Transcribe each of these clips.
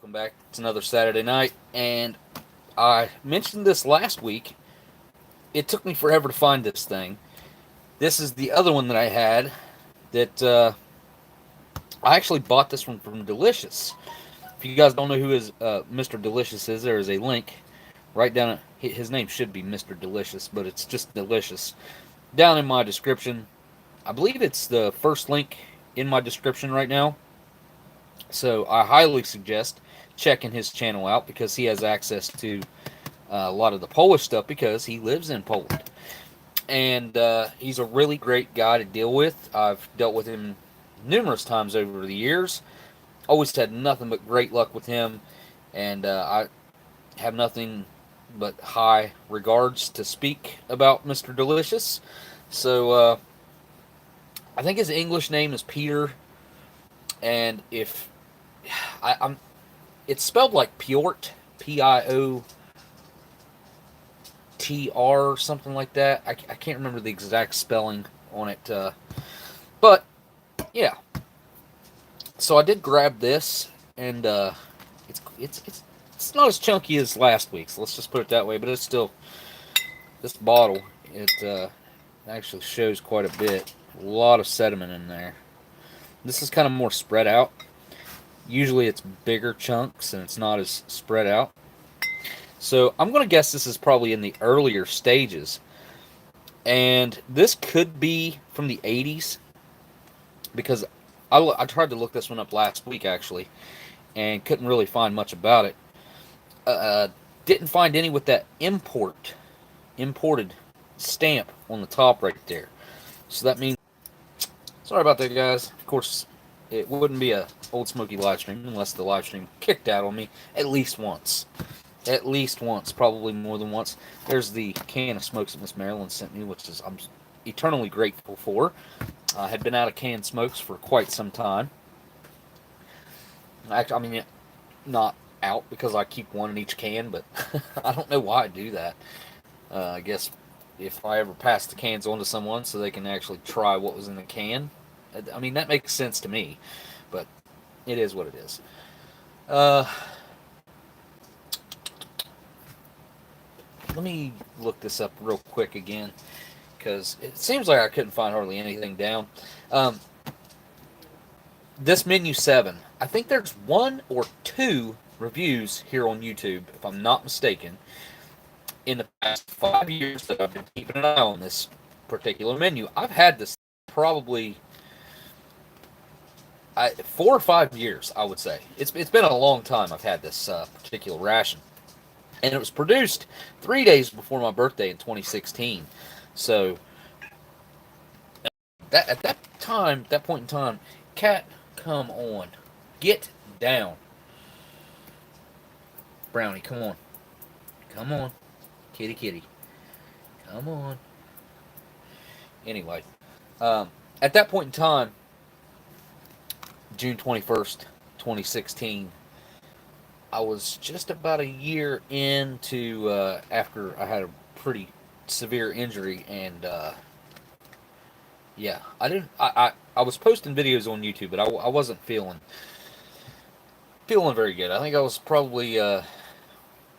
welcome back. It's another Saturday night, and I mentioned this last week. It took me forever to find this thing. This is the other one that I had that I actually bought this one from Delicious. If you guys don't know who Mr. Delicious is, there is a link right down. His name should be Mr. Delicious, but it's just Delicious. Down in my description. I believe it's the first link in my description right now. So I highly suggest checking his channel out because he has access to a lot of the Polish stuff because he lives in Poland. And he's a really great guy to deal with. I've dealt with him numerous times over the years. Always had nothing but great luck with him. And I have nothing but high regards to speak about Mr. Delicious. So I think his English name is Peter. And if it's spelled like Piotr, Piotr, or something like that. I can't remember the exact spelling on it, but yeah. So I did grab this, and it's not as chunky as last week's. Let's just put it that way. But it's still, this bottle, it actually shows quite a bit. A lot of sediment in there. This is kind of more spread out. Usually it's bigger chunks and it's not as spread out. So I'm going to guess this is probably in the earlier stages. And this could be from the 80s. Because I tried to look this one up last week actually. And couldn't really find much about it. Didn't find any with that imported stamp on the top right there. So that means, sorry about that, guys. Of course, it wouldn't be a Oldsmokey live stream unless the live stream kicked out on me at least once. At least once, probably more than once. There's the can of smokes that Miss Marilyn sent me, which is I'm eternally grateful for. I had been out of canned smokes for quite some time. Actually, I mean, not out because I keep one in each can, but I don't know why I do that. I guess if I ever pass the cans on to someone so they can actually try what was in the can. I mean, that makes sense to me, but it is what it is. Let me look this up real quick again, because it seems like I couldn't find hardly anything down. This Menu 7, I think there's 1 or 2 reviews here on YouTube, if I'm not mistaken, in the past 5 years that I've been keeping an eye on this particular menu. I've had this probably 4 or 5 years, I would say. It's been a long time I've had this particular ration. And it was produced 3 days before my birthday in 2016. So, at that point in time, cat, come on. Get down. Brownie, come on. Come on. Kitty, kitty. Come on. Anyway, at that point in time, June 21st, 2016, I was just about a year into, after I had a pretty severe injury, and, yeah, I was posting videos on YouTube, but I wasn't feeling very good. I think I was probably,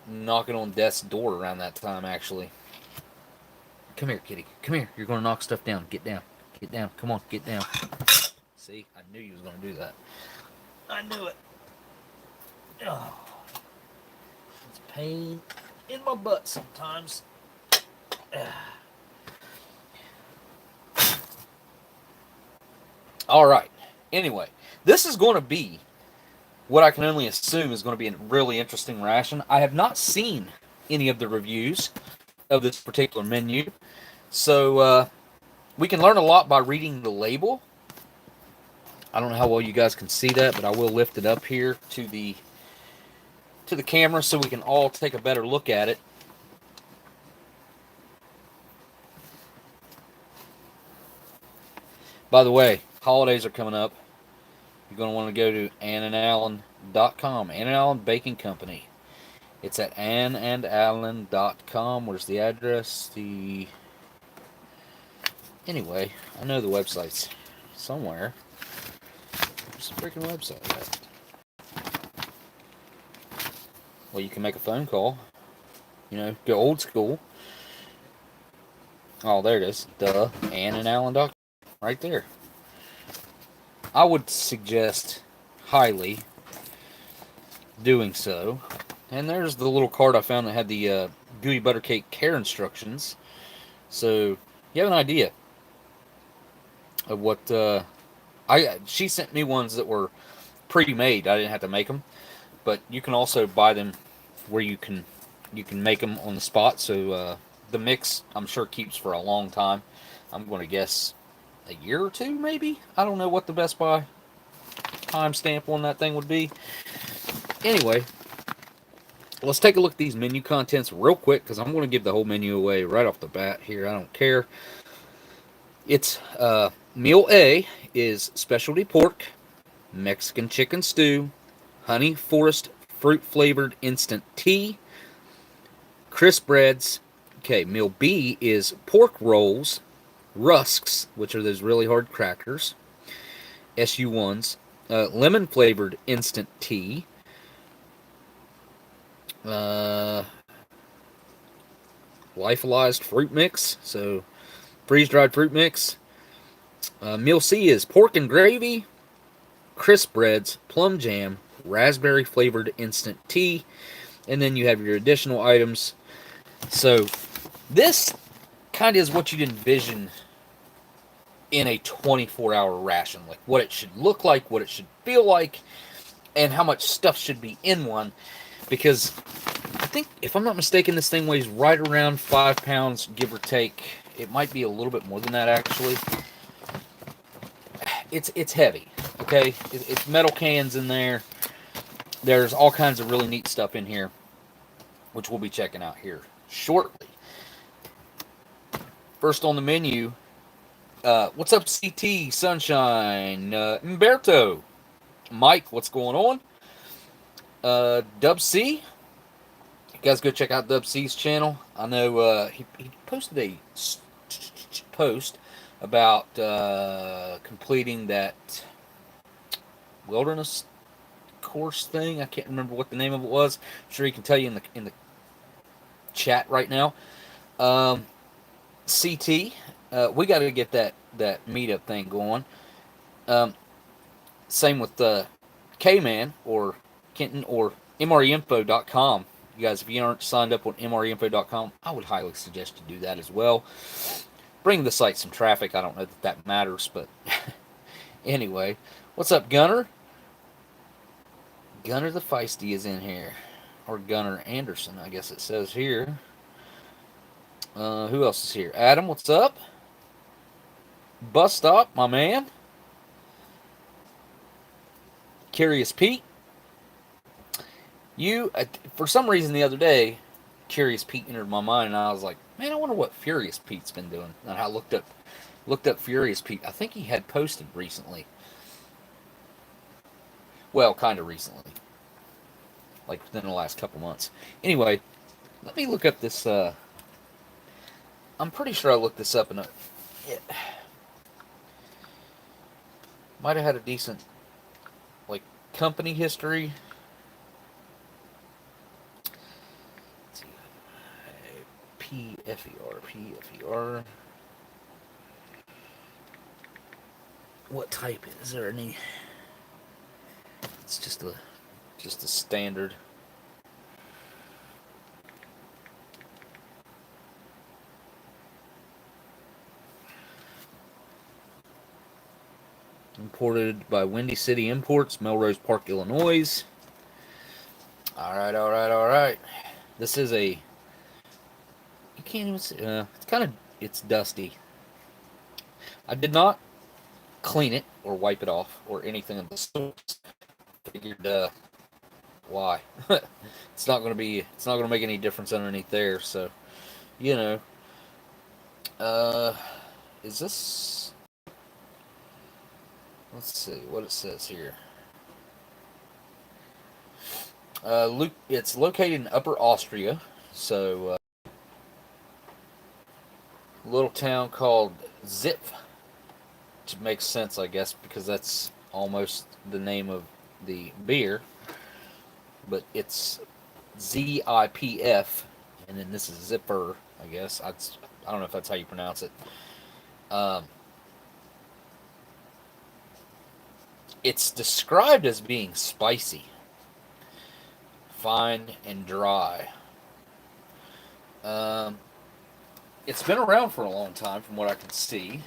knocking on death's door around that time, actually. Come here, kitty. Come here. You're going to knock stuff down. Get down. Get down. Come on, get down. See, I knew you was going to do that. I knew it. Oh. It's pain in my butt sometimes. Alright. Anyway, this is going to be what I can only assume is going to be a really interesting ration. I have not seen any of the reviews of this particular menu. So, we can learn a lot by reading the label. I don't know how well you guys can see that, but I will lift it up here to the camera so we can all take a better look at it. By the way, holidays are coming up. You're going to want to go to AnnandAllen.com, Ann and Allen Baking Company. It's at AnnandAllen.com. Where's the address? Anyway, I know the website's somewhere. Where's the freaking website at? Well, you can make a phone call. You know, go old school. Oh, there it is. Duh. And an Allen right there. I would suggest highly doing so. And there's the little card I found that had the gooey butter cake care instructions. So you have an idea of what she sent me ones that were pre-made. I didn't have to make them, but you can also buy them where you can make them on the spot. So the mix, I'm sure, keeps for a long time. I'm going to guess a year or two, maybe. I don't know what the Best Buy timestamp on that thing would be. Anyway, let's take a look at these menu contents real quick, because I'm going to give the whole menu away right off the bat here. I don't care. It's meal A is specialty pork, Mexican chicken stew, honey forest fruit flavored instant tea, crisp breads. Okay, meal B is pork rolls, rusks, which are those really hard crackers, SU1s, lemon flavored instant tea, lyophilized fruit mix, so freeze-dried fruit mix. Meal C is pork and gravy, crisp breads, plum jam, raspberry flavored instant tea, and then you have your additional items. So this kind of is what you'd envision in a 24-hour ration, like what it should look like, what it should feel like, and how much stuff should be in one. Because I think, if I'm not mistaken, this thing weighs right around 5 pounds, give or take. It might be a little bit more than that, actually. It's heavy, okay? It's metal cans in there. There's all kinds of really neat stuff in here, which we'll be checking out here shortly. First on the menu, what's up, CT, Sunshine, Umberto, Mike, what's going on? Dub C, you guys go check out Dub C's channel. I know he posted a post about completing that wilderness course thing. I can't remember what the name of it was. I'm sure he can tell you in the chat right now. CT, we got to get that meetup thing going. Same with K-Man or Kenton or MREinfo.com. You guys, if you aren't signed up on MREinfo.com, I would highly suggest you do that as well. Bring the site some traffic. I don't know that matters, but anyway. What's up, Gunner? Gunner the Feisty is in here. Or Gunner Anderson, I guess it says here. Who else is here? Adam, what's up? Bus Stop, my man. Curious Pete. You, for some reason the other day, Curious Pete entered my mind, and I was like, man, I wonder what Furious Pete's been doing. And I looked up Furious Pete. I think he had posted recently. Well, kind of recently. Like within the last couple months. Anyway, let me look up this, I'm pretty sure I looked this up, and it might have had a decent, like, company history. Let's see. PFER. What type is there? Any? It's just a standard. Imported by Windy City Imports, Melrose Park, Illinois. Alright. This is a... You can't even see... It's dusty. I did not clean it or wipe it off or anything of the sort. Figured, why? It's not going to make any difference underneath there, so, you know. Is this... Let's see what it says here. It's located in Upper Austria, so a little town called Zipf, which makes sense, I guess, because that's almost the name of the beer. But it's ZIPF, and then this is zipper, I guess. I don't know if that's how you pronounce it. Um, it's described as being spicy, fine, and dry. Um, it's been around for a long time, from what I can see.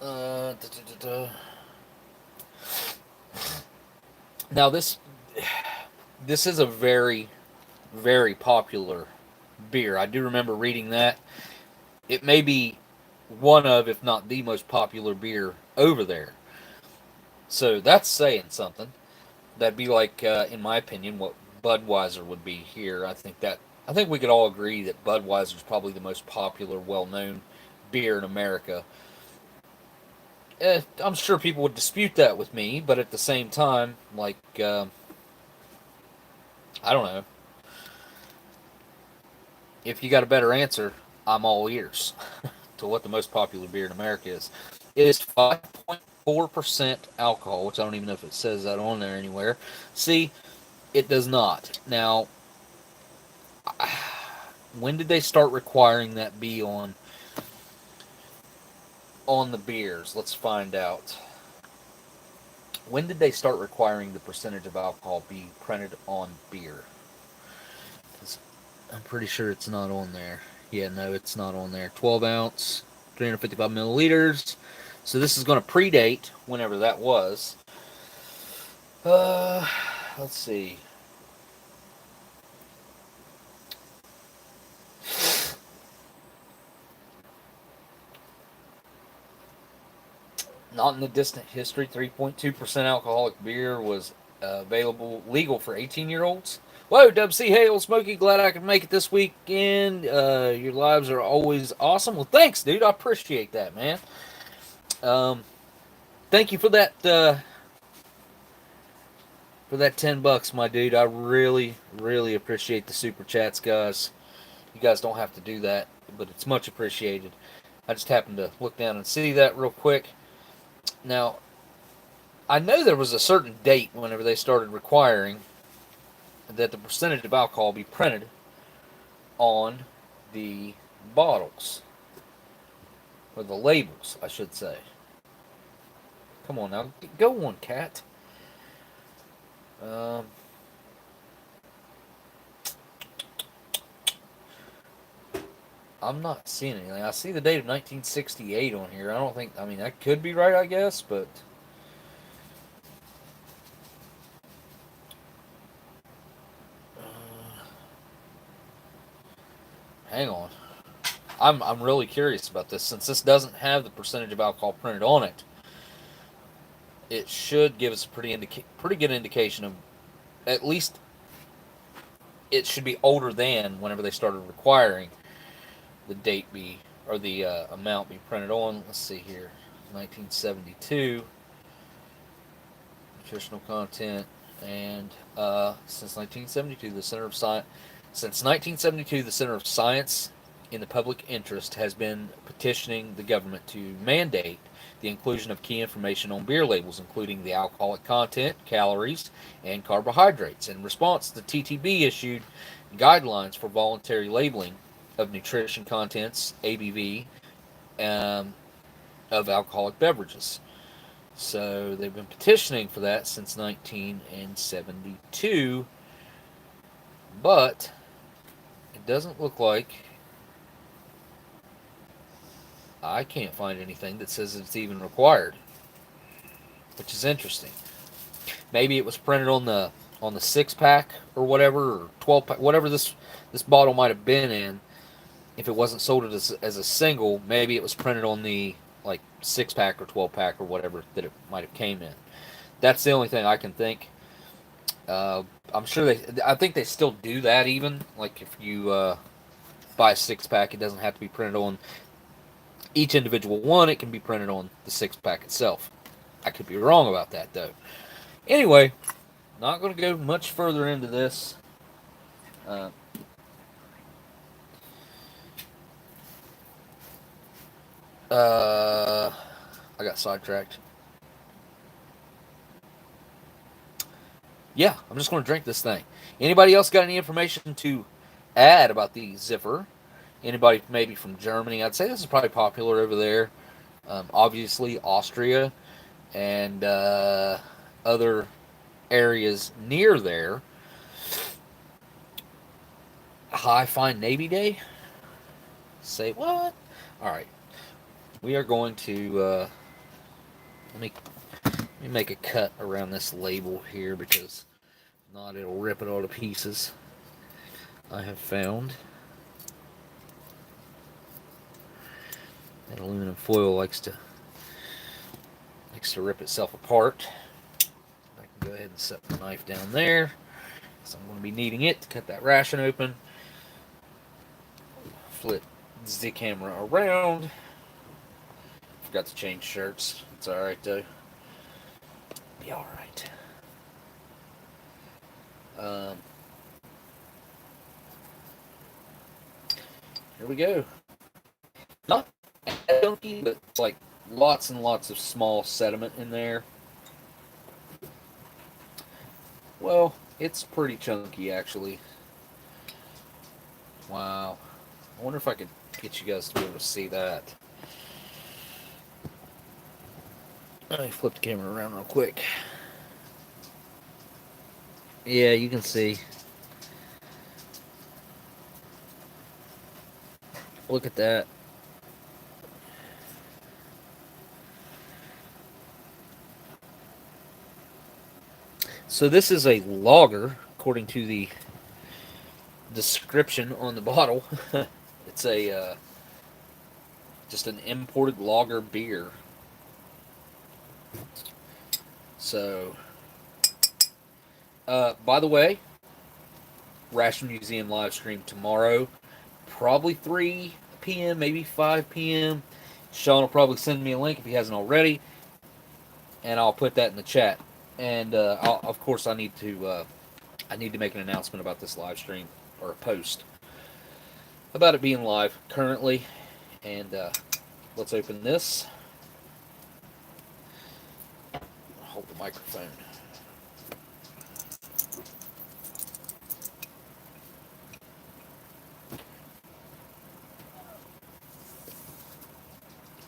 Da, da, da, da. Now this is a very, very popular beer. I do remember reading that. It may be one of, if not the most popular beer over there. So that's saying something. That'd be like, in my opinion, what Budweiser would be here. I think we could all agree that Budweiser is probably the most popular, well-known beer in America. I'm sure people would dispute that with me, but at the same time, like, I don't know. If you got a better answer, I'm all ears to what the most popular beer in America is. It is 5.4% alcohol, which I don't even know if it says that on there anywhere. See, it does not. Now, when did they start requiring that be on the beers? Let's find out. When did they start requiring the percentage of alcohol be printed on beer? I'm pretty sure it's not on there. Yeah, no, it's not on there. 12 ounce, 355 milliliters. So this is going to predate whenever that was. Let's see. Not in the distant history, 3.2% alcoholic beer was legal for 18-year-olds. Whoa, WC, hey, Oldsmokey, glad I could make it this weekend. Your lives are always awesome. Well, thanks, dude. I appreciate that, man. Thank you for that $10, my dude. I really, really appreciate the super chats, guys. You guys don't have to do that, but it's much appreciated. I just happened to look down and see that real quick. Now, I know there was a certain date whenever they started requiring that the percentage of alcohol be printed on the bottles, or the labels, I should say. Come on now, go on, cat. I'm not seeing anything. I see the date of 1968 on here. I mean, that could be right, I guess, but hang on. I'm really curious about this. Since this doesn't have the percentage of alcohol printed on it, it should give us a pretty good indication of, at least it should be older than whenever they started requiring the date be, or the amount be printed on. Let's see here, 1972 nutritional content, and since 1972 the Center of Science in the Public Interest has been petitioning the government to mandate the inclusion of key information on beer labels, including the alcoholic content, calories, and carbohydrates. In response, the TTB issued guidelines for voluntary labeling of nutrition contents, ABV, of alcoholic beverages. So they've been petitioning for that since 1972, but it doesn't look like, I can't find anything that says it's even required, which is interesting. Maybe it was printed on the 6-pack or whatever, or 12-pack, whatever this bottle might have been in. If it wasn't sold as a single, maybe it was printed on the, like, 6-pack or 12-pack or whatever that it might have came in. That's the only thing I can think. I'm sure I think they still do that even. Like, if you buy a 6-pack, it doesn't have to be printed on each individual one. It can be printed on the 6-pack itself. I could be wrong about that, though. Anyway, not going to go much further into this. I got sidetracked. yeah, I'm just going to drink this thing. Anybody else got any information to add about the Ziffer? Anybody maybe from Germany? I'd say this is probably popular over there. Obviously, Austria and other areas near there. High Fine Navy Day? Say what? All right, we are going to let me make a cut around this label here because if not it'll rip it all to pieces. I have found that aluminum foil likes to rip itself apart. I can go ahead and set the knife down there, so I'm going to be needing it to cut that ration open. Flip the camera around. Forgot to change shirts. It's alright though. Be alright. Here we go. Not chunky, but it's like lots and lots of small sediment in there. Well, it's pretty chunky actually. Wow. I wonder if I could get you guys to be able to see that. Let me flip the camera around real quick. Yeah, you can see. Look at that. So this is a lager, according to the description on the bottle. It's a just an imported lager beer. So, by the way, Ration Museum live stream tomorrow, probably 3 p.m., maybe 5 p.m. Sean will probably send me a link if he hasn't already, and I'll put that in the chat. And of course, I need to make an announcement about this live stream or a post about it being live currently. And let's open this. Hold the microphone.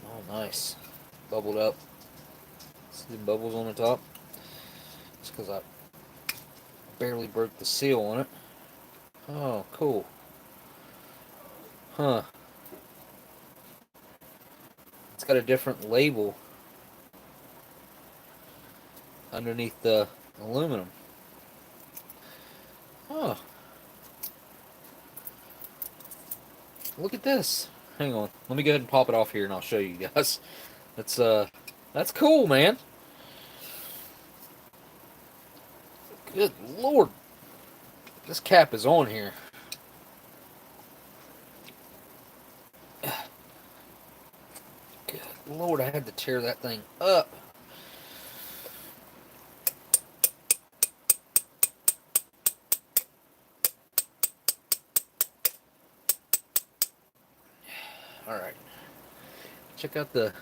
Oh, nice. Bubbled up. See the bubbles on the top? It's because I barely broke the seal on it. Oh, cool. Huh. It's got a different label underneath the aluminum. Huh. Look at this. Hang on. Let me go ahead and pop it off here and I'll show you guys. That's cool, man. Good Lord. This cap is on here. Good Lord, I had to tear that thing up. Alright. Check out the...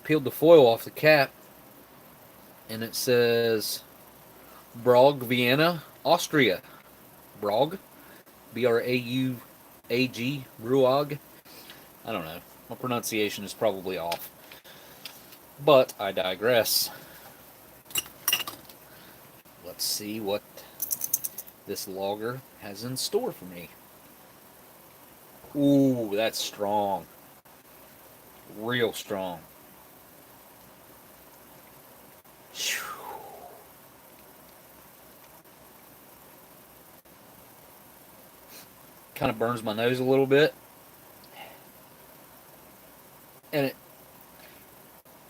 Peeled the foil off the cap. And it says... Braug, Vienna, Austria. Braug? B-R-A-U-A-G. Bruag. I don't know. My pronunciation is probably off. But I digress. Let's see what this lager has in store for me. Ooh, that's strong. Real strong. Kind of burns my nose a little bit. And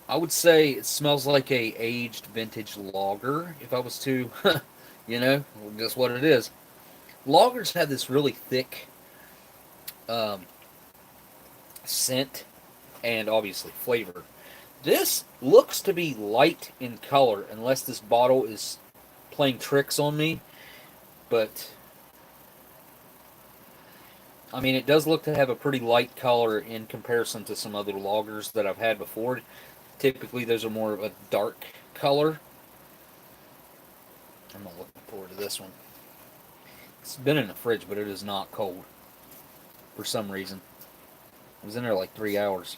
I would say it smells like a aged vintage lager, if I was to, guess what it is. Lagers have this really thick scent and obviously flavor. This looks to be light in color, unless this bottle is playing tricks on me. But, I mean, it does look to have a pretty light color in comparison to some other lagers that I've had before. Typically, those are more of a dark color. I'm not looking forward to this one. It's been in the fridge, but it is not cold for some reason. It was in there like 3 hours.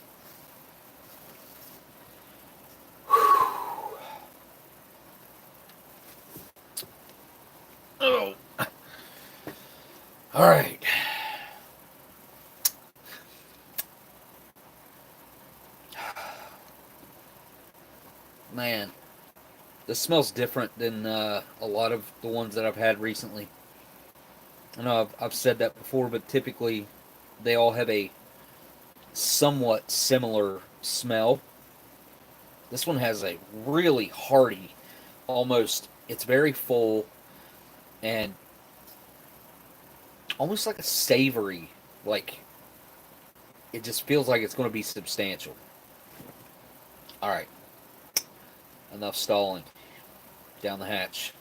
Oh. All right. Man, this smells different than a lot of the ones that I've had recently. I know I've said that before, but typically they all have a somewhat similar smell. This one has a really hearty, almost, it's very full and almost like a savory, like it just feels like it's going to be substantial. All right, enough stalling. Down the hatch.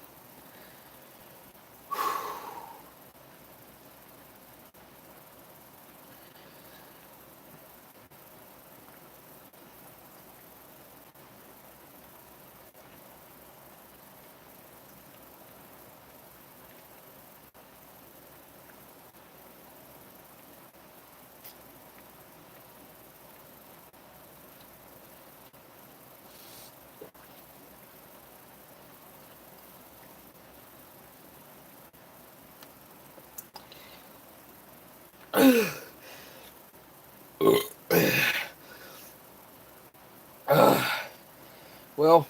Well,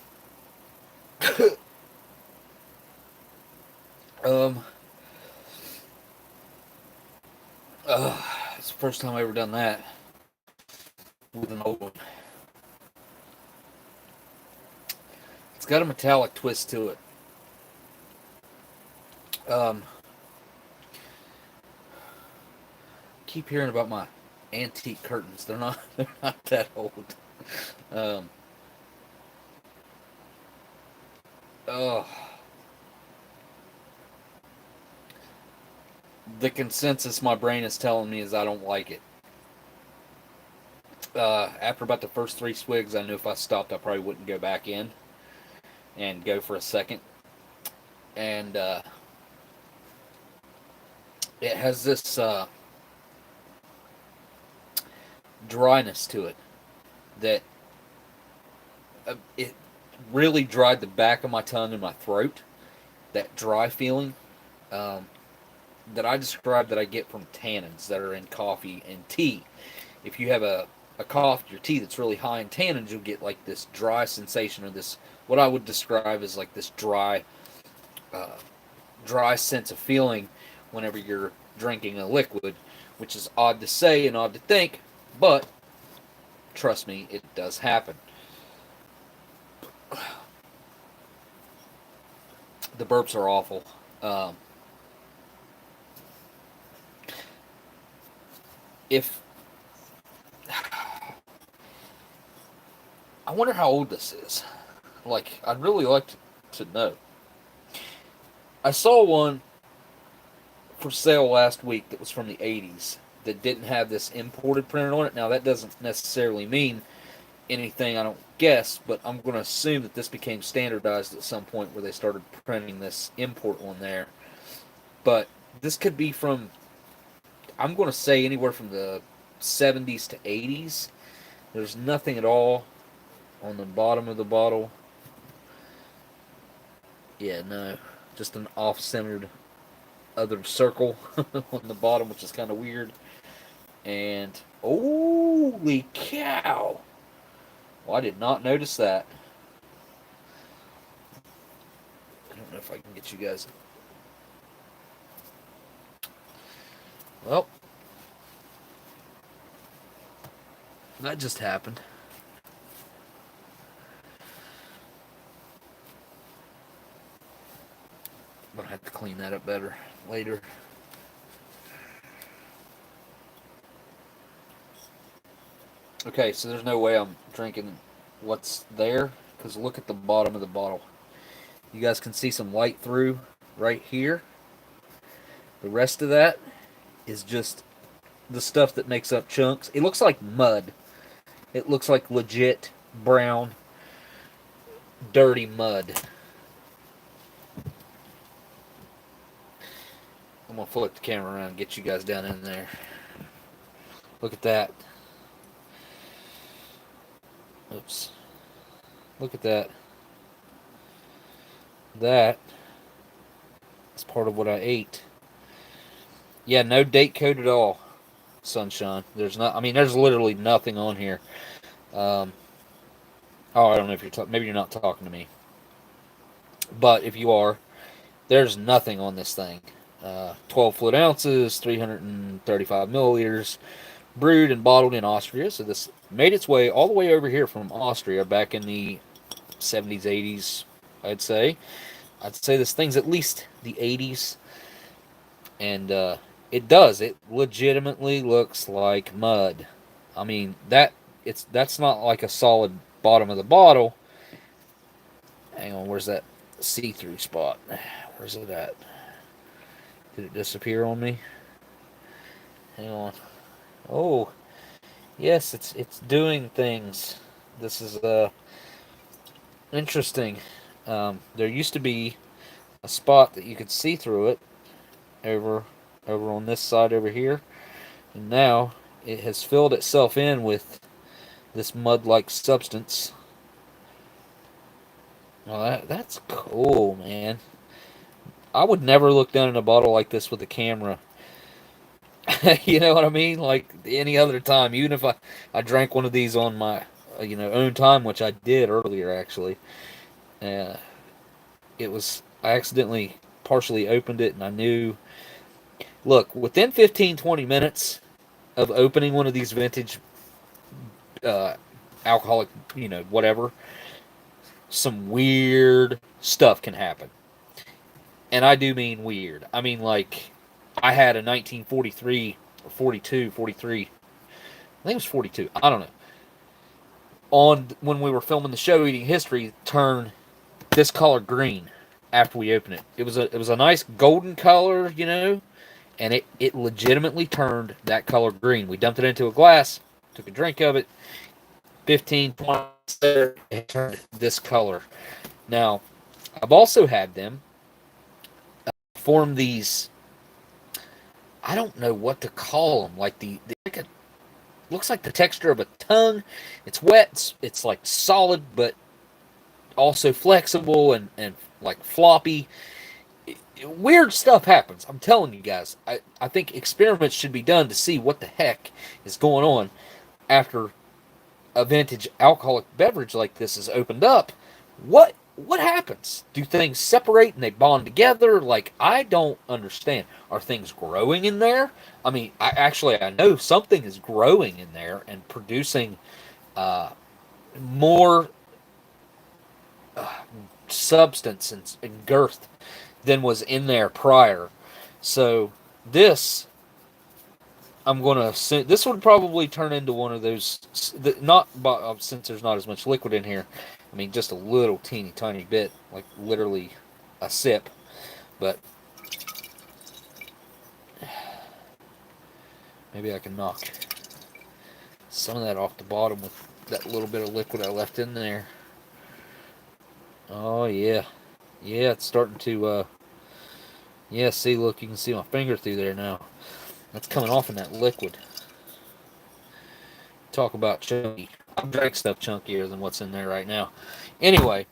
um, it's the first time I've ever done that with an old one. It's got a metallic twist to it. Keep hearing about my antique curtains. They're not that old. Oh. The consensus my brain is telling me is I don't like it. After about the first 3 swigs, I knew if I stopped, I probably wouldn't go back in and go for a second. And it has this dryness to it that it really dried the back of my tongue and my throat. That dry feeling that I describe that I get from tannins that are in coffee and tea. If you have a coffee or tea that's really high in tannins, you'll get like this dry sensation, or this, what I would describe as like this dry sense of feeling whenever you're drinking a liquid, which is odd to say and odd to think, but trust me, it does happen. The burps are awful. If I wonder how old this is. Like, I'd really like to know. I saw one for sale last week that was from the 80s that didn't have this imported printed on it. Now, that doesn't necessarily mean anything, I don't guess, but I'm going to assume that this became standardized at some point where they started printing this import one there. But this could be from, I'm going to say, anywhere from the 70s to 80s. There's nothing at all on the bottom of the bottle. Yeah, no. Just an off-centered other circle on the bottom, which is kind of weird. And holy cow! Well, I did not notice that. I don't know if I can get you guys. Well, that just happened. I'm gonna have to clean that up better later. Okay, so there's no way I'm drinking what's there, because look at the bottom of the bottle. You guys can see some light through right here. The rest of that is just the stuff that makes up chunks. It looks like mud. It looks like legit brown, dirty mud. gonna flip the camera around and get you guys down in there. Look at that. Oops. Look at that. That is part of what I ate. Yeah, no date code at all. Sunshine. There's not. I mean, there's literally nothing on here. Oh, I don't know if you're maybe you're not talking to me, but if you are, there's nothing on this thing. 12 fluid ounces, 335 milliliters, brewed and bottled in Austria. So this made its way all the way over here from Austria back in the 70s, 80s. I'd say this thing's at least the 80s, and it does. It legitimately looks like mud. I mean that's not like a solid bottom of the bottle. Hang on, where's that see-through spot? Where's it at? Did it disappear on me? Hang on. Oh, yes, it's doing things. This is interesting. There used to be a spot that you could see through it over on this side over here, and now it has filled itself in with this mud-like substance. Well, that's cool, man. I would never look down in a bottle like this with a camera. You know what I mean? Like any other time, even if I drank one of these on my own time, which I did earlier actually. Uh, I accidentally partially opened it, and I knew. Look, within 15-20 minutes of opening one of these vintage alcoholic, whatever, some weird stuff can happen. And I do mean weird. I mean, like, I had a 1943 or 42, 43, I think it was 42, I don't know, on when we were filming the show Eating History, turn this color green after we opened it. It was a nice golden color, and it legitimately turned that color green. We dumped it into a glass, took a drink of it, 15, 20 minutes later, it turned this color. Now, I've also had them form these, I don't know what to call them, like looks like the texture of a tongue. It's wet, it's like solid, but also flexible and like floppy. Weird stuff happens. I'm telling you guys. I think experiments should be done to see what the heck is going on after a vintage alcoholic beverage like this is opened up. What happens? Do things separate and they bond together? Like, I don't understand. Are things growing in there? I mean, I know something is growing in there and producing more substance and girth than was in there prior. So this, this would probably turn into one of those, not since there's not as much liquid in here. I mean, just a little teeny tiny bit, like literally a sip. But maybe I can knock some of that off the bottom with that little bit of liquid I left in there. Oh yeah, yeah, it's starting to. Yeah, see, look, you can see my finger through there now. That's coming off in that liquid. Talk about chunky. I've drank stuff chunkier than what's in there right now. Anyway,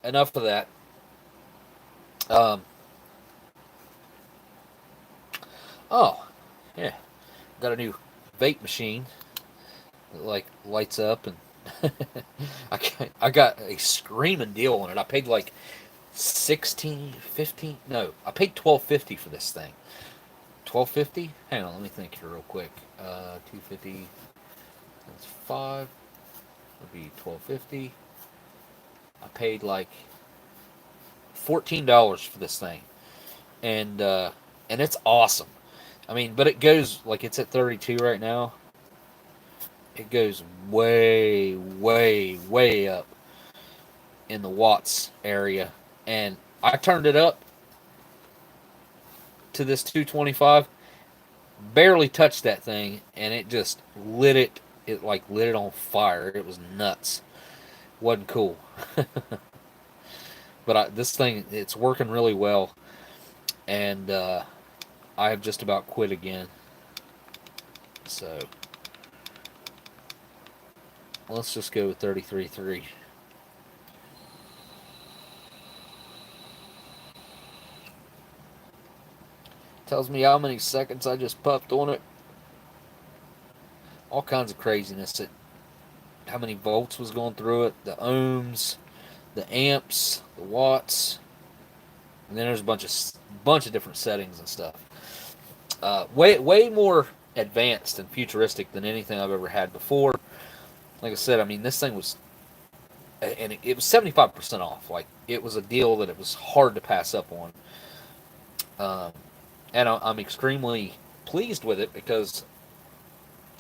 enough of that. Oh, yeah, got a new vape machine that like lights up, and I got a screaming deal on it. I paid like 16, 15. No, I paid $12.50 for this thing. $12.50. Hang on, let me think here real quick. $2.50. That's 5. Would be $12.50. I paid like $14 for this thing, and it's awesome. I mean, but it goes like it's at 32 right now. It goes way, way, way up in the watts area, and I turned it up to this 225, barely touched that thing, and it just lit it. It like lit it on fire. It was nuts. Wasn't cool. But this thing, it's working really well, and I have just about quit again. So let's just go with 33.3. Tells me how many seconds I just puffed on it. All kinds of craziness. How many volts was going through it, the ohms, the amps, the watts, and then there's a bunch of different settings and stuff. Way more advanced and futuristic than anything I've ever had before. Like I said, I mean, this thing was, and it was 75% off. Like, it was a deal that it was hard to pass up on. And I'm extremely pleased with it because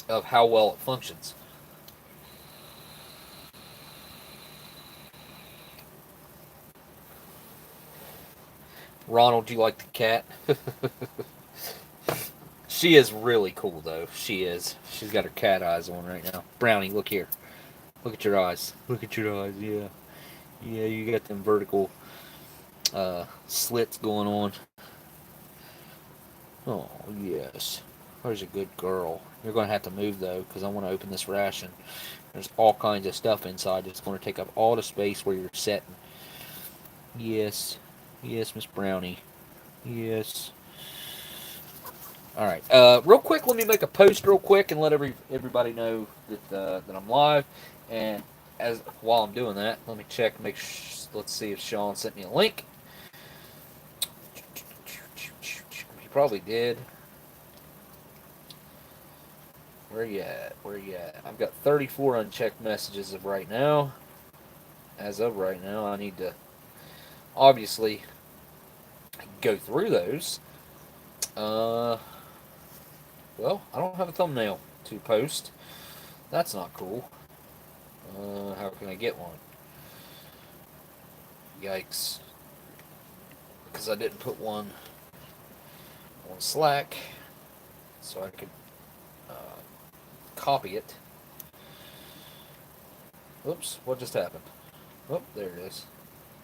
of how well it functions. Ronald, do you like the cat? She is really cool, though. She is. She's got her cat eyes on right now. Brownie, look here. Look at your eyes. Look at your eyes, yeah. Yeah, you got them vertical slits going on. Oh, yes. There's a good girl. You're going to have to move, though, because I want to open this ration. There's all kinds of stuff inside that's going to take up all the space where you're sitting. Yes. Yes, Miss Brownie. Yes. All right. Real quick, let me make a post real quick and let everybody know that I'm live. And while I'm doing that, let me check. Let's see if Sean sent me a link. He probably did. Where you at? Where you at? I've got 34 unchecked messages as of right now. I need to obviously go through those. Well, I don't have a thumbnail to post. That's not cool. How can I get one? Yikes. Because I didn't put one on Slack so I could copy it. Oops, what just happened? Oh, there it is.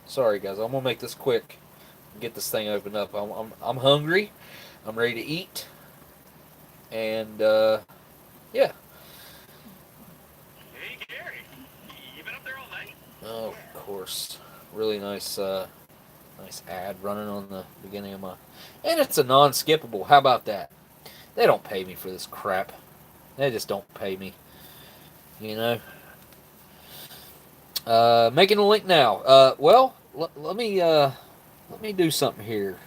Sorry, guys. I'm gonna make this quick and get this thing opened up. I'm hungry. I'm ready to eat. And yeah. Hey Gary, you been up there all night? Oh, of course. Really nice ad running on the beginning of my. And it's a non-skippable. How about that? They don't pay me for this crap. They just don't pay me. You know. Making a link now. Well, let me do something here.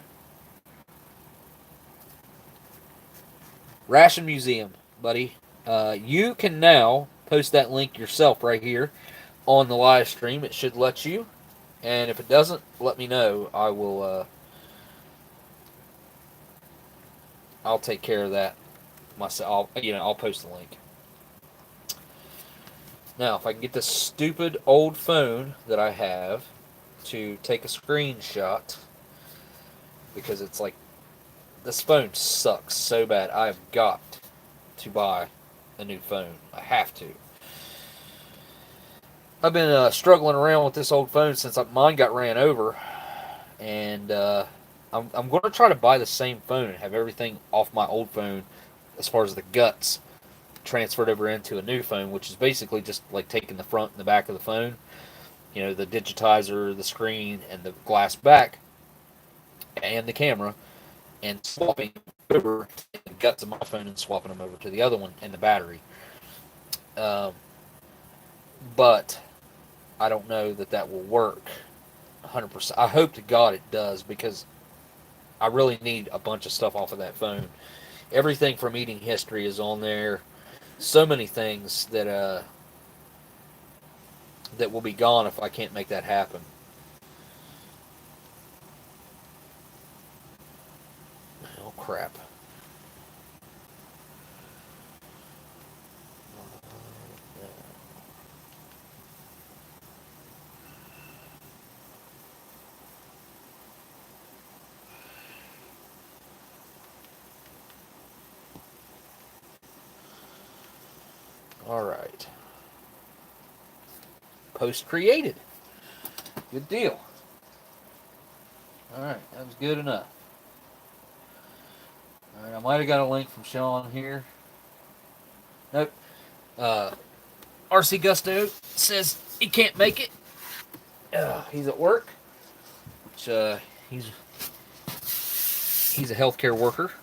Ration Museum, buddy. You can now post that link yourself right here on the live stream. It should let you. And if it doesn't, let me know. I will. I'll take care of that myself. I'll post the link. Now, if I can get this stupid old phone that I have to take a screenshot, because it's like, this phone sucks so bad. I've got to buy a new phone. I have to. I've been struggling around with this old phone since mine got ran over, and I'm going to try to buy the same phone and have everything off my old phone, as far as the guts, transferred over into a new phone, which is basically just like taking the front and the back of the phone, the digitizer, the screen, and the glass back, and the camera, and swapping over the guts of my phone and swapping them over to the other one and the battery. But I don't know that will work 100%. I hope to God it does, because I really need a bunch of stuff off of that phone. Everything from eating history is on there. So many things that will be gone if I can't make that happen. Oh, crap. All right. Post created. Good deal. All right, that was good enough. Alright, I might have got a link from Sean here. Nope. RC Gusto says he can't make it. He's at work. Which, he's a healthcare worker.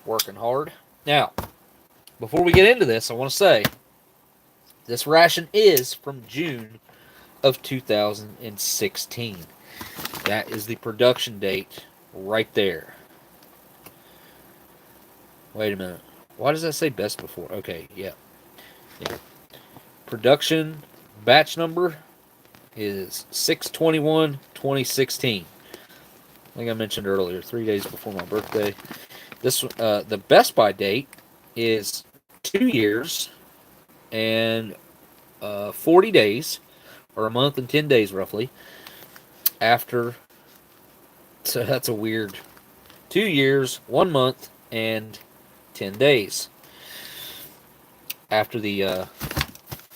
Working hard. Now, before we get into this, I want to say this ration is from June of 2016. That is the production date right there. Wait a minute. Why does that say best before? Okay, yeah. Production batch number is 6/21/2016. Like I mentioned earlier, 3 days before my birthday. This the best by date is 2 years and 40 days, or a month and 10 days roughly, after. So that's a weird 2 years, 1 month, and 10 days after the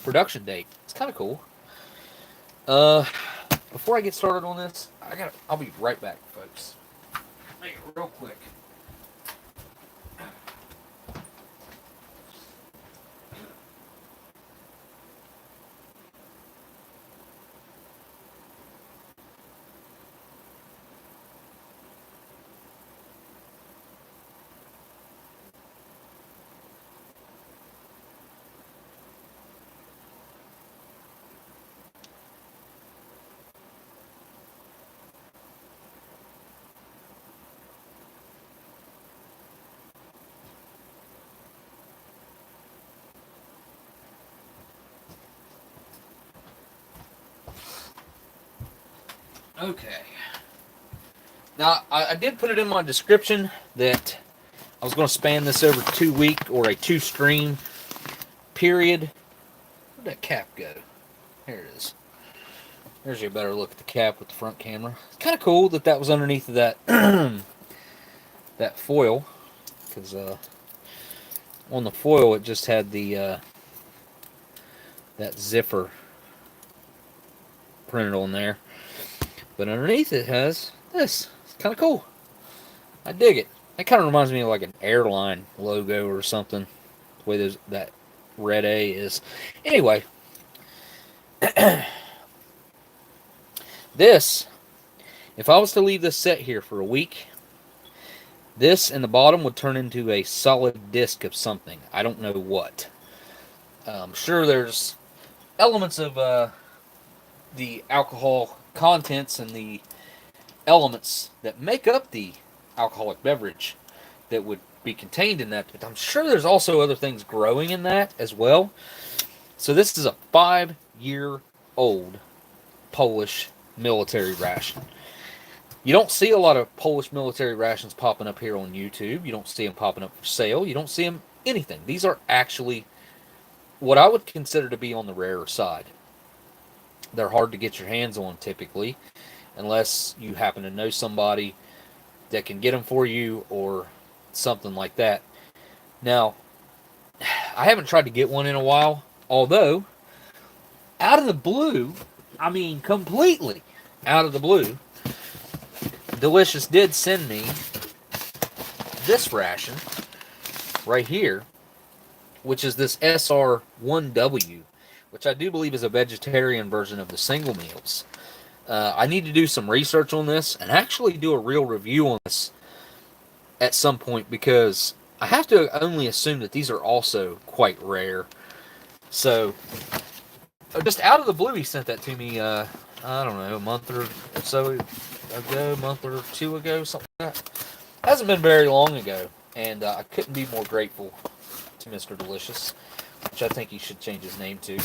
production date. It's kind of cool. Before I get started on this, I'll be right back, folks. Make it real quick. Okay. Now, I did put it in my description that I was going to span this over 2 week or a 2-stream period. Where'd that cap go? Here it is. There's a better look at the cap with the front camera. It's kind of cool that was underneath of that that foil, because on the foil it just had the that zipper printed on there. But underneath it has this. It's kind of cool. I dig it. It kind of reminds me of like an airline logo or something. The way that red A is. Anyway. This, if I was to leave this set here for a week, this in the bottom would turn into a solid disc of something. I don't know what. I'm sure there's elements of the alcohol contents and the elements that make up the alcoholic beverage that would be contained in that, but I'm sure there's also other things growing in that as well. So this is a 5-year-old Polish military ration. You don't see a lot of Polish military rations popping up here on YouTube. You don't see them popping up for sale. You don't see them anything. These are actually what I would consider to be on the rarer side. They're hard to get your hands on typically, unless you happen to know somebody that can get them for you or something like that. Now, I haven't tried to get one in a while, although, out of the blue, I mean completely out of the blue, Delicious did send me this ration right here, which is this SR1W, which I do believe is a vegetarian version of the single meals. I need to do some research on this and actually do a real review on this at some point, because I have to only assume that these are also quite rare. So, just out of the blue, he sent that to me, I don't know, a month or so ago, a month or two ago, something like that. Hasn't been very long ago, and I couldn't be more grateful to Mr. Delicious, which I think he should change his name to.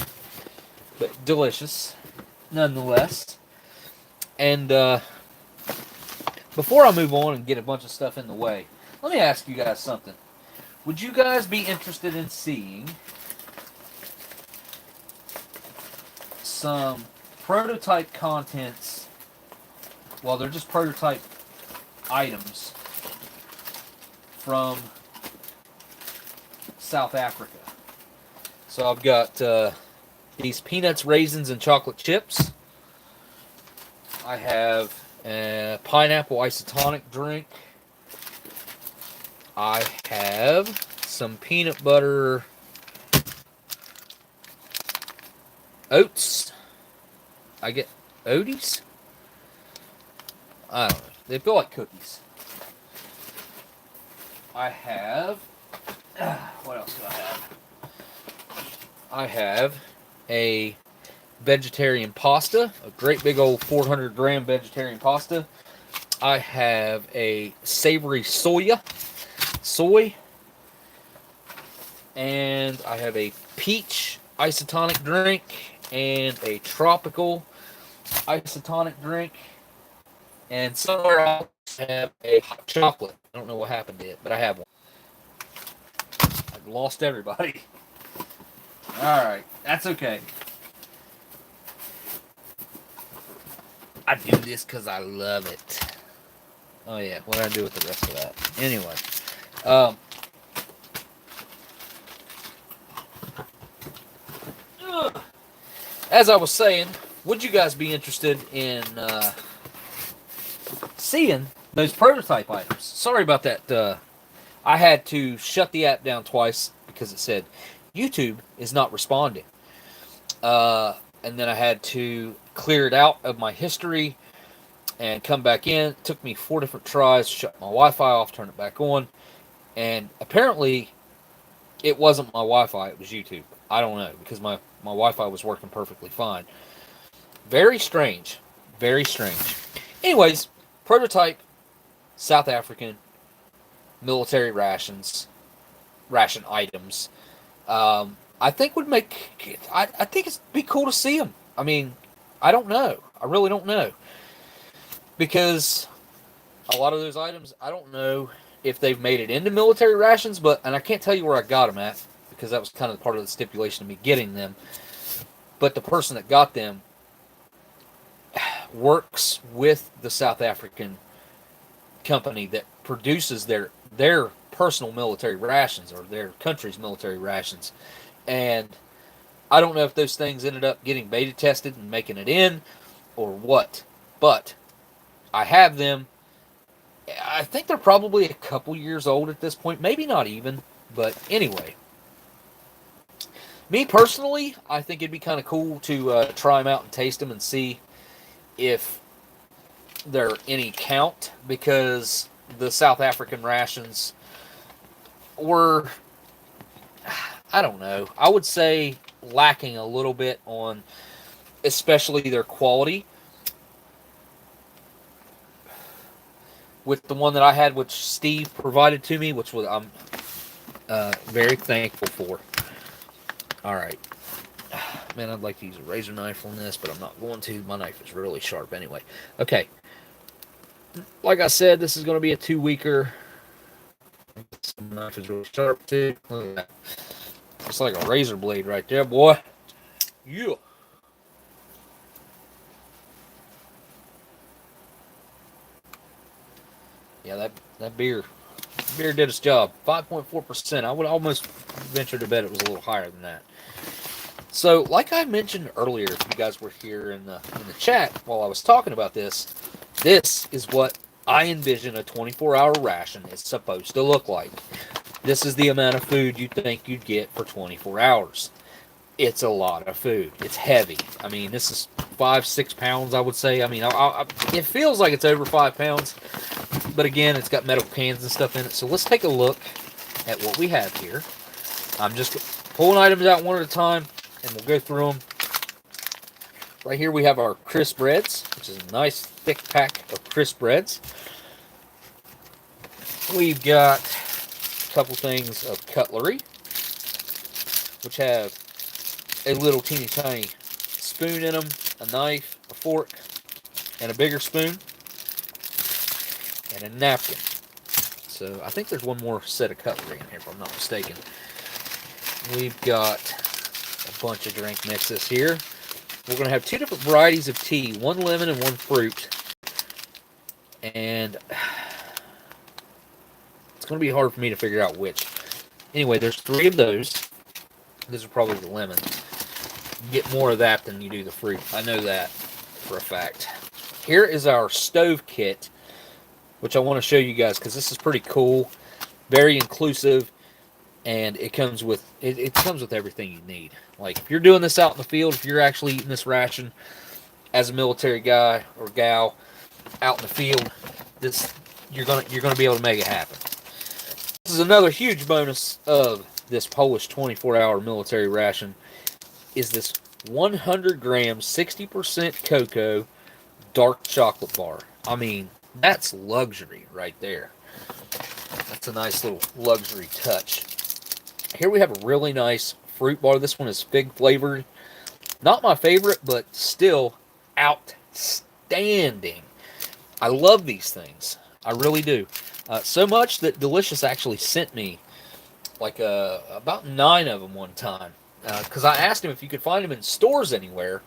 But Delicious, nonetheless. And before I move on and get a bunch of stuff in the way, let me ask you guys something. Would you guys be interested in seeing some prototype contents? Well, they're just prototype items from South Africa. So I've got these peanuts, raisins, and chocolate chips. I have a pineapple isotonic drink. I have some peanut butter oats. I get Oaties? I don't know. They feel like cookies. I have... what else do I have? I have a vegetarian pasta. A great big old 400 gram vegetarian pasta. I have a savory soy. And I have a peach isotonic drink and a tropical isotonic drink. And somewhere I have a hot chocolate. I don't know what happened to it, but I have one. I've lost everybody. Alright, that's okay. I do this because I love it. Oh yeah, what did I do with the rest of that? Anyway. As I was saying, would you guys be interested in seeing those prototype items? Sorry about that. I had to shut the app down twice because it said YouTube is not responding. And then I had to clear it out of my history and come back in. It took me 4 different tries, shut my Wi-Fi off, turn it back on. And apparently it wasn't my Wi-Fi, it was YouTube. I don't know, because my Wi-Fi was working perfectly fine. Very strange. Very strange. Anyways, prototype South African military ration items. I think would make... I think it'd be cool to see them. I mean, I don't know. I really don't know. Because a lot of those items, I don't know if they've made it into military rations, and I can't tell you where I got them at, because that was kind of part of the stipulation of me getting them. But the person that got them works with the South African company that produces their personal military rations, or their country's military rations. And I don't know if those things ended up getting beta tested and making it in, or what. But I have them. I think they're probably a couple years old at this point. Maybe not even. But anyway. Me personally, I think it'd be kind of cool to try them out and taste them and see if they're any count. Because the South African rations were, I don't know, I would say lacking a little bit on especially their quality. With the one that I had, which Steve provided to me, which was I'm very thankful for. Alright. Man, I'd like to use a razor knife on this, but I'm not going to. My knife is really sharp anyway. Okay. Like I said, this is going to be a 2-weeker. My knife is really sharp too. Look at that. It's like a razor blade right there, boy. Yeah. Yeah, that beer did its job. 5.4%. I would almost venture to bet it was a little higher than that. So, like I mentioned earlier, if you guys were here in the chat while I was talking about this is what I envision a 24-hour ration is supposed to look like. This is the amount of food you'd think you'd get for 24 hours. It's a lot of food. It's heavy. I mean, this is 5-6 pounds, I would say. I mean, it feels like it's over 5 pounds. But again, it's got metal cans and stuff in it. So let's take a look at what we have here. I'm just pulling items out one at a time, and we'll go through them. Right here we have our crisp breads, which is a nice thick pack of crisp breads. We've got a couple things of cutlery, which have a little teeny tiny spoon in them, a knife, a fork, and a bigger spoon, and a napkin. So I think there's one more set of cutlery in here, if I'm not mistaken. We've got a bunch of drink mixes here. We're going to have 2 different varieties of tea, one lemon and one fruit. And it's going to be hard for me to figure out which. Anyway, there's 3 of those. These are probably the lemon. You get more of that than you do the fruit. I know that for a fact. Here is our stove kit, which I want to show you guys because this is pretty cool. Very inclusive, and it comes with it comes with everything you need. Like if you're doing this out in the field, if you're actually eating this ration as a military guy or gal out in the field, this you're gonna be able to make it happen. This is another huge bonus of this Polish 24-hour military ration is this 100 gram 60% cocoa dark chocolate bar. I mean, that's luxury right there. That's a nice little luxury touch. Here we have a really nice fruit bar. This one is fig flavored. Not my favorite, but still outstanding. I love these things. I really do. So much that Delicious actually sent me like about 9 of them one time. Because I asked him if you could find them in stores anywhere.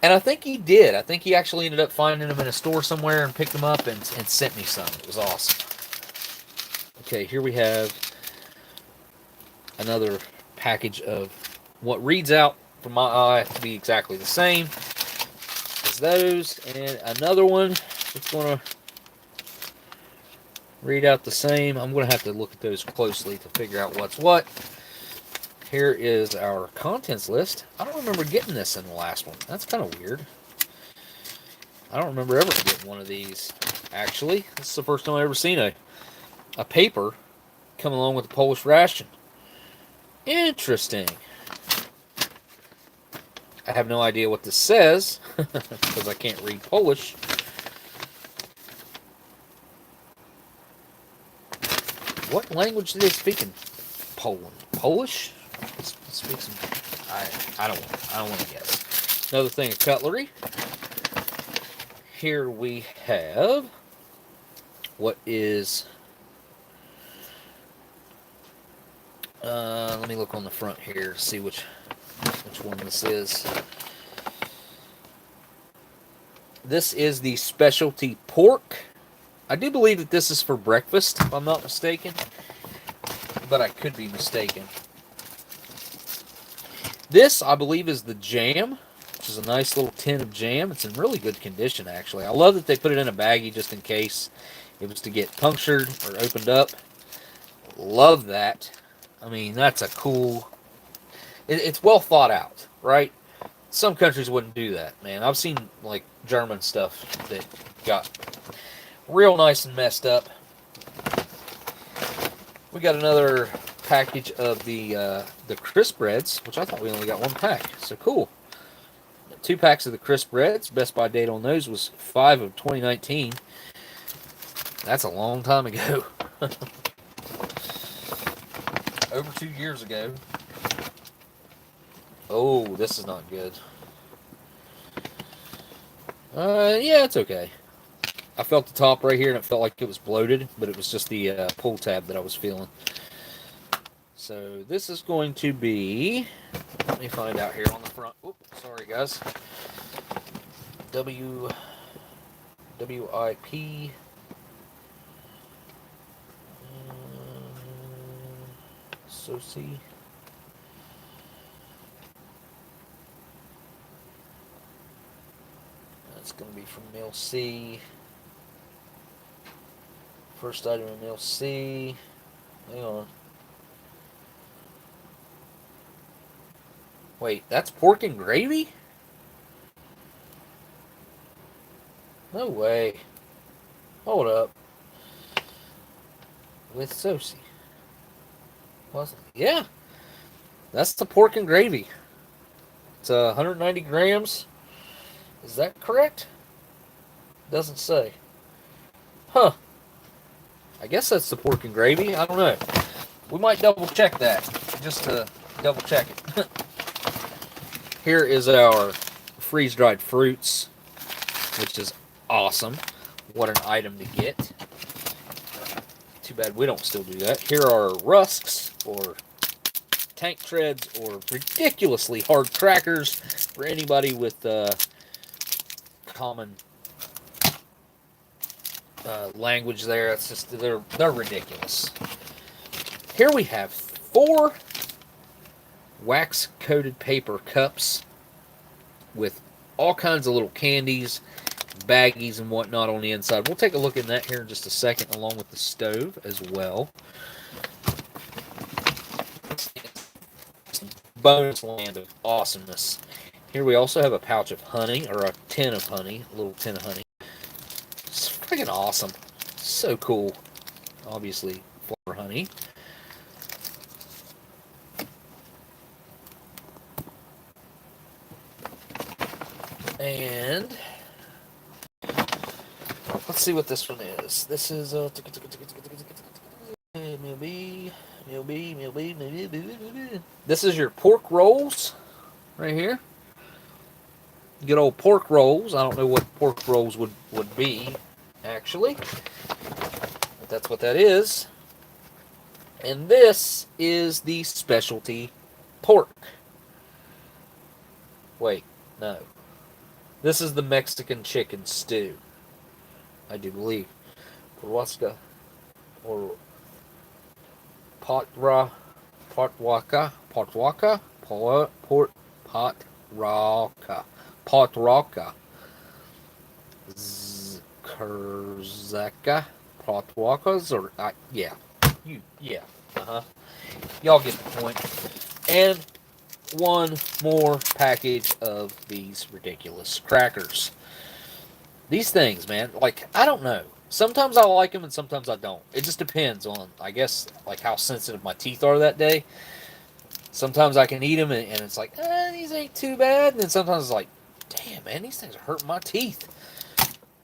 And I think he did. I think he actually ended up finding them in a store somewhere and picked them up and sent me some. It was awesome. Okay, here we have another package of what reads out from my eye to be exactly the same as those. And another one that's going to read out the same. I'm going to have to look at those closely to figure out what's what. Here is our contents list. I don't remember getting this in the last one. That's kind of weird. I don't remember ever getting one of these, actually. This is the first time I've ever seen a paper come along with a Polish ration. Interesting. I have no idea what this says, because I can't read Polish. What language do they speak in Poland? Polish? Speak some. I don't want to guess. Another thing of cutlery. Here we have what is. Let me look on the front here to see which one this is. This is the specialty pork. I do believe that this is for breakfast, if I'm not mistaken, but I could be mistaken. This, I believe, is the jam, which is a nice little tin of jam. It's in really good condition, actually. I love that they put it in a baggie just in case it was to get punctured or opened up. Love that. I mean, that's a cool... It's well thought out, right? Some countries wouldn't do that, man. I've seen, like, German stuff that got real nice and messed up. We got another package of the crisp breads, which I thought we only got one pack. So cool. 2 packs of the crisp breads. Best by date on those was 5 of 2019. That's a long time ago. Over 2 years ago. Oh, this is not good. Yeah, it's okay. I felt the top right here, and it felt like it was bloated, but it was just the pull tab that I was feeling. So this is going to be, let me find out here on the front. Oops, sorry guys. WIP. Soci. That's going to be from Mill C. First item in Mill C. Hang on. Wait, that's pork and gravy? No way. Hold up. With Soci. Yeah. That's the pork and gravy. It's 190 grams. Is that correct? Doesn't say. Huh. I guess that's the pork and gravy. I don't know. We might double check that. Just to double check it. Here is our freeze-dried fruits, which is awesome. What an item to get. Too bad we don't still do that. Here are rusks, or tank treads, or ridiculously hard crackers for anybody with common language there. It's just, they're ridiculous. Here we have 4 wax-coated paper cups with all kinds of little candies baggies and whatnot on the inside. We'll take a look at that here in just a second, along with the stove as well. Bonus land of awesomeness. Here we also have a pouch of honey, or a tin of honey, a little tin of honey. It's freaking awesome. So cool. Obviously, flower honey. And let's see what this one is. This is this is your pork rolls right here. Good old pork rolls. I don't know what pork rolls would be actually, but that's what that is. And this is the specialty pork. Wait, no. This is the Mexican chicken stew, I do believe. Porwaka or potraka, Kurzaka, potwakas, or yeah, y'all get the point. And one more package of these ridiculous crackers. These things, man, like, I don't know. Sometimes I like them and sometimes I don't. It just depends on, I guess, like how sensitive my teeth are that day. Sometimes I can eat them and it's like, these ain't too bad. And then sometimes it's like, damn, man, these things are hurting my teeth.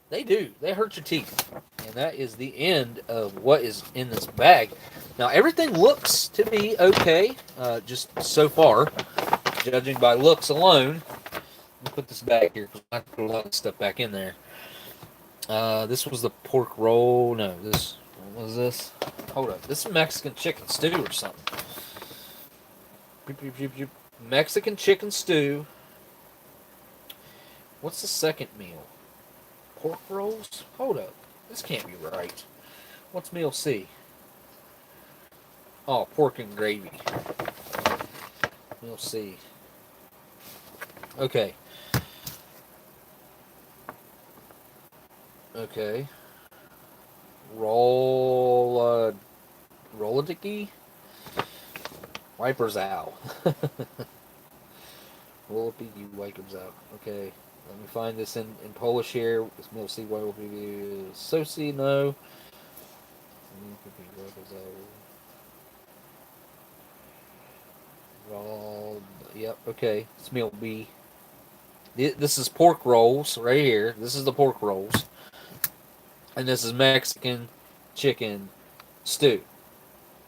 They do. They hurt your teeth. And that is the end of what is in this bag. Now, everything looks to be okay, just so far, judging by looks alone. Let me put this back here because I put a lot of stuff back in there. This was the pork roll. No, what was this? Hold up. This is Mexican chicken stew or something. Mexican chicken stew. What's the second meal? Pork rolls? Hold up. This can't be right. What's meal C? Oh, pork and gravy. Meal C. Okay. Okay. Rolladicky? Wipers out. Rolladicky wipers out. Okay. Let me find this in Polish here. This meal C, what will be Sosi? No. Yep, okay. It's meal B. This is pork rolls right here. This is the pork rolls. And this is Mexican chicken stew.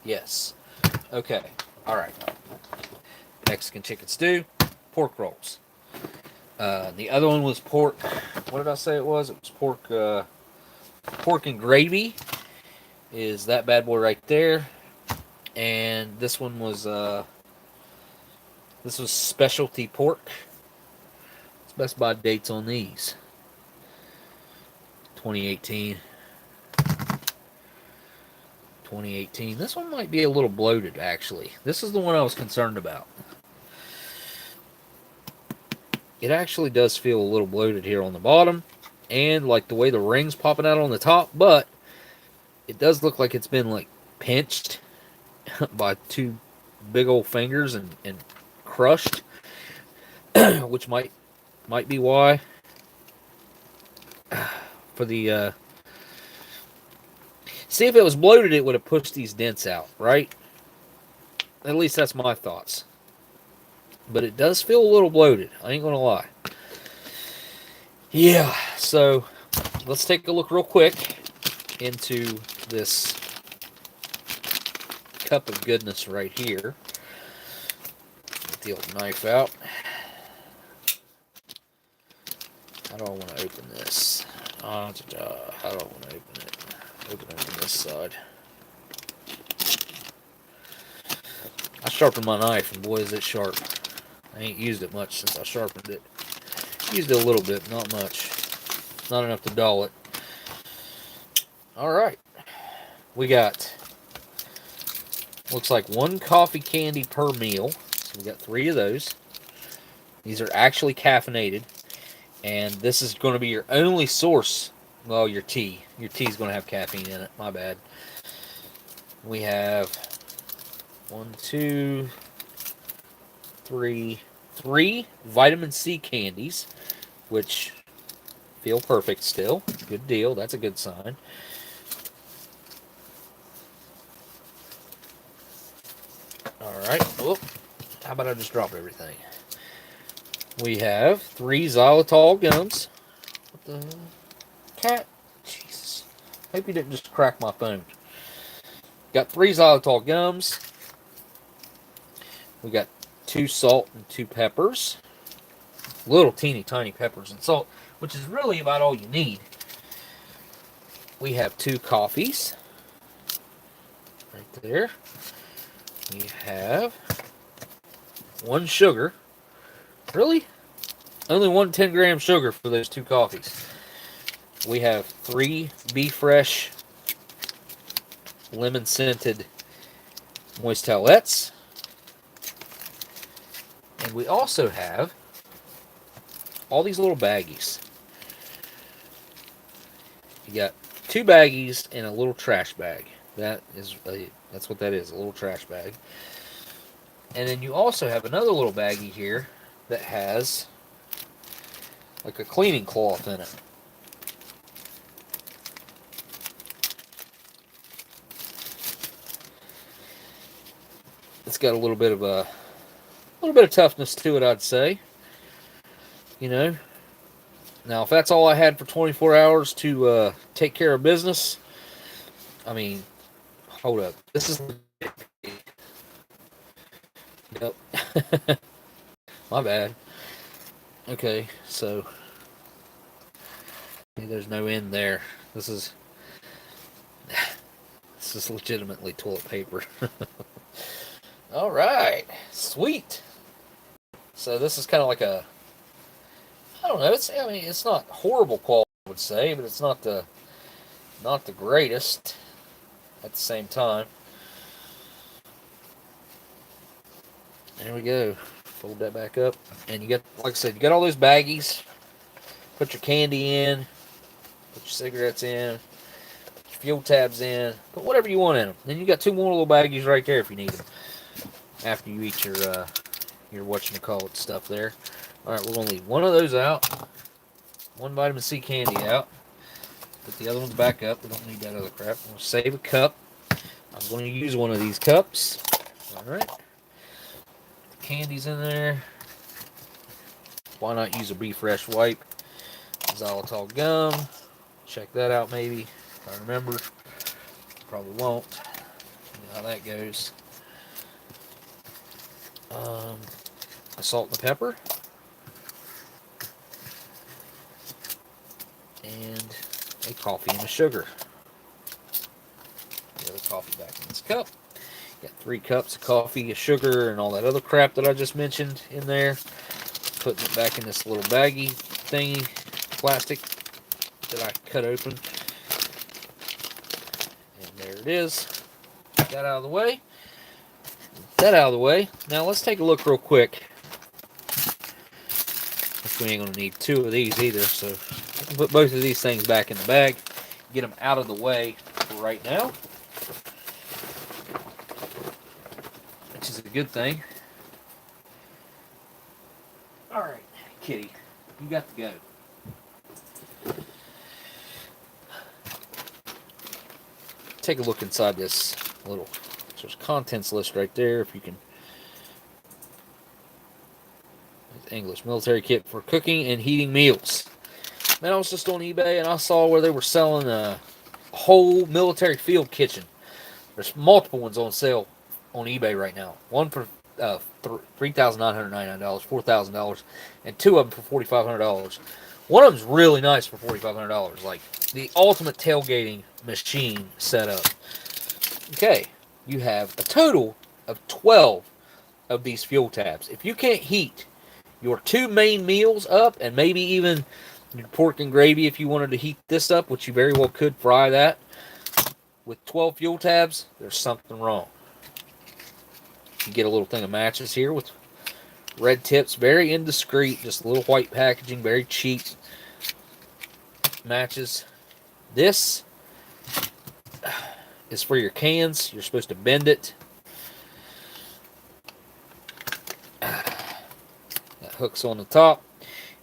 Yes. Okay. Alright. Mexican chicken stew, pork rolls. The other one was pork. What did I say it was? It was pork and gravy. Is that bad boy right there? And this one was specialty pork. It's best by dates on these. 2018. 2018. This one might be a little bloated, actually. This is the one I was concerned about. It actually does feel a little bloated here on the bottom, and like the way the ring's popping out on the top, but it does look like it's been like pinched by two big old fingers and crushed, which might be why. For the see, if it was bloated, it would have pushed these dents out, right? At least that's my thoughts. But it does feel a little bloated. I ain't gonna lie. Yeah, so let's take a look real quick into this cup of goodness right here. Get the old knife out. How do I want to open this? How do I want to open it? Open it on this side. I sharpened my knife, and boy, is it sharp. I ain't used it much since I sharpened it. Used it a little bit, not much. Not enough to dull it. Alright. We got, looks like one coffee candy per meal. So we got 3 of those. These are actually caffeinated. And this is going to be your only source. Well, your tea. Your tea is going to have caffeine in it. My bad. We have 1, 2, 3, 3 vitamin C candies, which feel perfect still. Good deal. That's a good sign. Alright. Oh, how about I just drop everything? We have 3 xylitol gums. What the cat? Jesus. Hope you didn't just crack my phone. Got 3 xylitol gums. We got 2 salt and 2 peppers. Little teeny tiny peppers and salt, which is really about all you need. We have 2 coffees. Right there. We have 1 sugar. Really? Only 1 10-gram sugar for those 2 coffees. We have 3 Be Fresh lemon-scented moist towelettes. And we also have all these little baggies. You got 2 baggies and a little trash bag. That's what that is, a little trash bag. And then you also have another little baggie here that has like a cleaning cloth in it. It's got a little bit of toughness to it, I'd say. You know. Now, if that's all I had for 24 hours to take care of business, I mean, hold up. This is. Yep. My bad. Okay, so there's no end there. This is legitimately toilet paper. All right, sweet. So this is kind of like a, I don't know. It's not horrible quality, I would say, but it's not the greatest at the same time. There we go. Fold that back up, and you got, like I said, you got all those baggies. Put your candy in. Put your cigarettes in. Put your fuel tabs in. Put whatever you want in them. Then you got 2 more little baggies right there if you need them. After you eat your whatchamacallit stuff there. All right, we're gonna leave 1 of those out. 1 vitamin C candy out. Put the other ones back up. We don't need that other crap. I'm gonna save a cup. I'm going to use 1 of these cups. All right. Candies in there. Why not use a Be Fresh wipe? Xylitol gum. Check that out maybe. If I remember. Probably won't. You know how that goes. The salt and the pepper. And a coffee and a sugar. The other coffee back in this cup. Got 3 cups of coffee, a sugar, and all that other crap that I just mentioned in there. Putting it back in this little baggie thingy, plastic that I cut open. And there it is. Get that out of the way. That out of the way. Now let's take a look real quick. We ain't gonna need 2 of these either, so I can put both of these things back in the bag. Get them out of the way for right now. Which is a good thing. Alright, kitty, you got to go. Take a look inside this little, there's contents list right there, if you can. English military kit for cooking and heating meals. Man, I was just on eBay and I saw where they were selling a whole military field kitchen. There's multiple ones on sale on eBay right now. One for $3,999, $4,000, and 2 of them for $4,500. One of them's really nice for $4,500, like the ultimate tailgating machine setup. Okay, you have a total of 12 of these fuel tabs. If you can't heat your 2 main meals up, and maybe even your pork and gravy if you wanted to heat this up, which you very well could fry that, with 12 fuel tabs, there's something wrong. You get a little thing of matches here with Red tips, very indiscreet, just little white packaging, very cheap. Matches. This is for your cans. You're supposed to bend it. That hook's on the top.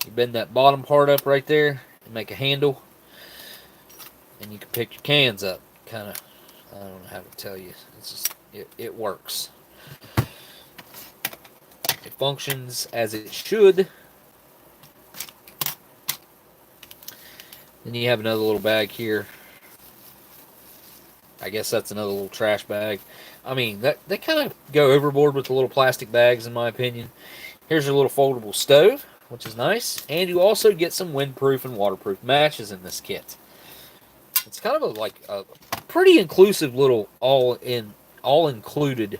You bend that bottom part up right there and make a handle. And you can pick your cans up. Kind of, I don't know how to tell you. It's just, it works. It functions as it should. Then you have another little bag here. I guess that's another little trash bag. I mean, they kind of go overboard with the little plastic bags, in my opinion. Here's your little foldable stove, which is nice. And you also get some windproof and waterproof matches in this kit. It's kind of like a pretty inclusive little all-included,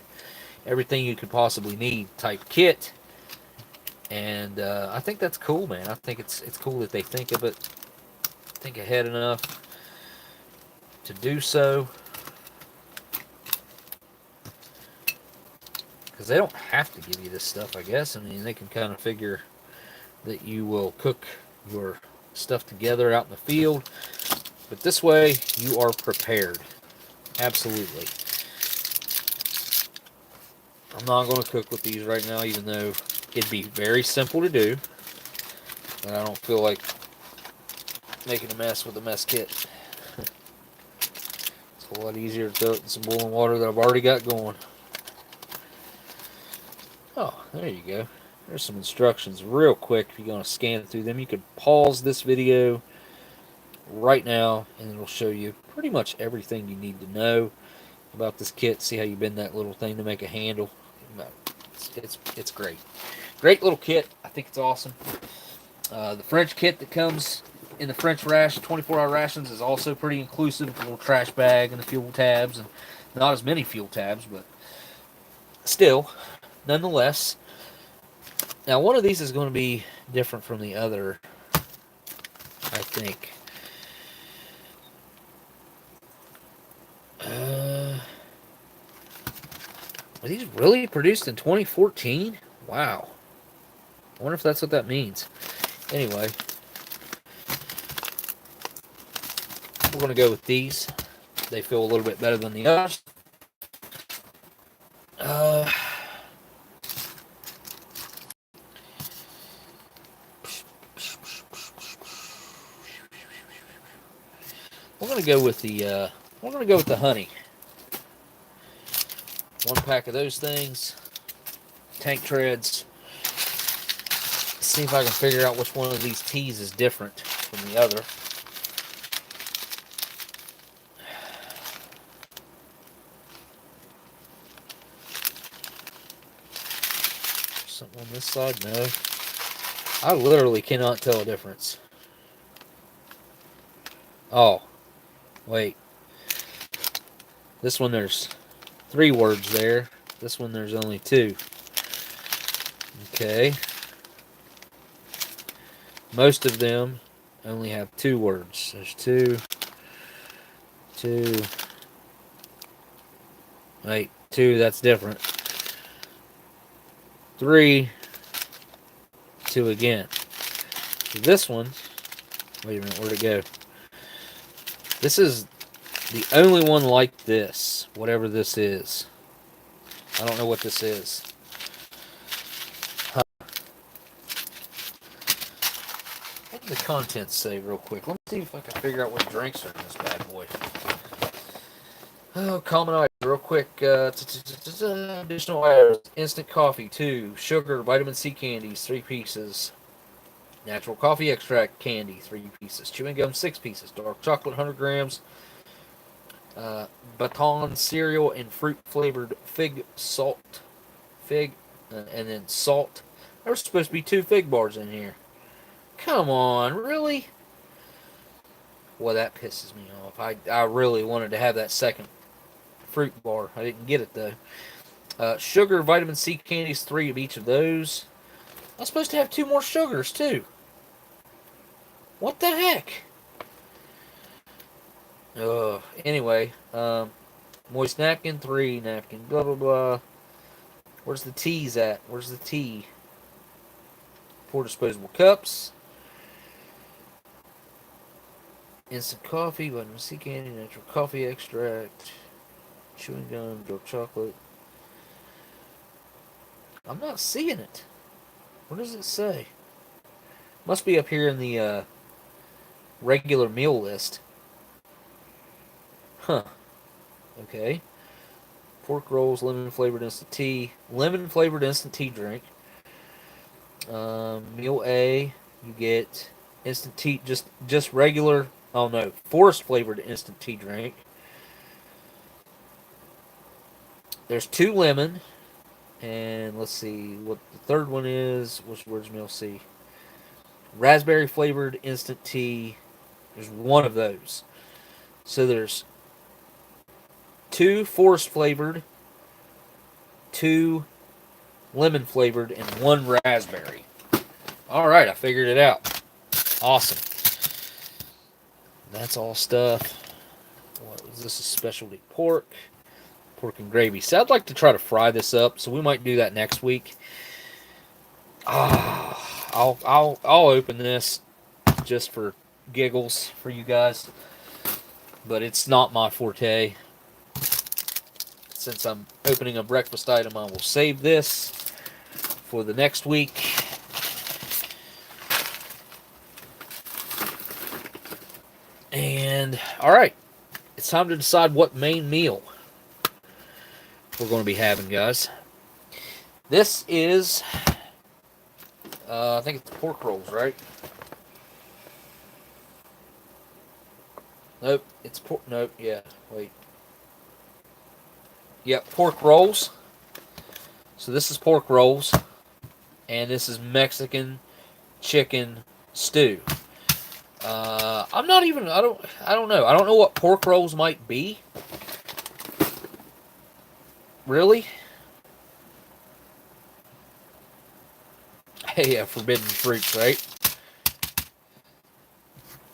everything you could possibly need type kit. And I think that's cool, man. I think it's cool that they think of it, think ahead enough to do so. Because they don't have to give you this stuff, I guess. I mean, they can kind of figure that you will cook your stuff together out in the field. But this way, you are prepared. Absolutely. I'm not going to cook with these right now, even though it'd be very simple to do. And I don't feel like making a mess with the mess kit. It's a lot easier to throw it in some boiling water that I've already got going. Oh, there you go. There's some instructions real quick. If you're going to scan through them, you could pause this video right now and it'll show you pretty much everything you need to know about this kit. See how you bend that little thing to make a handle. It's great. Great little kit. I think it's awesome. The French kit that comes in the French ration, 24-hour rations, is also pretty inclusive. A little trash bag and the fuel tabs, and not as many fuel tabs, but still, nonetheless. Now, one of these is going to be different from the other, I think. Are these really produced in 2014? Wow. I wonder if that's what that means. Anyway, we're going to go with these. They feel a little bit better than the others. We're going to go with the honey. One pack of those things. Tank treads. See if I can figure out which one of these teas is different from the other. Something on this side? No. I literally cannot tell a difference. Oh. Wait. This one there's 3 words there. This one there's only 2. Okay. Most of them only have 2 words. There's 2. Wait, 2, that's different. 3. 2 again. So this one, wait a minute, where'd it go? This is the only one like this, whatever this is. I don't know what this is. What did the contents say real quick? Let me see if I can figure out what drinks are in this bad boy. Oh, common items real quick. Additional items. Instant coffee, 2. Sugar, vitamin C candies, 3 pieces. Natural coffee extract candy, 3 pieces. Chewing gum, 6 pieces. Dark chocolate, 100 grams. Baton cereal and fruit flavored fig salt. And then salt. There was supposed to be 2 fig bars in here. Come on, really? Well, that pisses me off. I really wanted to have that second fruit bar. I didn't get it, though. Sugar, vitamin C candies, 3 of each of those. I'm supposed to have 2 more sugars, too. What the heck? Anyway, moist napkin, 3 napkin, blah, blah, blah. Where's the teas at? Where's the tea? 4 disposable cups. Instant coffee, vitamin C candy, natural coffee extract, chewing gum, dark chocolate. I'm not seeing it. What does it say? Must be up here in the regular meal list. Huh. Okay. Pork rolls, lemon flavored instant tea. Lemon flavored instant tea drink. Meal A, you get instant tea, just regular. Oh no, forest flavored instant tea drink. There's 2 lemon, and let's see what the third one is. Where's meal C? Raspberry flavored instant tea. There's 1 of those. So there's 2 forest flavored, 2 lemon flavored, and 1 raspberry. All right, I figured it out. Awesome. That's all stuff. What was this? A specialty pork and gravy. So I'd like to try to fry this up, so we might do that next week. I'll open this just for giggles for you guys, but it's not my forte. Since I'm opening a breakfast item, I will save this for the next week. And, alright, it's time to decide what main meal we're going to be having, guys. This is, I think it's pork rolls, right? Nope, it's pork, nope, yeah, wait. Yep, pork rolls. So this is pork rolls, and this is Mexican chicken stew. I'm not even, I don't know. I don't know what pork rolls might be. Really? Hey, yeah, forbidden fruits, right?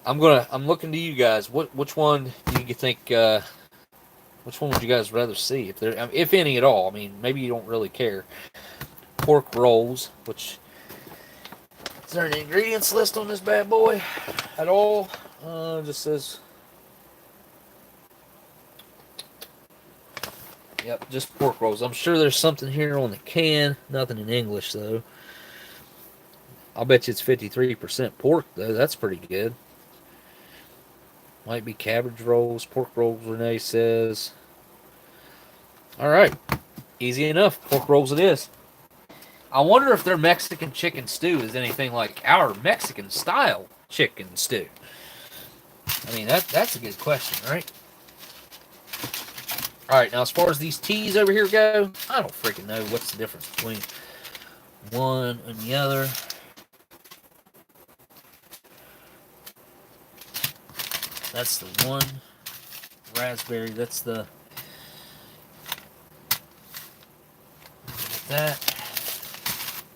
I'm looking to you guys. Which one do you think, which one would you guys rather see? If any at all. I mean, maybe you don't really care. Pork rolls, which, is there an ingredients list on this bad boy at all? Just says, yep, just pork rolls. I'm sure there's something here on the can. Nothing in English, though. I'll bet you it's 53% pork, though. That's pretty good. Might be cabbage rolls, pork rolls, Renee says. Alright. Easy enough. Pork rolls it is. I wonder if their Mexican chicken stew is anything like our Mexican style chicken stew. I mean, that's a good question, right? Alright, now as far as these teas over here go, I don't freaking know what's the difference between one and the other. That's the one raspberry. That's the that.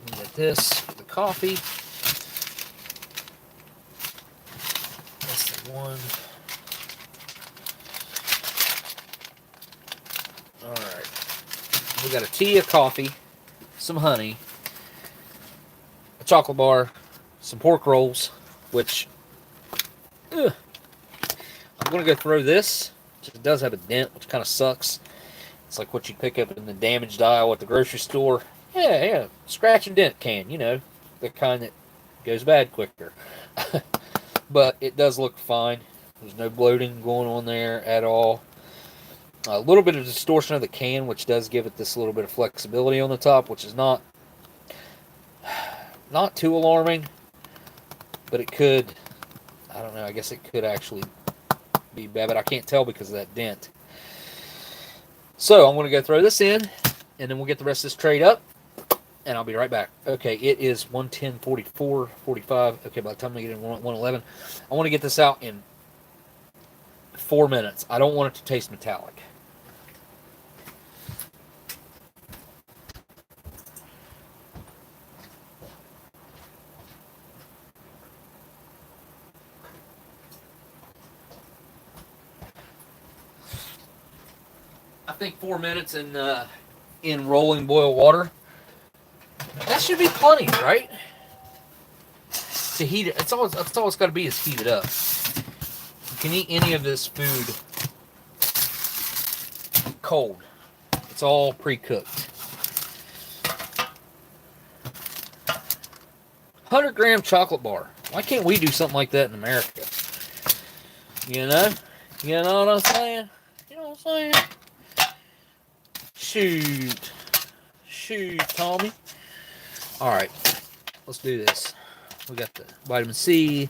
We got this for the coffee. That's the one. Alright. We got a tea, a coffee, some honey, a chocolate bar, some pork rolls, which I'm going to go throw this. It does have a dent, which kind of sucks. It's like what you pick up in the damaged aisle at the grocery store. Yeah, scratch and dent can, you know, the kind that goes bad quicker. But it does look fine. There's no bloating going on there at all. A little bit of distortion of the can, which does give it this little bit of flexibility on the top, which is not too alarming. But it could, I don't know, I guess it could actually be bad, but I can't tell because of that dent. So I'm going to go throw this in, and then we'll get the rest of this trade up, and I'll be right back. Okay, it is 1:10:44, 45. Okay, by the time we get in 1:11, I want to get this out in 4 minutes. I don't want it to taste metallic. I think 4 minutes in rolling boil water. That should be plenty, right? to heat it. That's all it's got to be is heat it up. You can eat any of this food cold. It's all pre-cooked. 100-gram chocolate bar. Why can't we do something like that in America? You know? You know what I'm saying? You know what I'm saying? Shoot, Tommy. Alright, let's do this. We got the vitamin C,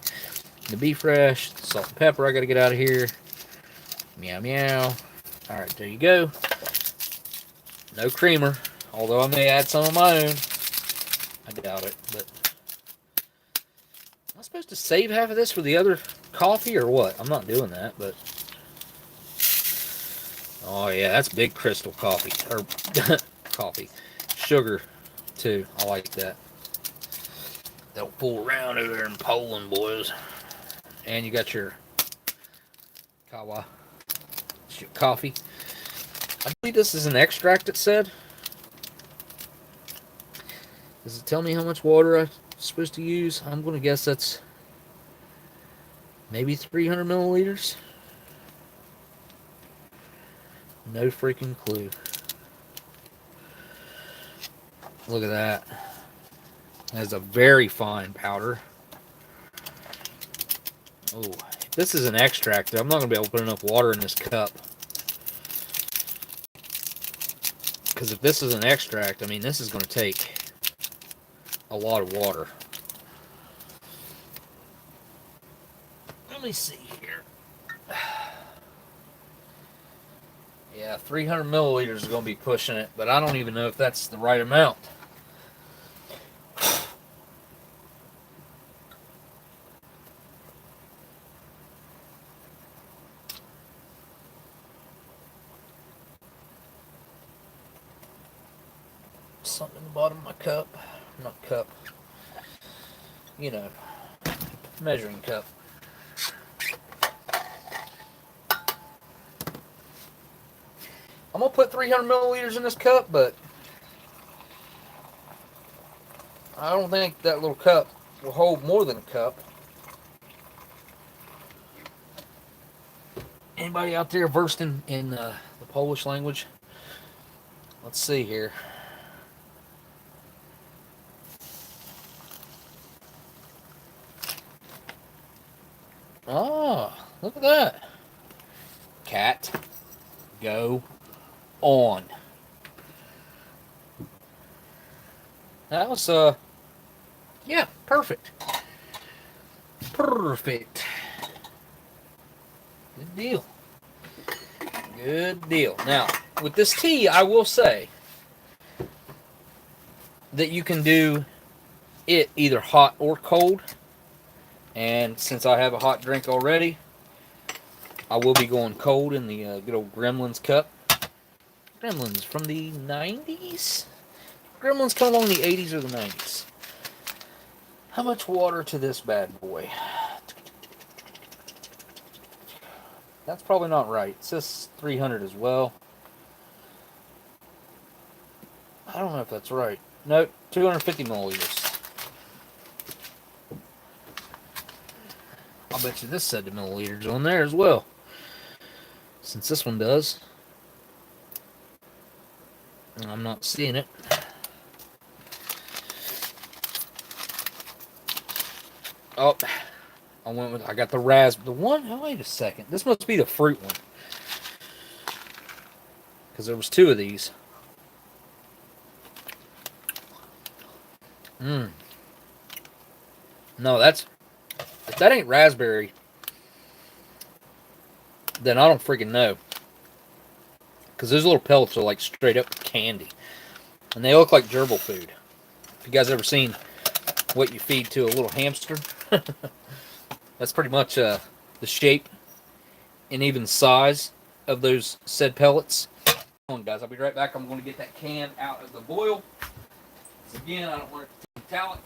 the beef fresh, the salt and pepper I gotta get out of here. Meow, meow. Alright, there you go. No creamer, although I may add some of my own. I doubt it, but... Am I supposed to save half of this for the other coffee or what? I'm not doing that, but... Oh yeah, that's big crystal coffee. Or, coffee. Sugar, too. I like that. Don't fool around over there in Poland, boys. And you got your kawa. It's your coffee. I believe this is an extract, it said. Does it tell me how much water I'm supposed to use? I'm going to guess that's maybe 300 milliliters. No freaking clue. Look at that. That's a very fine powder. Oh, if this is an extract, I'm not going to be able to put enough water in this cup. Because if this is an extract, I mean, this is going to take a lot of water. Let me see here. Yeah, 300 milliliters is going to be pushing it, but I don't even know if that's the right amount. Something in the bottom of my cup. Not cup. You know, measuring cup. I'm going to put 300 milliliters in this cup, but I don't think that little cup will hold more than a cup. Anybody out there versed in the Polish language? Let's see here. Oh, look at that. Cat, go on. That was, yeah, perfect. Perfect. Good deal. Good deal. Now, with this tea, I will say that you can do it either hot or cold. And since I have a hot drink already, I will be going cold in the good old Gremlins cup. Gremlins from the 90s? Gremlins come along in the 80s or the 90s. How much water to this bad boy? That's probably not right. It says 300 as well. I don't know if that's right. No, 250 milliliters. I'll bet you this said the milliliters on there as well. Since this one does. I'm not seeing it. Oh, I got the raspberry. The one? Oh, wait a second. This must be the fruit one. Because there was two of these. No, if that ain't raspberry, then I don't freaking know. Because those little pellets are like straight up candy. And they look like gerbil food. If you guys ever seen what you feed to a little hamster, that's pretty much the shape and even size of those said pellets. Hold on, guys. I'll be right back. I'm going to get that can out of the boil. Because again, I don't want it to be metallic.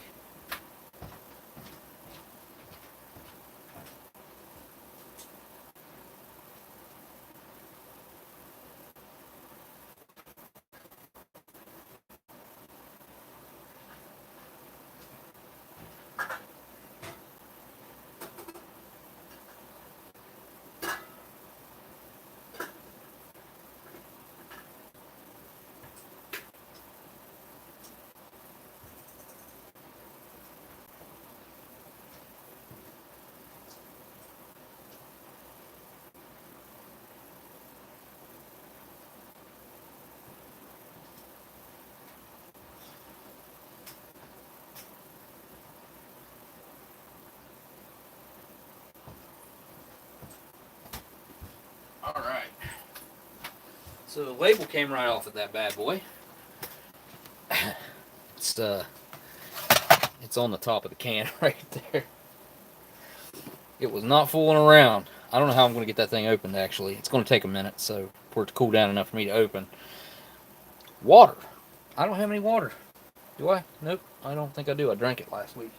So the label came right off of that bad boy. It's on the top of the can right there. It was not fooling around. I don't know how I'm going to get that thing opened, actually. It's going to take a minute so for it to cool down enough for me to open. Water. I don't have any water. Do I? Nope. I don't think I do. I drank it last week.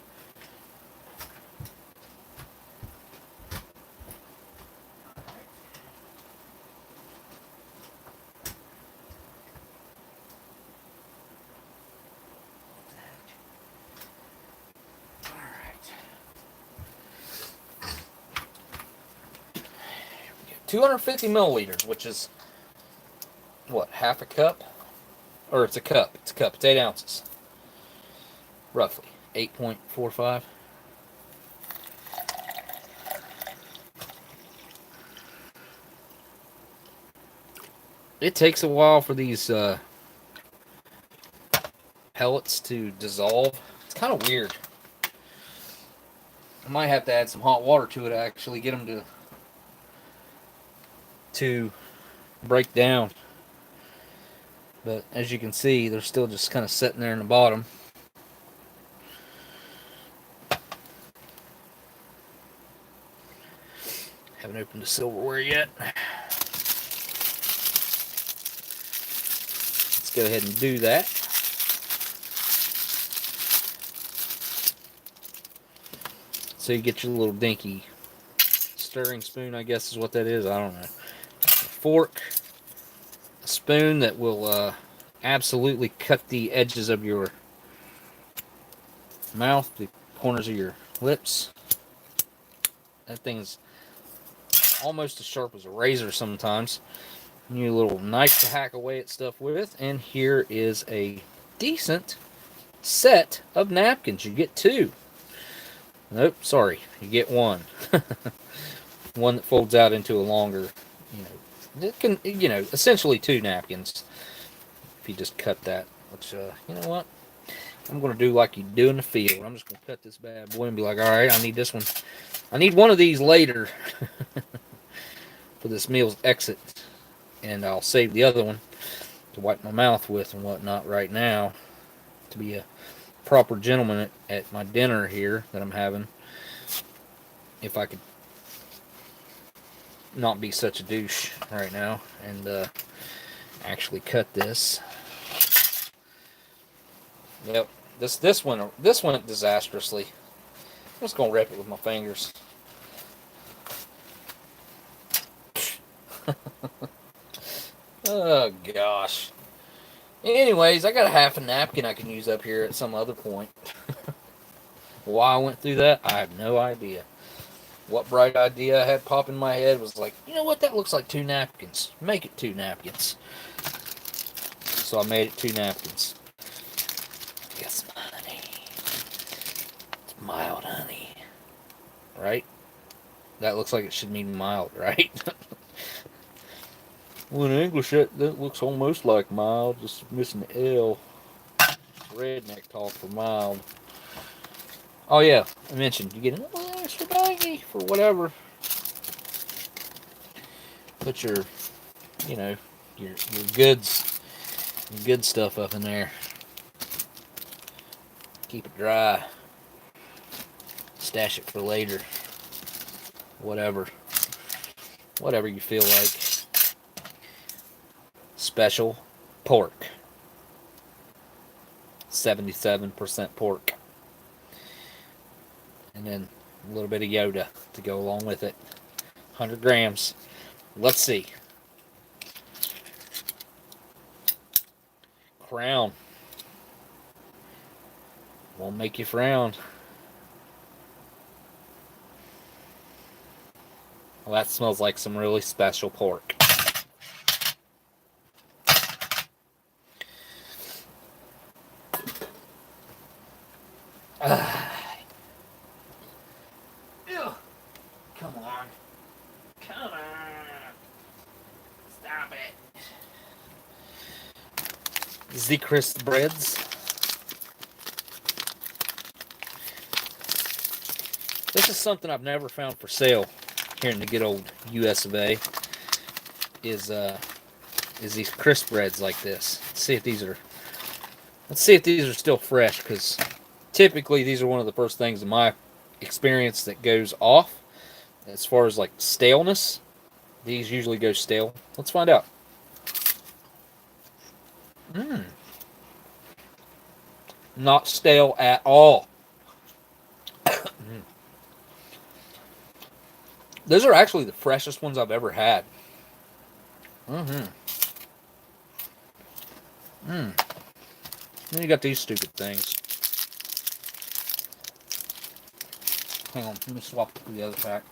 Alright. 250 milliliters, which is, what, half a cup? Or it's a cup. It's a cup. It's 8 ounces. Roughly. 8.45. It takes a while for these pellets to dissolve. It's kind of weird. I might have to add some hot water to it to actually get them to break down. But as you can see, they're still just kind of sitting there in the bottom. Haven't opened the silverware yet. Let's go ahead and do that. So you get your little dinky stirring spoon, I guess is what that is. I don't know. A fork, a spoon that will absolutely cut the edges of your mouth, the corners of your lips. That thing is almost as sharp as a razor sometimes. You need a little knife to hack away at stuff with. And here is a decent set of napkins. You get 2. Nope, sorry. You get 1. One that folds out into a longer, it can, essentially 2 napkins. If you just cut that, which, you know what? I'm going to do like you do in the field. I'm just going to cut this bad boy and be like, all right, I need this one. I need one of these later for this meal's exit. And I'll save the other one to wipe my mouth with and whatnot right now to be a proper gentleman at my dinner here that I'm having. If I could not be such a douche right now and actually cut this. Yep, this went disastrously. I'm just gonna rip it with my fingers. Oh gosh. Anyways, I got a half a napkin I can use up here at some other point. Why I went through that, I have no idea. What bright idea I had pop in my head was like, you know what, that looks like 2 napkins. Make it 2 napkins. So I made it 2 napkins. Got some honey. It's mild honey. Right? That looks like it should mean mild, right? Well, in English, that looks almost like mild, just missing the L. Redneck talk for mild. Oh yeah, I mentioned you get a little extra baggie for whatever. Put your, your goods, your good stuff up in there. Keep it dry. Stash it for later. Whatever you feel like. Special pork. 77% pork. And then a little bit of Yoda to go along with it. 100 grams. Let's see. Crown. Won't make you frown. Well, that smells like some really special pork. Come on. Come on. Stop it. The crisp breads. This is something I've never found for sale here in the good old US of A. Is is these crisp breads like this. Let's see if these are still fresh, because typically these are one of the first things in my experience that goes off. As far as like staleness, these usually go stale. Let's find out. Not stale at all. Those are actually the freshest ones I've ever had. Then you got these stupid things. Hang on, let me swap to the other pack.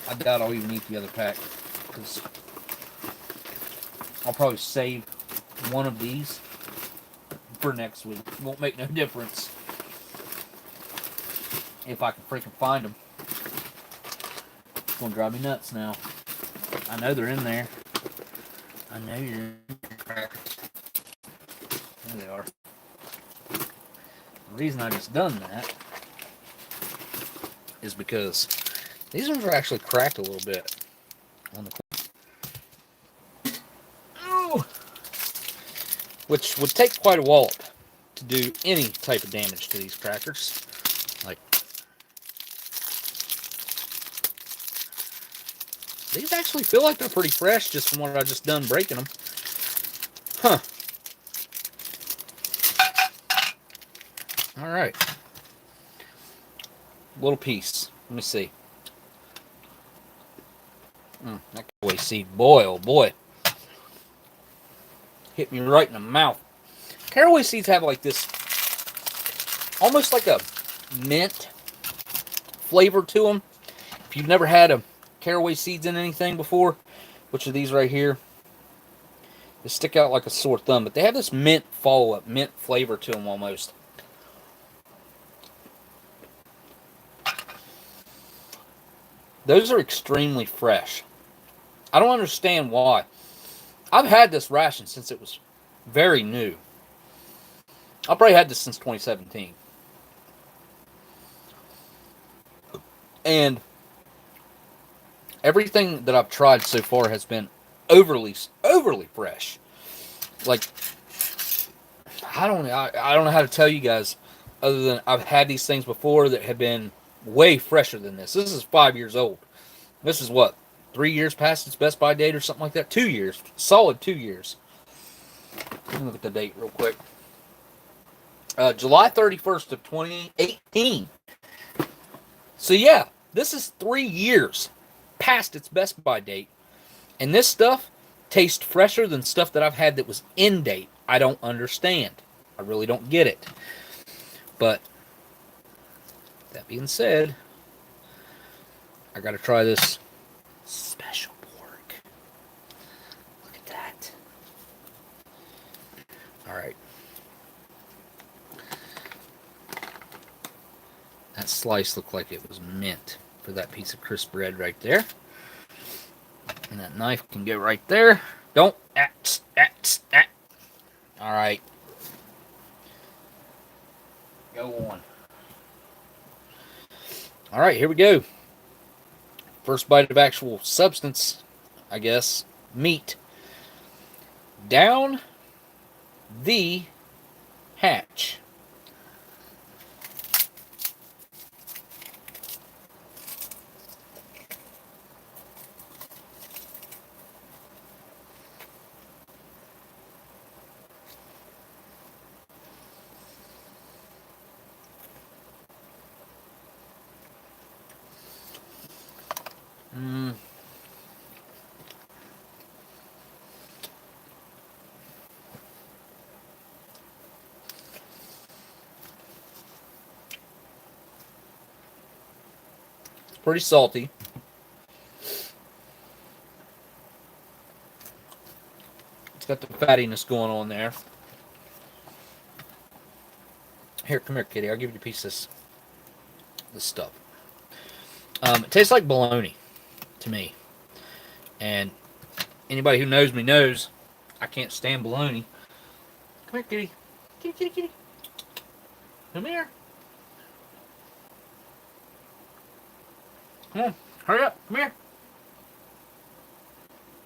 I doubt I'll even eat the other pack, because I'll probably save one of these for next week. It won't make no difference if I can freaking find them. It's gonna drive me nuts now. I know they're in there. I know you're in there. There they are. The reason I just done that is because these ones are actually cracked a little bit on the corner. Ooh! Which would take quite a wallop to do any type of damage to these crackers. Like, these actually feel like they're pretty fresh just from what I just done breaking them. Huh. Alright. Little piece. Let me see. That caraway seed. Boy, oh boy. Hit me right in the mouth. Caraway seeds have like this, almost like a mint flavor to them. If you've never had a caraway seeds in anything before, which are these right here, they stick out like a sore thumb, but they have this mint follow-up, mint flavor to them almost. Those are extremely fresh. I don't understand why. I've had this ration since it was very new. I've probably had this since 2017. And everything that I've tried so far has been overly fresh. Like, I don't know how to tell you guys, other than I've had these things before that have been way fresher than this. This is 5 years old. This is what, 3 years past its best by date or something like that? 2 years. Solid 2 years. Let me look at the date real quick. July 31st of 2018. So yeah, this is 3 years past its best by date. And this stuff tastes fresher than stuff that I've had that was in date. I don't understand. I really don't get it. But that being said, I gotta try this special pork. Look at that. Alright. That slice looked like it was meant for that piece of crisp bread right there. And that knife can go right there. Don't. Alright. Go on. Alright, here we go. First bite of actual substance, I guess. Meat. Down the hatch. Pretty salty. It's got the fattiness going on there. Here, come here, kitty. I'll give you a piece of this stuff. It tastes like bologna to me. And anybody who knows me knows I can't stand bologna. Come here, kitty. Kitty, kitty, kitty. Come here. Come on, hurry up. Come here.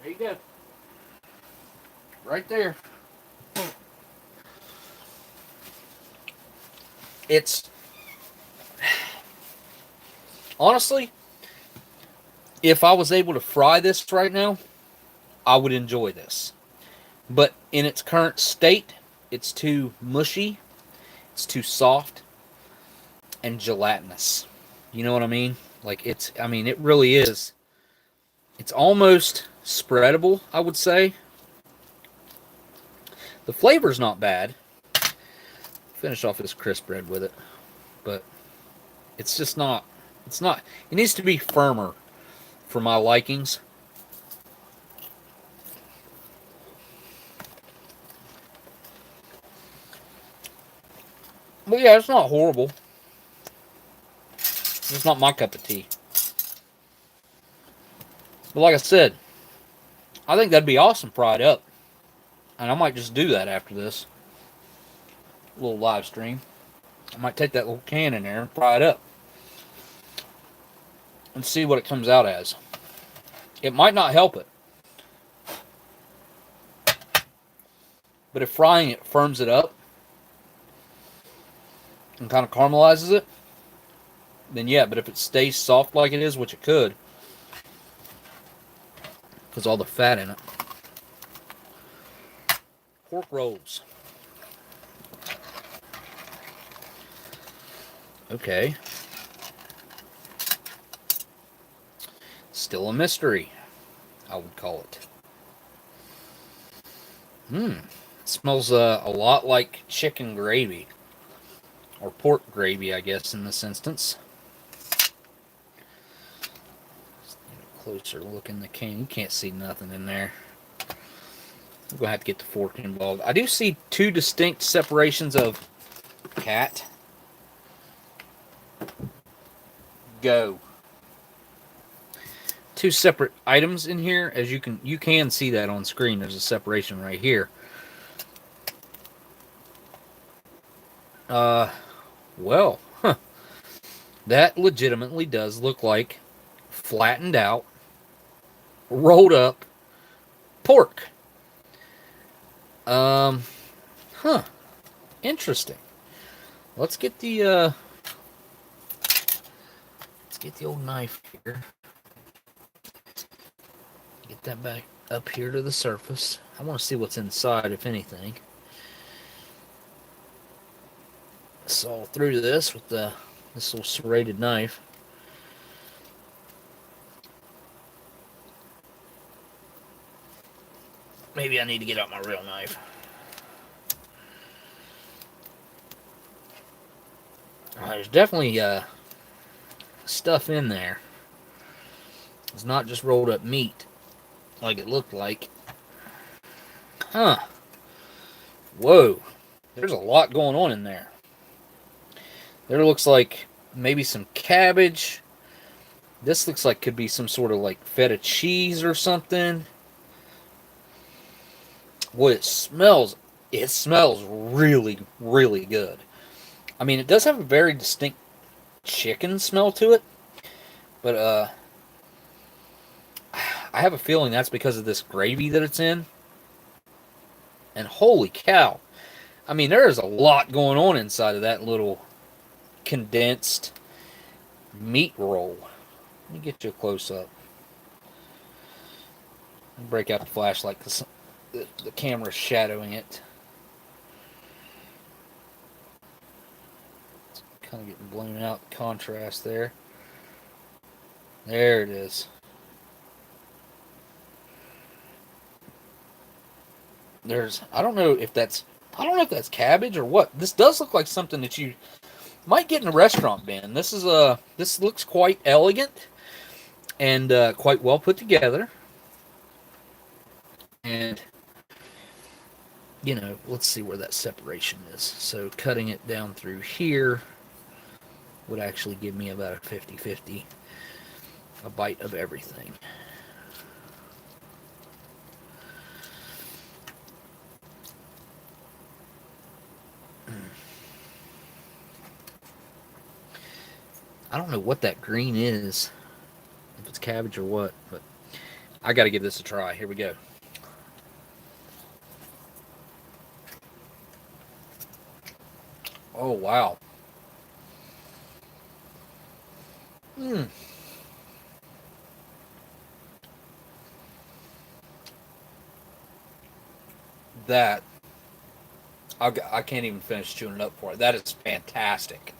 There you go. Right there. It's honestly, if I was able to fry this right now, I would enjoy this. But in its current state, it's too mushy, it's too soft, and gelatinous. You know what I mean? Like it really is. It's almost spreadable, I would say. The flavor's not bad. Finish off this crisp bread with it. But it's just not, it needs to be firmer for my likings. But yeah, it's not horrible. It's not my cup of tea. But like I said, I think that'd be awesome fried up. And I might just do that after this little live stream. I might take that little can in there and fry it up. And see what it comes out as. It might not help it. But if frying it firms it up and kind of caramelizes it, then yeah. But if it stays soft like it is, which it could, because all the fat in it. Pork rolls. Okay. Still a mystery, I would call it. It smells a lot like chicken gravy. Or pork gravy, I guess, in this instance. Just get a closer look in the can. You can't see nothing in there. I'm going to have to get the fork involved. I do see two distinct separations of cat. Go. Two separate items in here. As you can see that on screen. There's a separation right here. Well, that legitimately does look like flattened out, rolled up pork. Interesting. Let's get the old knife here. Get that back up here to the surface. I want to see what's inside, if anything. Saw through this with this little serrated knife. Maybe I need to get out my real knife. There's definitely stuff in there. It's not just rolled up meat like it looked like. Huh. Whoa. There's a lot going on in there. There looks like maybe some cabbage. This looks like could be some sort of like feta cheese or something. What it smells really, really good. I mean, it does have a very distinct chicken smell to it, but I have a feeling that's because of this gravy that it's in. And holy cow, I mean, there is a lot going on inside of that little condensed meat roll. Let me get you a close-up. Break out the flashlight because the camera's shadowing it. It's kind of getting blown out, the contrast there. There it is. I don't know if that's cabbage or what. This does look like something that you might get in a restaurant bin. This looks quite elegant and quite well put together. And you know, let's see where that separation is. So cutting it down through here would actually give me about a 50-50, a bite of everything. I don't know what that green is, if it's cabbage or what, but I got to give this a try. Here we go. Oh, wow. That, I can't even finish chewing it up for it. That is fantastic.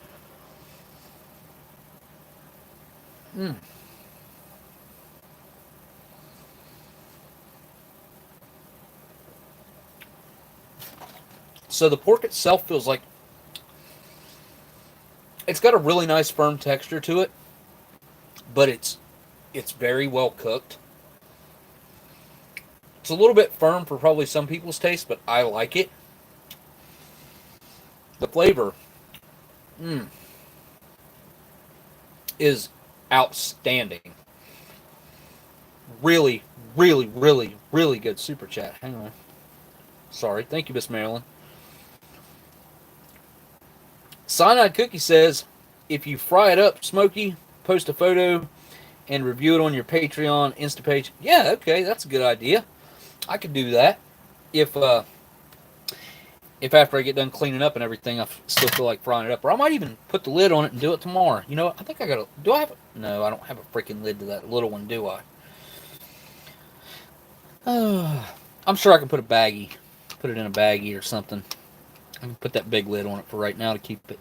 So the pork itself feels like it's got a really nice firm texture to it, but it's very well cooked. It's a little bit firm for probably some people's taste, but I like it. The flavor is outstanding. Really, really, really, really good super chat. Hang on. Sorry. Thank you, Miss Marilyn. Cyanide Cookie says, if you fry it up, Smokey, post a photo and review it on your Patreon Insta page. Yeah, okay, that's a good idea. I could do that. If after I get done cleaning up and everything, I still feel like frying it up. Or I might even put the lid on it and do it tomorrow. You know what? I think I got to... Do I have... No, I don't have a freaking lid to that little one, do I? I'm sure I can put a baggie. Put it in a baggie or something. I can put that big lid on it for right now to keep it.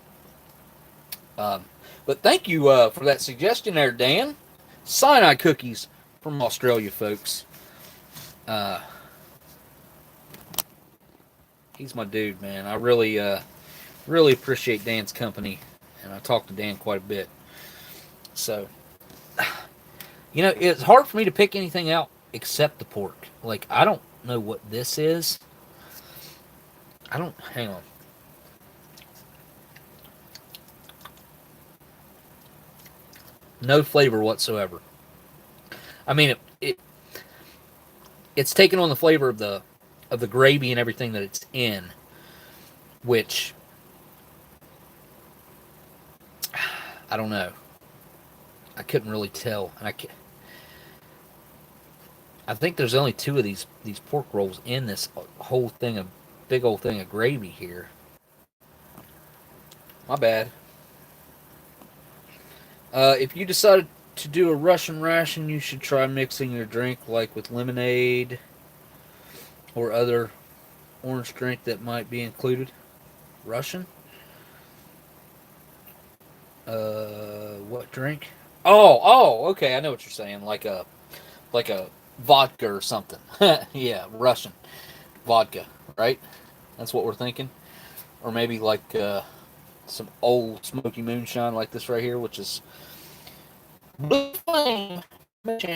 But thank you for that suggestion there, Dan. Cyanide cookies from Australia, folks. He's my dude, man. I really, really appreciate Dan's company, and I talk to Dan quite a bit. So, you know, it's hard for me to pick anything out except the pork. Like, I don't know what this is. Hang on. No flavor whatsoever. I mean, it's taken on the flavor of the gravy and everything that it's in, which I don't know. I couldn't really tell, and I think there's only 2 of these pork rolls in this whole thing, a big old thing of gravy here. My bad. If you decided to do a Russian ration, you should try mixing your drink like with lemonade or other orange drink that might be included. Russian? What drink? Oh, okay, I know what you're saying. Like a vodka or something. Yeah, Russian vodka, right? That's what we're thinking. Or maybe like some old smoky moonshine like this right here, which is Blue Flame. I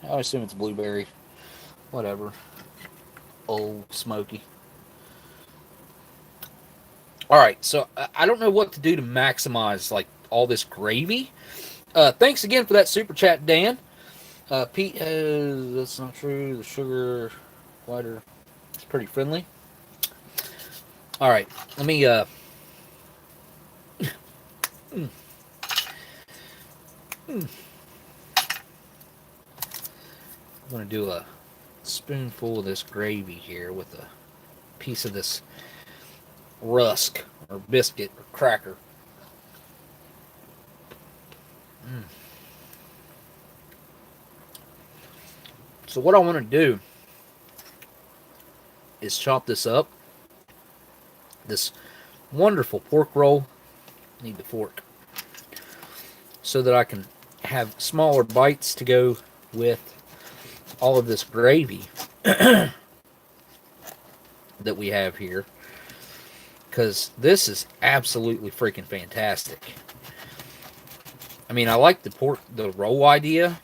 assume it's blueberry. Whatever. Old smoky. Alright, so I don't know what to do to maximize like all this gravy. Thanks again for that super chat, Dan. Pete has, that's not true. The sugar lighter is pretty friendly. Alright, let me I'm going to do a spoonful of this gravy here with a piece of this rusk or biscuit or cracker. So what I want to do is chop this up. This wonderful pork roll. Need the fork. So that I can have smaller bites to go with all of this gravy that we have here. Because this is absolutely freaking fantastic. I mean, I like the roll idea.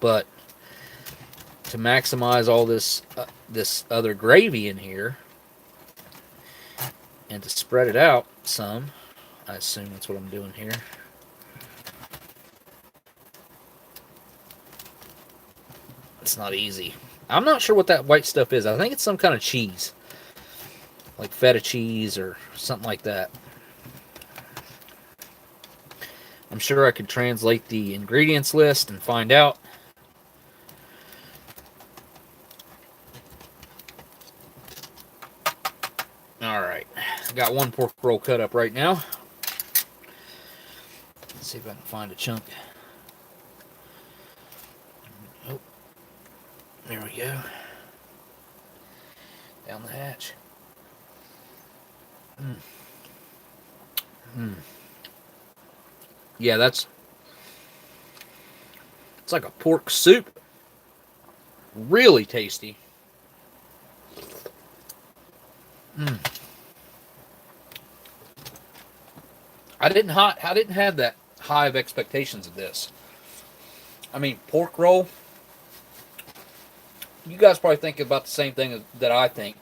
But to maximize all this other gravy in here and to spread it out some, I assume that's what I'm doing here. It's not easy. I'm not sure what that white stuff is. I think it's some kind of cheese. Like feta cheese or something like that. I'm sure I could translate the ingredients list and find out. Alright, got one pork roll cut up right now. Let's see if I can find a chunk. Oh, there we go. Down the hatch. Yeah, it's like a pork soup. Really tasty. I didn't have that high of expectations of this. I mean, pork roll. You guys probably think about the same thing that I think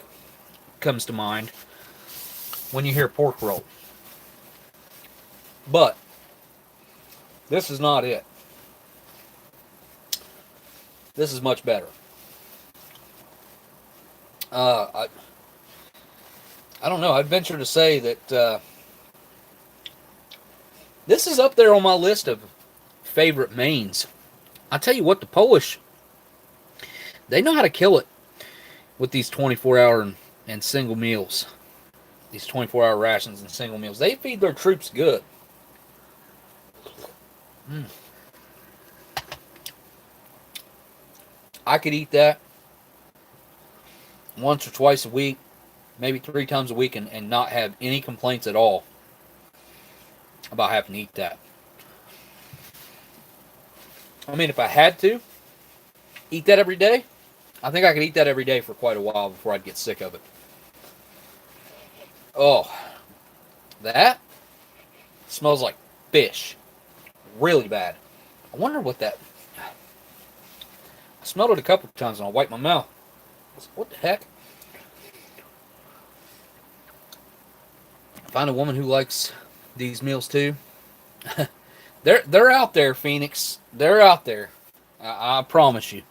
comes to mind when you hear pork roll. But this is not it. This is much better. I don't know. I'd venture to say that this is up there on my list of favorite mains. I tell you what, the Polish, they know how to kill it with these 24-hour and single meals. These 24-hour rations and single meals. They feed their troops good. I could eat that once or twice a week, maybe 3 times a week, and not have any complaints at all about having to eat that. I mean, if I had to eat that every day, I think I could eat that every day for quite a while before I'd get sick of it. Oh, that smells like fish. Really bad. I wonder what that... I smelled it a couple of times and I wiped my mouth. What the heck? Find a woman who likes these meals too. They're out there, Phoenix. They're out there. I promise you.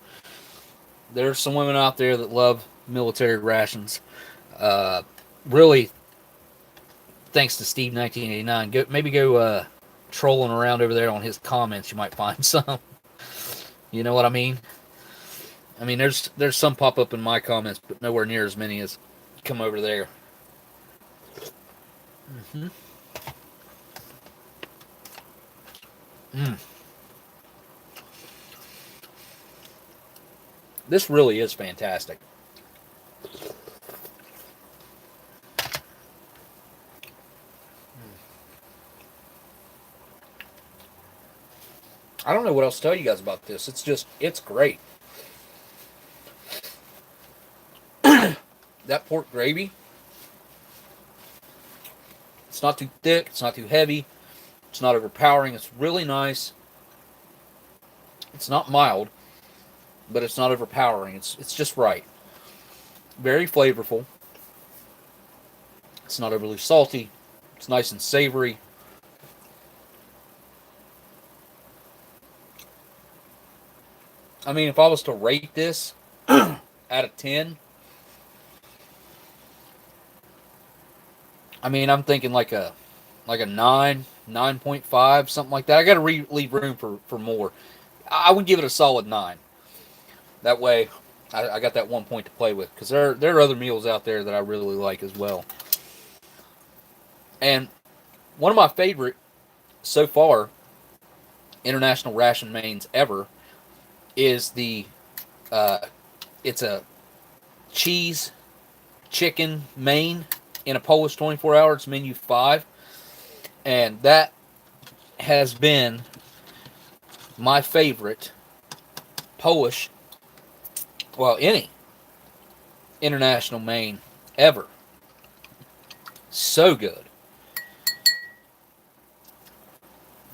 There's some women out there that love military rations. Really, thanks to Steve 1989. Maybe go trolling around over there on his comments. You might find some. You know what I mean? I mean, there's some pop up in my comments, but nowhere near as many as come over there. This really is fantastic. I don't know what else to tell you guys about this. It's great. That pork gravy, it's not too thick, it's not too heavy, it's not overpowering, it's really nice. It's not mild, but it's not overpowering. It's just right. Very flavorful. It's not overly salty. It's nice and savory. I mean, if I was to rate this out of 10, I mean, I'm thinking like a 9, 9.5, something like that. I got to leave room for more. I would give it a solid 9. That way, I got that 1 point to play with, because there are other meals out there that I really like as well. And one of my favorite so far international ration mains ever is the it's a cheese chicken main in a Polish 24-hour. It's menu 5, and that has been my favorite Polish, well, any international main ever. So good.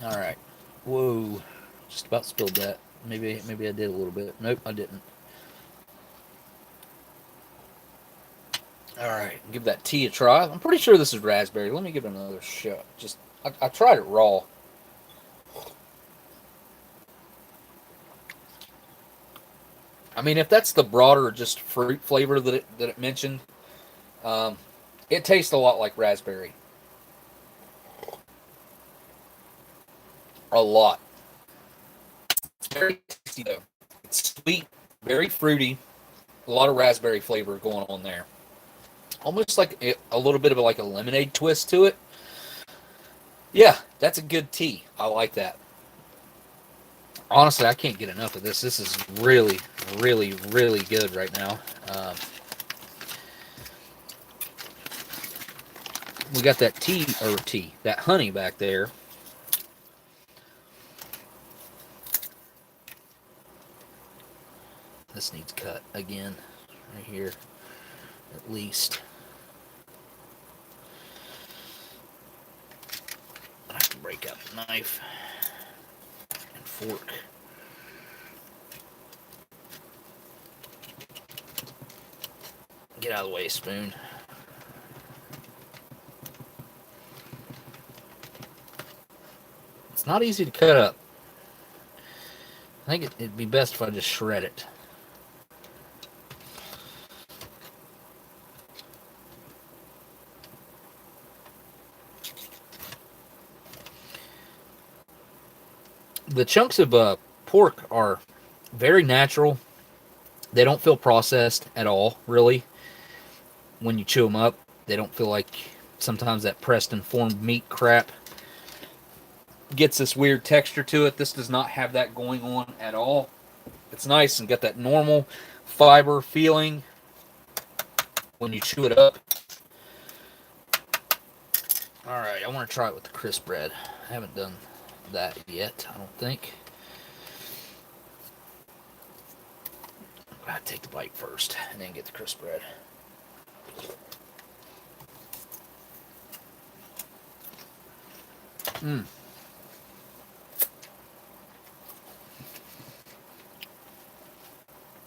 All right. Whoa. Just about spilled that. Maybe I did a little bit. Nope, I didn't. All right. Give that tea a try. I'm pretty sure this is raspberry. Let me give it another shot. I tried it raw. I mean, if that's the broader just fruit flavor that it mentioned, it tastes a lot like raspberry. a lot. It's very tasty though. It's sweet, very fruity, a lot of raspberry flavor going on there. Almost like a little bit of like a lemonade twist to it. Yeah, that's a good tea. I like that. Honestly, I can't get enough of this. This is really, really, really good right now. We got that that honey back there. This needs cut again, right here, at least. I have to break out the knife and fork. Get out of the way, spoon. It's not easy to cut up. I think it'd be best if I just shred it. The chunks of pork are very natural. They don't feel processed at all, really. When you chew them up, they don't feel like sometimes that pressed and formed meat crap gets this weird texture to it. This does not have that going on at all. It's nice and got that normal fiber feeling when you chew it up. Alright, I want to try it with the crisp bread. I haven't done that yet, I don't think. I'll take the bite first and then get the crisp bread.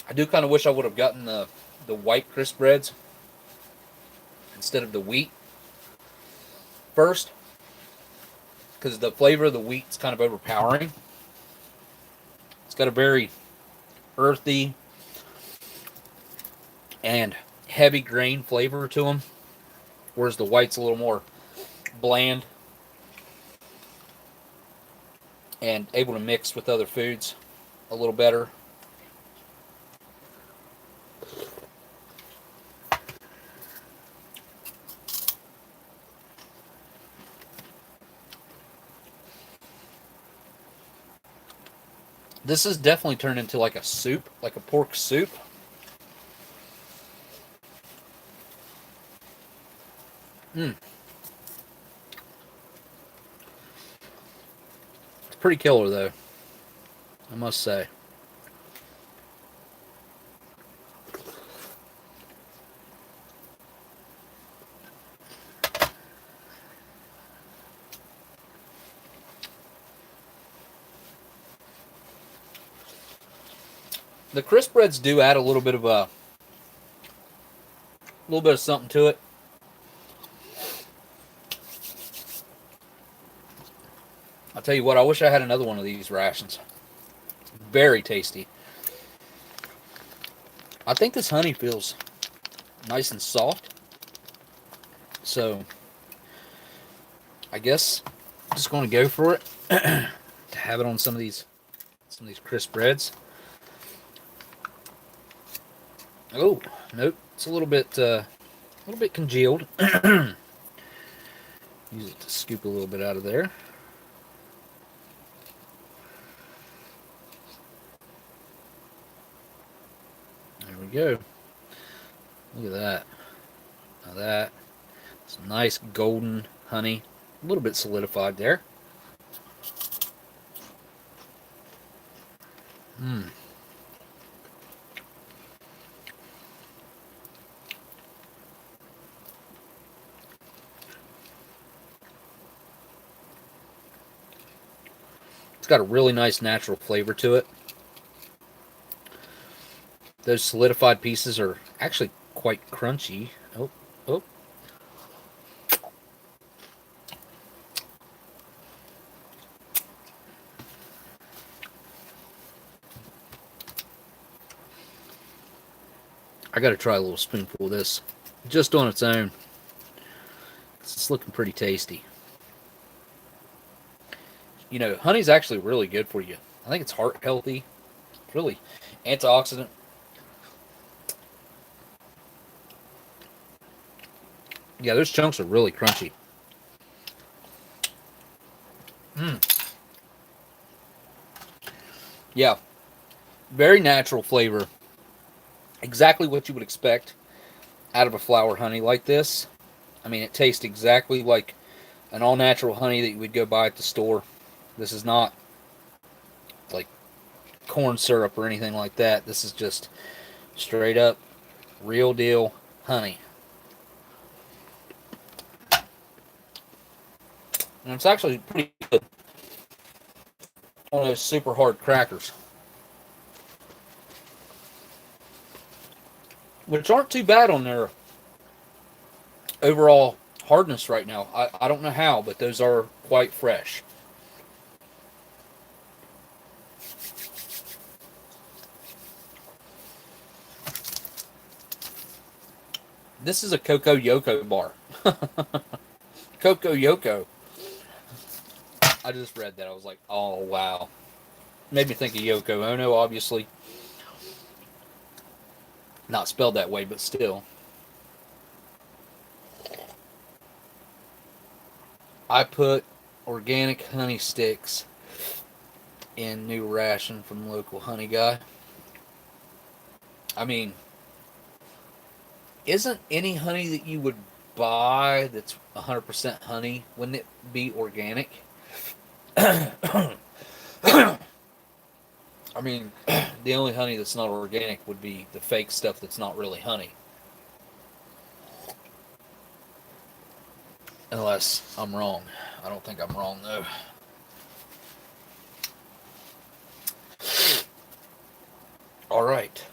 I do kind of wish I would have gotten the white crisp breads instead of the wheat first, because the flavor of the wheat is kind of overpowering. It's got a very earthy and heavy grain flavor to them, whereas the white's a little more bland and able to mix with other foods a little better. This has definitely turned into like a soup, like a pork soup. It's pretty killer though, I must say. The crisp breads do add a little bit of something to it. I'll tell you what, I wish I had another one of these rations. Very tasty. I think this honey feels nice and soft. So, I guess I'm just going to go for it to have it on some of these crisp breads. Oh, nope, it's a little bit congealed. Use it to scoop a little bit out of there. There we go. Look at that. Now that, some nice golden honey, a little bit solidified there. It's got a really nice natural flavor to it. Those solidified pieces are actually quite crunchy. Oh. I gotta try a little spoonful of this, just on its own. It's looking pretty tasty. You know, honey's actually really good for you. I think it's heart healthy. It's really antioxidant. Yeah, those chunks are really crunchy. Yeah, very natural flavor. Exactly what you would expect out of a flower honey like this. I mean, it tastes exactly like an all-natural honey that you would go buy at the store. This is not like corn syrup or anything like that. This is just straight up, real deal honey. And it's actually pretty good. One of those super hard crackers, which aren't too bad on their overall hardness right now. I don't know how, but those are quite fresh. This is a Coco Yoko bar. Coco Yoko. I just read that. I was like, oh, wow. Made me think of Yoko Ono, obviously. Not spelled that way, but still. I put organic honey sticks in new ration from local honey guy. I mean, isn't any honey that you would buy that's 100% honey, wouldn't it be organic? I mean, the only honey that's not organic would be the fake stuff that's not really honey. Unless I'm wrong. I don't think I'm wrong, though. All right.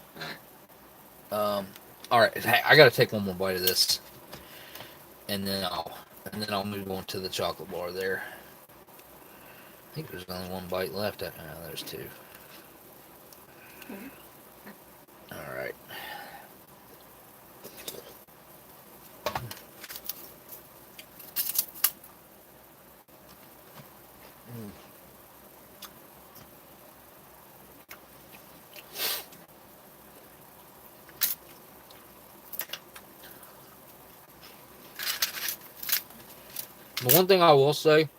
All right. Hey, I gotta take one more bite of this, and then I'll move on to the chocolate bar there. I think there's only one bite left. No, there's two. All right. The one thing I will say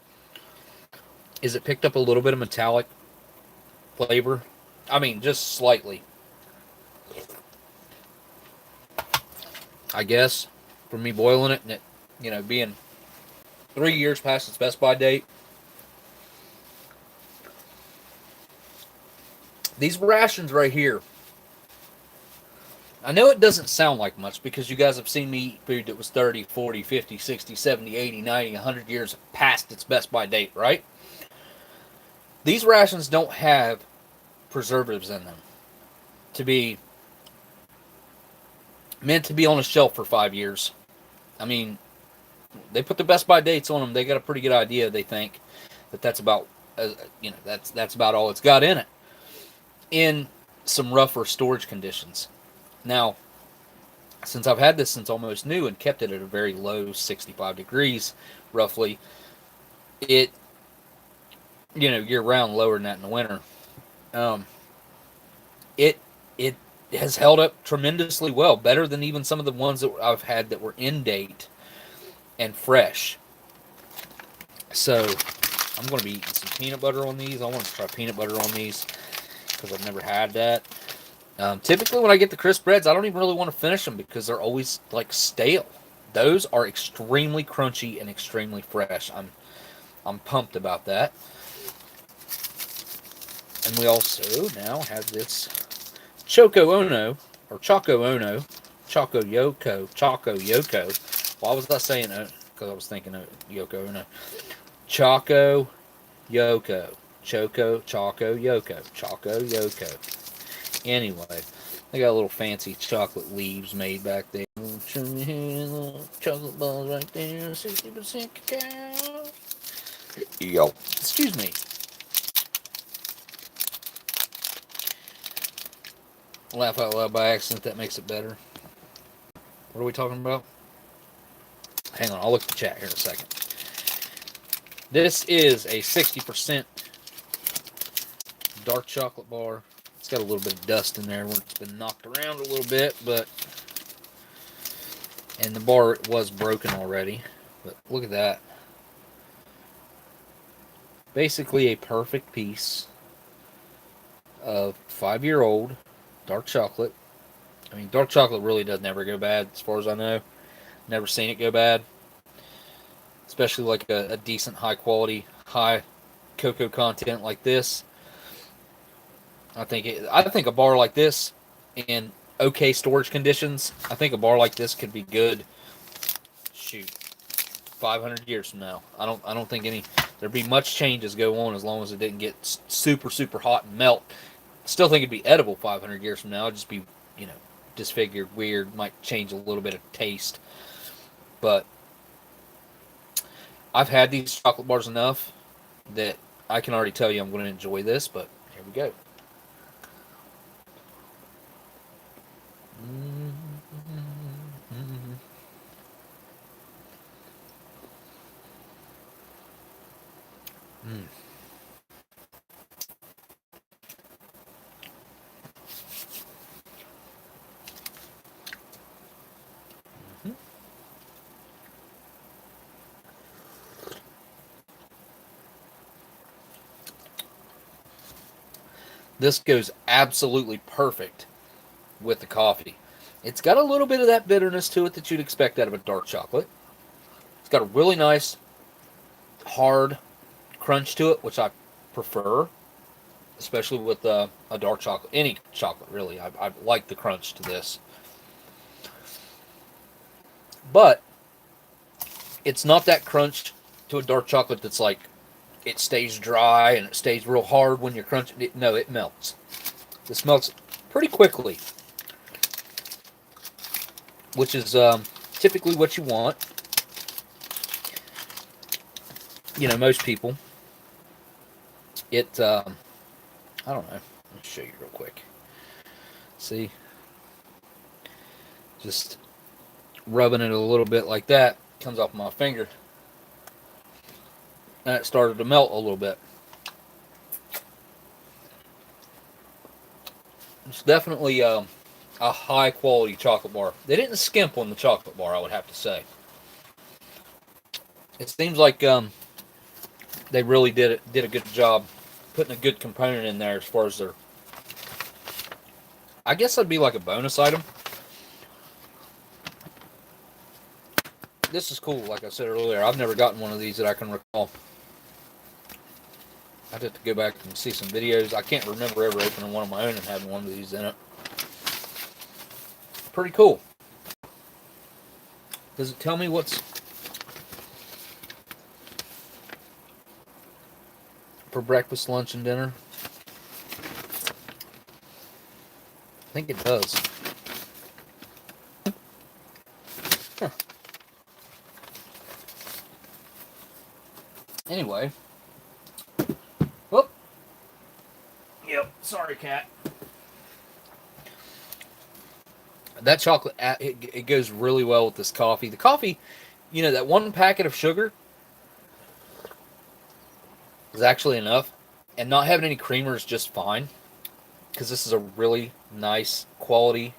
is it picked up a little bit of metallic flavor. I mean, just slightly. I guess from me boiling it and it, you know, being 3 years past its best by date. These rations right here, I know it doesn't sound like much because you guys have seen me eat food that was 30, 40, 50, 60, 70, 80, 90, 100 years past its best by date, right? These rations don't have preservatives in them to be meant to be on a shelf for 5 years. I mean, they put the best by dates on them. They got a pretty good idea. They think that that's about, that's about all it's got in it. In some rougher storage conditions. Now, since I've had this since almost new and kept it at a very low 65 degrees, roughly, it, year round, lower than that in the winter. It has held up tremendously well, better than even some of the ones that I've had that were in date and fresh. So I'm going to be eating some peanut butter on these. I want to try peanut butter on these because I've never had that. Typically when I get the crisp breads, I don't even really want to finish them because they're always like stale. Those are extremely crunchy and extremely fresh. I'm pumped about that. And we also now have this Choco Ono, or Choco Ono, Choco Yoko. Why was I saying that? Because I was thinking of Yoko Ono. Choco Yoko. Choco Yoko. Anyway, they got little fancy chocolate leaves made back there. Little chocolate balls right there. 60% cacao. Yo. Excuse me. Laugh out loud by accident. That makes it better. What are we talking about? Hang on. I'll look at the chat here in a second. This is a 60% dark chocolate bar. It's got a little bit of dust in there when it's been knocked around a little bit, and the bar was broken already. But look at that. Basically a perfect piece of 5-year-old dark chocolate. I mean, dark chocolate really does never go bad, as far as I know. Never seen it go bad. Especially like a decent, high quality, high cocoa content like this. I think a bar like this, in okay storage conditions, I think a bar like this could be good. Shoot, 500 years from now, I don't think there'd be much changes go on as long as it didn't get super hot and melt. Still think it'd be edible 500 years from now. It'd just be, disfigured, weird, might change a little bit of taste. But I've had these chocolate bars enough that I can already tell you I'm going to enjoy this, but here we go. This goes absolutely perfect with the coffee. It's got a little bit of that bitterness to it that you'd expect out of a dark chocolate. It's got a really nice, hard crunch to it, which I prefer, especially with a dark chocolate. Any chocolate, really. I like the crunch to this. But it's not that crunch to a dark chocolate that's like, it stays dry and it stays real hard when you're crunching it. No, it melts. This melts pretty quickly, which is typically what you want. Most people. I don't know. Let me show you real quick. See? Just rubbing it a little bit like that. Comes off my finger. And it started to melt a little bit. It's definitely a high quality chocolate bar. They didn't skimp on the chocolate bar, I would have to say. It seems like they really did a good job putting a good component in there as far as their... I guess that'd be like a bonus item. This is cool, like I said earlier. I've never gotten one of these that I can recall. I'd have to go back and see some videos. I can't remember ever opening one of my own and having one of these in it. Pretty cool. Does it tell me what's for breakfast, lunch, and dinner? I think it does. Huh. Anyway. Whoop. Yep. Sorry, cat. That chocolate, it goes really well with this coffee. The coffee, that one packet of sugar is actually enough. And not having any creamer is just fine. Because this is a really nice quality,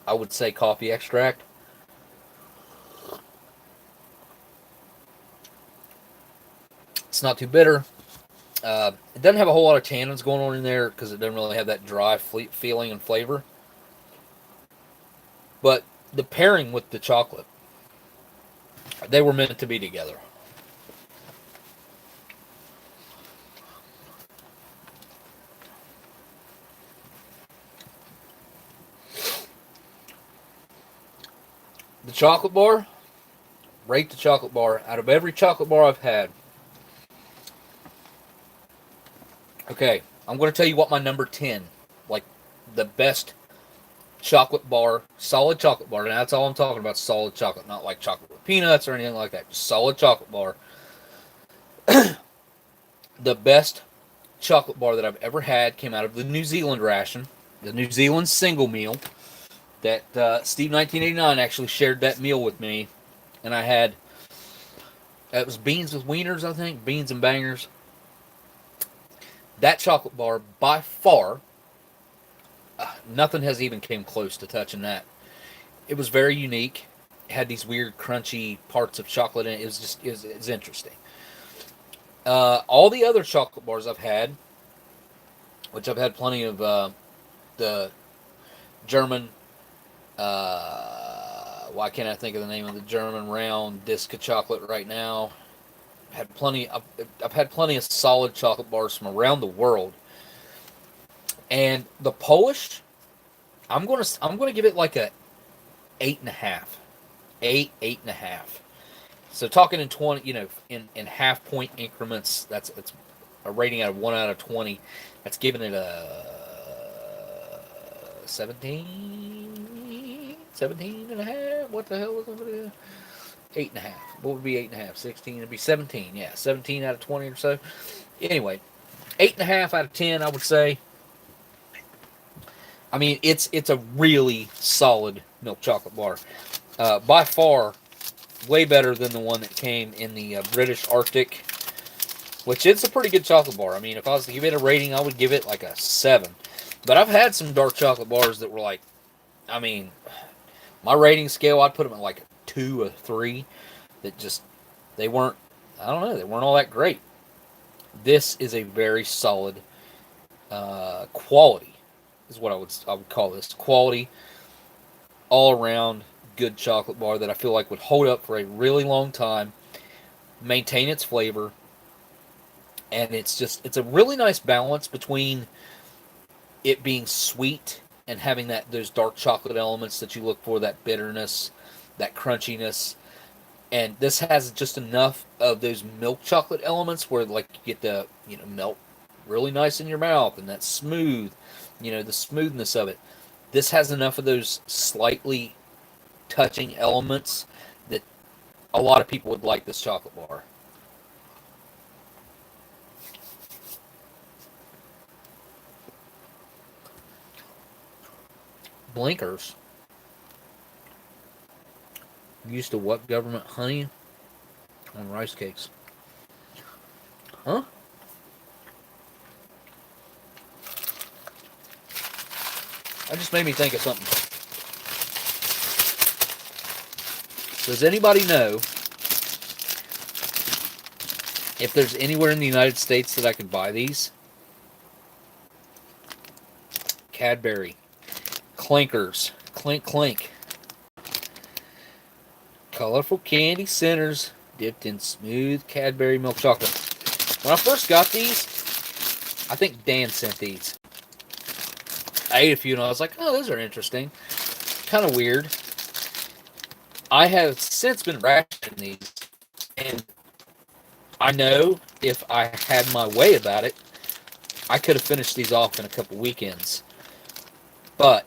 I would say, coffee extract. It's not too bitter. It doesn't have a whole lot of tannins going on in there because it doesn't really have that dry feeling and flavor. But the pairing with the chocolate, they were meant to be together. The chocolate bar, rate the chocolate bar. Out of every chocolate bar I've had, okay, I'm going to tell you what my number 10, like the best chocolate bar, solid chocolate bar, and that's all I'm talking about, solid chocolate, not like chocolate with peanuts or anything like that, just solid chocolate bar. The best chocolate bar that I've ever had came out of the New Zealand ration, the New Zealand single meal, that Steve 1989 actually shared that meal with me, and I had It was beans with wieners, I think. Beans and bangers. That chocolate bar, by far, nothing has even came close to touching that. It was very unique. It had these weird crunchy parts of chocolate in it. It was interesting. All the other chocolate bars I've had, which I've had plenty of the German, why can't I think of the name of the German round disc of chocolate right now? I've had plenty of solid chocolate bars from around the world, and the Polish, I'm gonna give it like a 8.5, 8.5. So talking in 20, in half point increments, it's a rating out of 1 out of 20. That's giving it a 17 and a half. What the hell was it? 8.5. What would be 8.5? 16. It'd be 17. Yeah, 17 out of 20 or so. Anyway, 8.5 out of 10, I would say. I mean, it's a really solid milk chocolate bar. By far, way better than the one that came in the British Arctic, which it's a pretty good chocolate bar. I mean, if I was to give it a rating, I would give it like a 7. But I've had some dark chocolate bars that were like, I mean, my rating scale, I'd put them at like a 2 or 3. That just, they weren't, I don't know, they weren't all that great. This is a very solid quality, is what I would call this. Quality, all around good chocolate bar that I feel like would hold up for a really long time, maintain its flavor, and it's a really nice balance between it being sweet and having those dark chocolate elements that you look for, that bitterness, that crunchiness. And this has just enough of those milk chocolate elements where like you get the, melt really nice in your mouth, and that smooth, the smoothness of it. This has enough of those slightly touching elements that a lot of people would like this chocolate bar. Blinkers used to what government honey on rice cakes? Huh? That just made me think of something. Does anybody know if there's anywhere in the United States that I could buy these? Cadbury. Clinkers. Clink, clink. Colorful candy centers dipped in smooth Cadbury milk chocolate. When I first got these, I think Dan sent these. I ate a few and I was like, oh, those are interesting. Kind of weird. I have since been rationing these, and I know if I had my way about it, I could have finished these off in a couple weekends. But,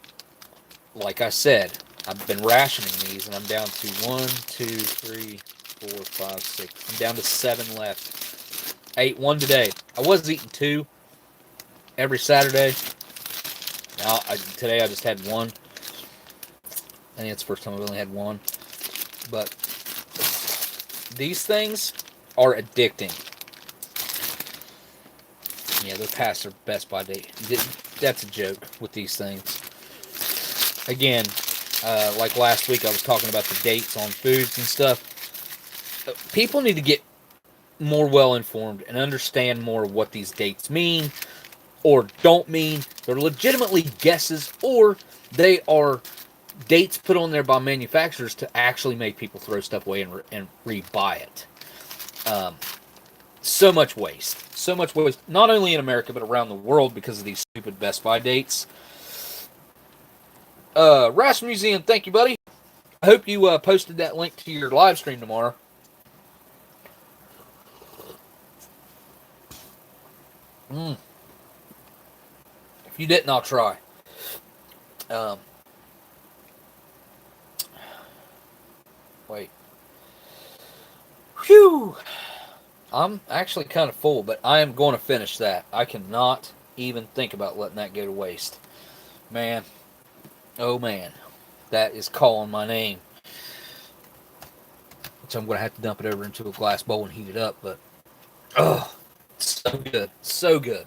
like I said, I've been rationing these, and I'm down to 1, 2, 3, 4, 5, 6. I'm down to 7 left. I ate 1 today. I was eating 2 every Saturday. Now, today I just had 1. I think it's the first time I've only had 1. But these things are addicting. Yeah, they're past their best by date. That's a joke with these things. Again, like last week I was talking about the dates on foods and stuff. People need to get more well-informed and understand more of what these dates mean or don't mean. They're legitimately guesses, or they are dates put on there by manufacturers to actually make people throw stuff away and rebuy it. So much waste. So much waste, not only in America, but around the world because of these stupid Best Buy dates. Ration Museum, thank you, buddy. I hope you posted that link to your live stream tomorrow. If you didn't, I'll try. Wait. Whew. I'm actually kind of full, but I am going to finish that. I cannot even think about letting that go to waste. Man. Oh, man. That is calling my name. which I'm going to have to dump it over into a glass bowl and heat it up. But, oh, so good. So good.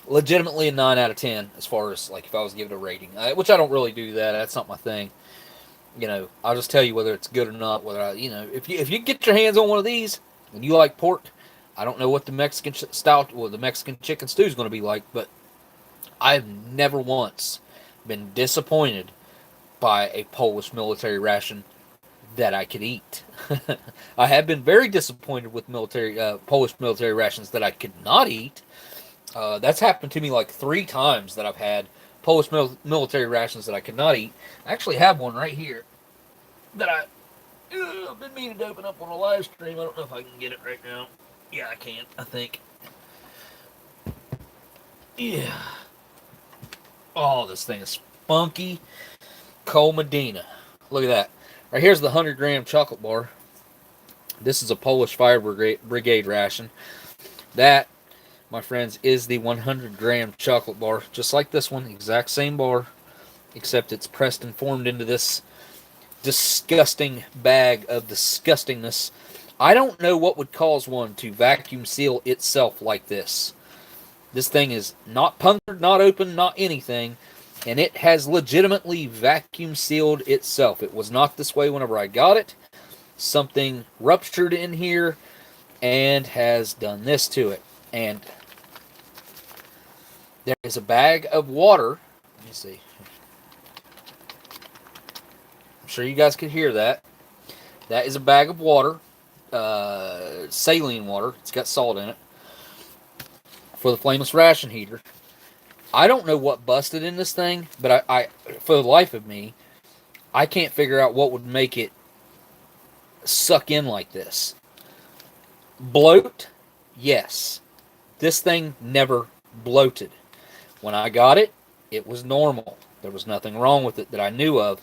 Legitimately a 9 out of 10 as far as, like, if I was to give it a rating. Which I don't really do that. That's not my thing. You know, I'll just tell you whether it's good or not. Whether I, you know, if you get your hands on one of these and you like pork, I don't know what the Mexican style, or the Mexican chicken stew is going to be like, but I've never once been disappointed by a Polish military ration that I could eat. I have been very disappointed with Polish military rations that I could not eat. That's happened to me like 3 times that I've had Polish military rations that I could not eat. I actually have one right here that I've been meaning to open up on a live stream. I don't know if I can get it right now. Yeah, I can, I think. Yeah. Oh, this thing is funky. Cole Medina. Look at that. Right here's the 100-gram chocolate bar. This is a Polish Fire Brigade ration. That, my friends, is the 100-gram chocolate bar. Just like this one. Exact same bar. Except it's pressed and formed into this disgusting bag of disgustingness. I don't know what would cause one to vacuum seal itself like this. This thing is not punctured, not open, not anything. And it has legitimately vacuum sealed itself. It was not this way whenever I got it. Something ruptured in here and has done this to it. And there is a bag of water. Let me see. I'm sure you guys could hear that. That is a bag of water. Saline water. It's got salt in it. For the flameless ration heater. I don't know what busted in this thing, but I for the life of me, I can't figure out what would make it suck in like this. Bloat? Yes. This thing never bloated. When I got it, it was normal. There was nothing wrong with it that I knew of.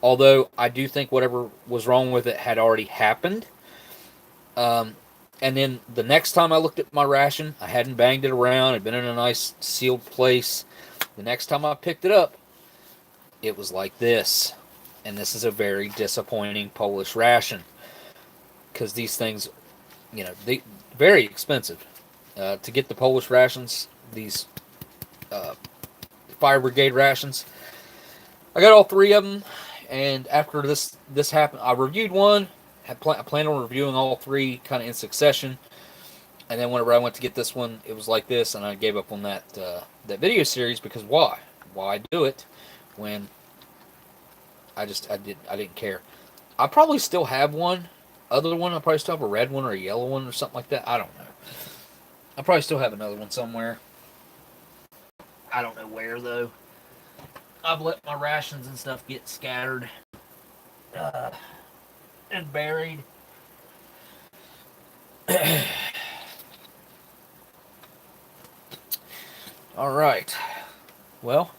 Although, I do think whatever was wrong with it had already happened. And then the next time I looked at my ration, I hadn't banged it around. It had been in a nice sealed place. The next time I picked it up, it was like this. And this is a very disappointing Polish ration. Because these things, you know, they very expensive. To get the Polish rations, these Fire Brigade rations. I got all 3 of them. And after this happened, I reviewed one. I planned on reviewing all 3 kind of in succession, and then whenever I went to get this one, it was like this, and I gave up on that video series because why? Why do it when I didn't care? I probably still have one, other one. I probably still have a red one or a yellow one or something like that. I don't know. I probably still have another one somewhere. I don't know where though. I've let my rations and stuff get scattered. And buried. Alright. Well,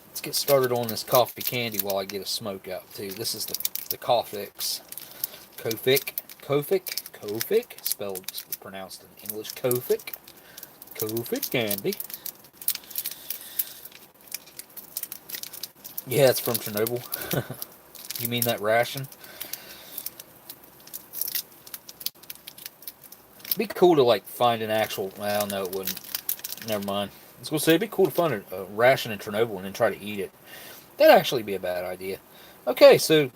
let's get started on this coffee candy while I get a smoke out too. This is the Kofix. Kofik, spelled, pronounced in English, Kofik candy. Yeah, it's from Chernobyl. You mean that ration? It'd be cool to, like, find an actual... Well, no, it wouldn't. Never mind. I was going to say, it'd be cool to find a ration in Chernobyl and then try to eat it. That'd actually be a bad idea. Okay, so...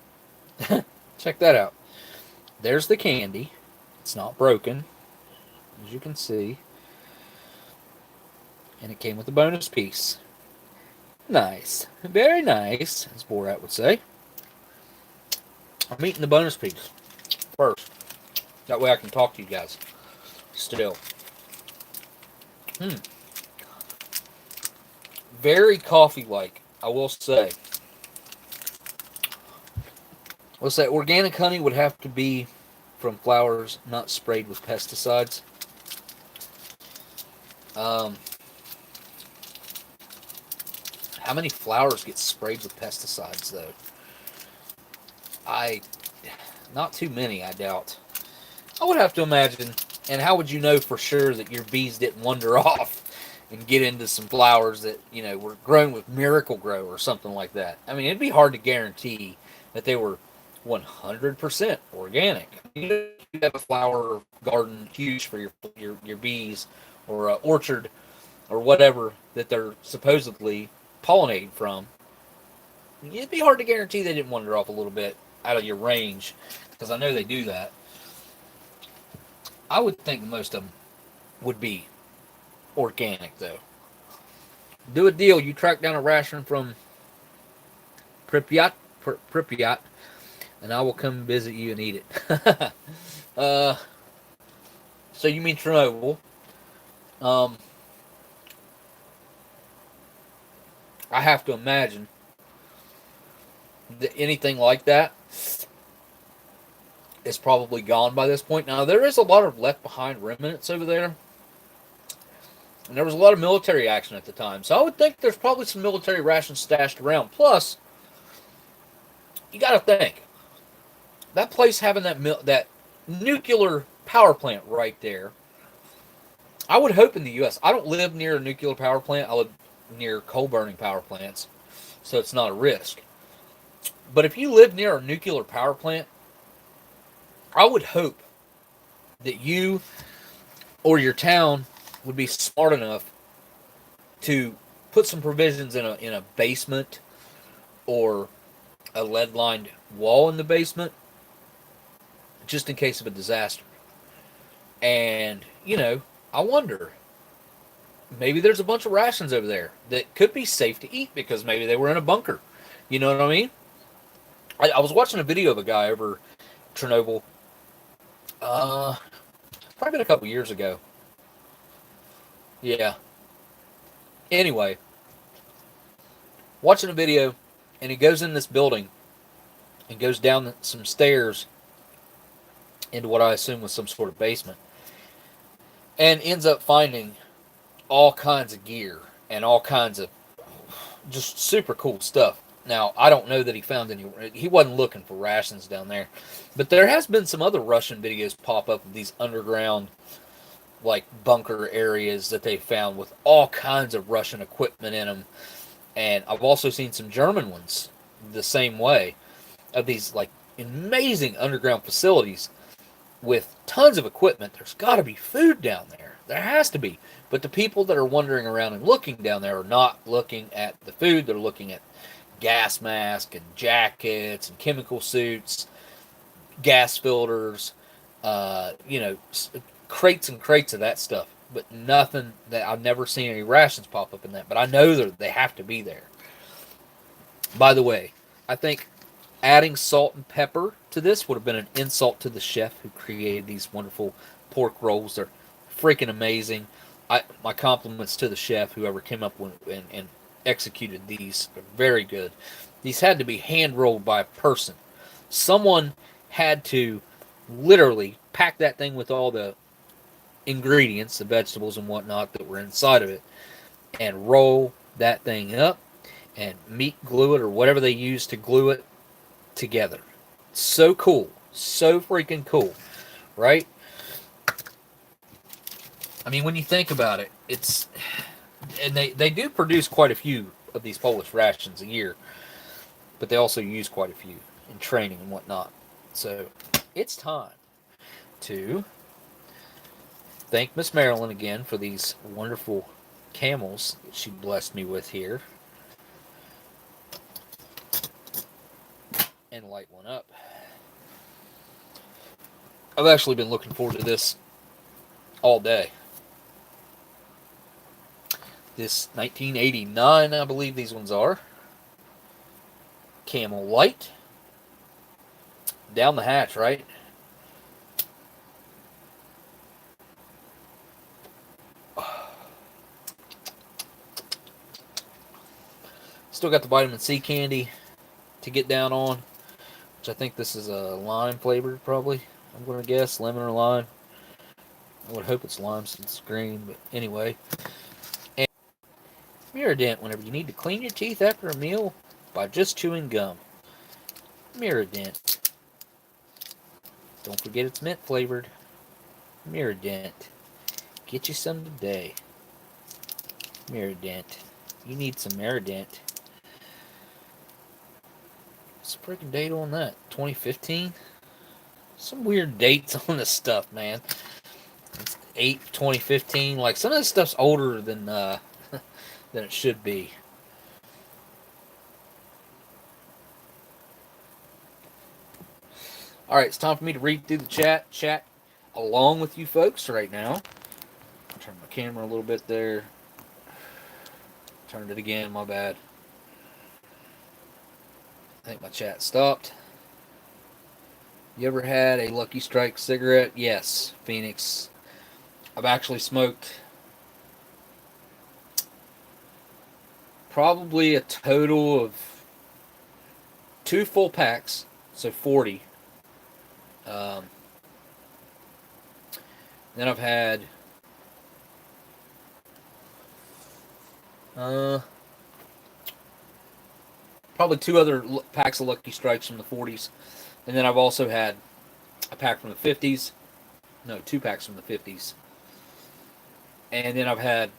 check that out. There's the candy. It's not broken, as you can see. And it came with a bonus piece. Nice. Very nice, as Borat would say. I'm eating the bonus piece first. That way I can talk to you guys. Still. Very coffee-like, I will say. Let's say organic honey would have to be from flowers not sprayed with pesticides. How many flowers get sprayed with pesticides, though? Not too many, I doubt. I would have to imagine. And how would you know for sure that your bees didn't wander off and get into some flowers that, you know, were grown with Miracle Grow or something like that? I mean, it'd be hard to guarantee that they were 100% organic. You have a flower garden huge for your bees, or an orchard, or whatever that they're supposedly pollinating from. It'd be hard to guarantee they didn't wander off a little bit out of your range, because I know they do that. I would think most of them would be organic, though. Do a deal. You track down a ration from Pripyat, and I will come visit you and eat it. So you mean Chernobyl? I have to imagine that anything like that is probably gone by this point. Now, there is a lot of left behind remnants over there. And there was a lot of military action at the time. So I would think there's probably some military rations stashed around. Plus, you got to think, that place having that nuclear power plant right there, I would hope in the U.S. I don't live near a nuclear power plant. I live near coal-burning power plants, so it's not a risk. But if you live near a nuclear power plant, I would hope that you or your town would be smart enough to put some provisions in a basement, or a lead-lined wall in the basement, just in case of a disaster. And, I wonder, maybe there's a bunch of rations over there that could be safe to eat because maybe they were in a bunker. You know what I mean? I was watching a video of a guy over Chernobyl, probably been a couple years ago. Yeah. Anyway, watching a video, and he goes in this building and goes down some stairs into what I assume was some sort of basement, and ends up finding all kinds of gear and all kinds of just super cool stuff. Now, I don't know that he found any. He wasn't looking for rations down there, but there has been some other Russian videos pop up of these underground, like, bunker areas that they found with all kinds of Russian equipment in them. And I've also seen some German ones the same way, of these, like, amazing underground facilities with tons of equipment. There's got to be food down there. There has to be. But the people that are wandering around and looking down there are not looking at the food. They're looking at gas masks and jackets and chemical suits, gas filters, crates and crates of that stuff. But nothing that I've never seen any rations pop up in that. But I know that they have to be there. By the way, I think adding salt and pepper to this would have been an insult to the chef who created these wonderful pork rolls. They're freaking amazing. My compliments to the chef, whoever came up with and executed these. They're very good. These had to be hand rolled by a person. Someone had to literally pack that thing with all the ingredients, the vegetables and whatnot that were inside of it, and roll that thing up and meat glue it, or whatever they use to glue it together. So cool. So freaking cool. Right? I mean, when you think about it, it's... And they do produce quite a few of these Polish rations a year, but they also use quite a few in training and whatnot. So, it's time to thank Miss Marilyn again for these wonderful camels that she blessed me with here. And light one up. I've actually been looking forward to this all day. This 1989, I believe these ones are. Camel Light. Down the hatch, right? Still got the vitamin C candy to get down on, which I think this is a lime flavored, probably. I'm going to guess lemon or lime. I would hope it's lime since it's green, but anyway. And Miradent whenever you need to clean your teeth after a meal by just chewing gum. Miradent. Don't forget it's mint flavored. Miradent. Get you some today. Miradent. You need some Miradent. freaking date on that? 2015? Some weird dates on this stuff, man. It's 8/2015. Like, some of this stuff's older than than it should be. All right, it's time for me to read through the chat along with you folks right now. Turn my camera a little bit there. Turned it again, my bad. I think my chat stopped. You ever had a Lucky Strike cigarette? Yes, Phoenix. I've actually smoked probably a total of 2 full packs, so 40. Then I've had probably 2 other packs of Lucky Strikes from the 40s. And then I've also had a pack from the 50s. No, 2 packs from the 50s. And then I've had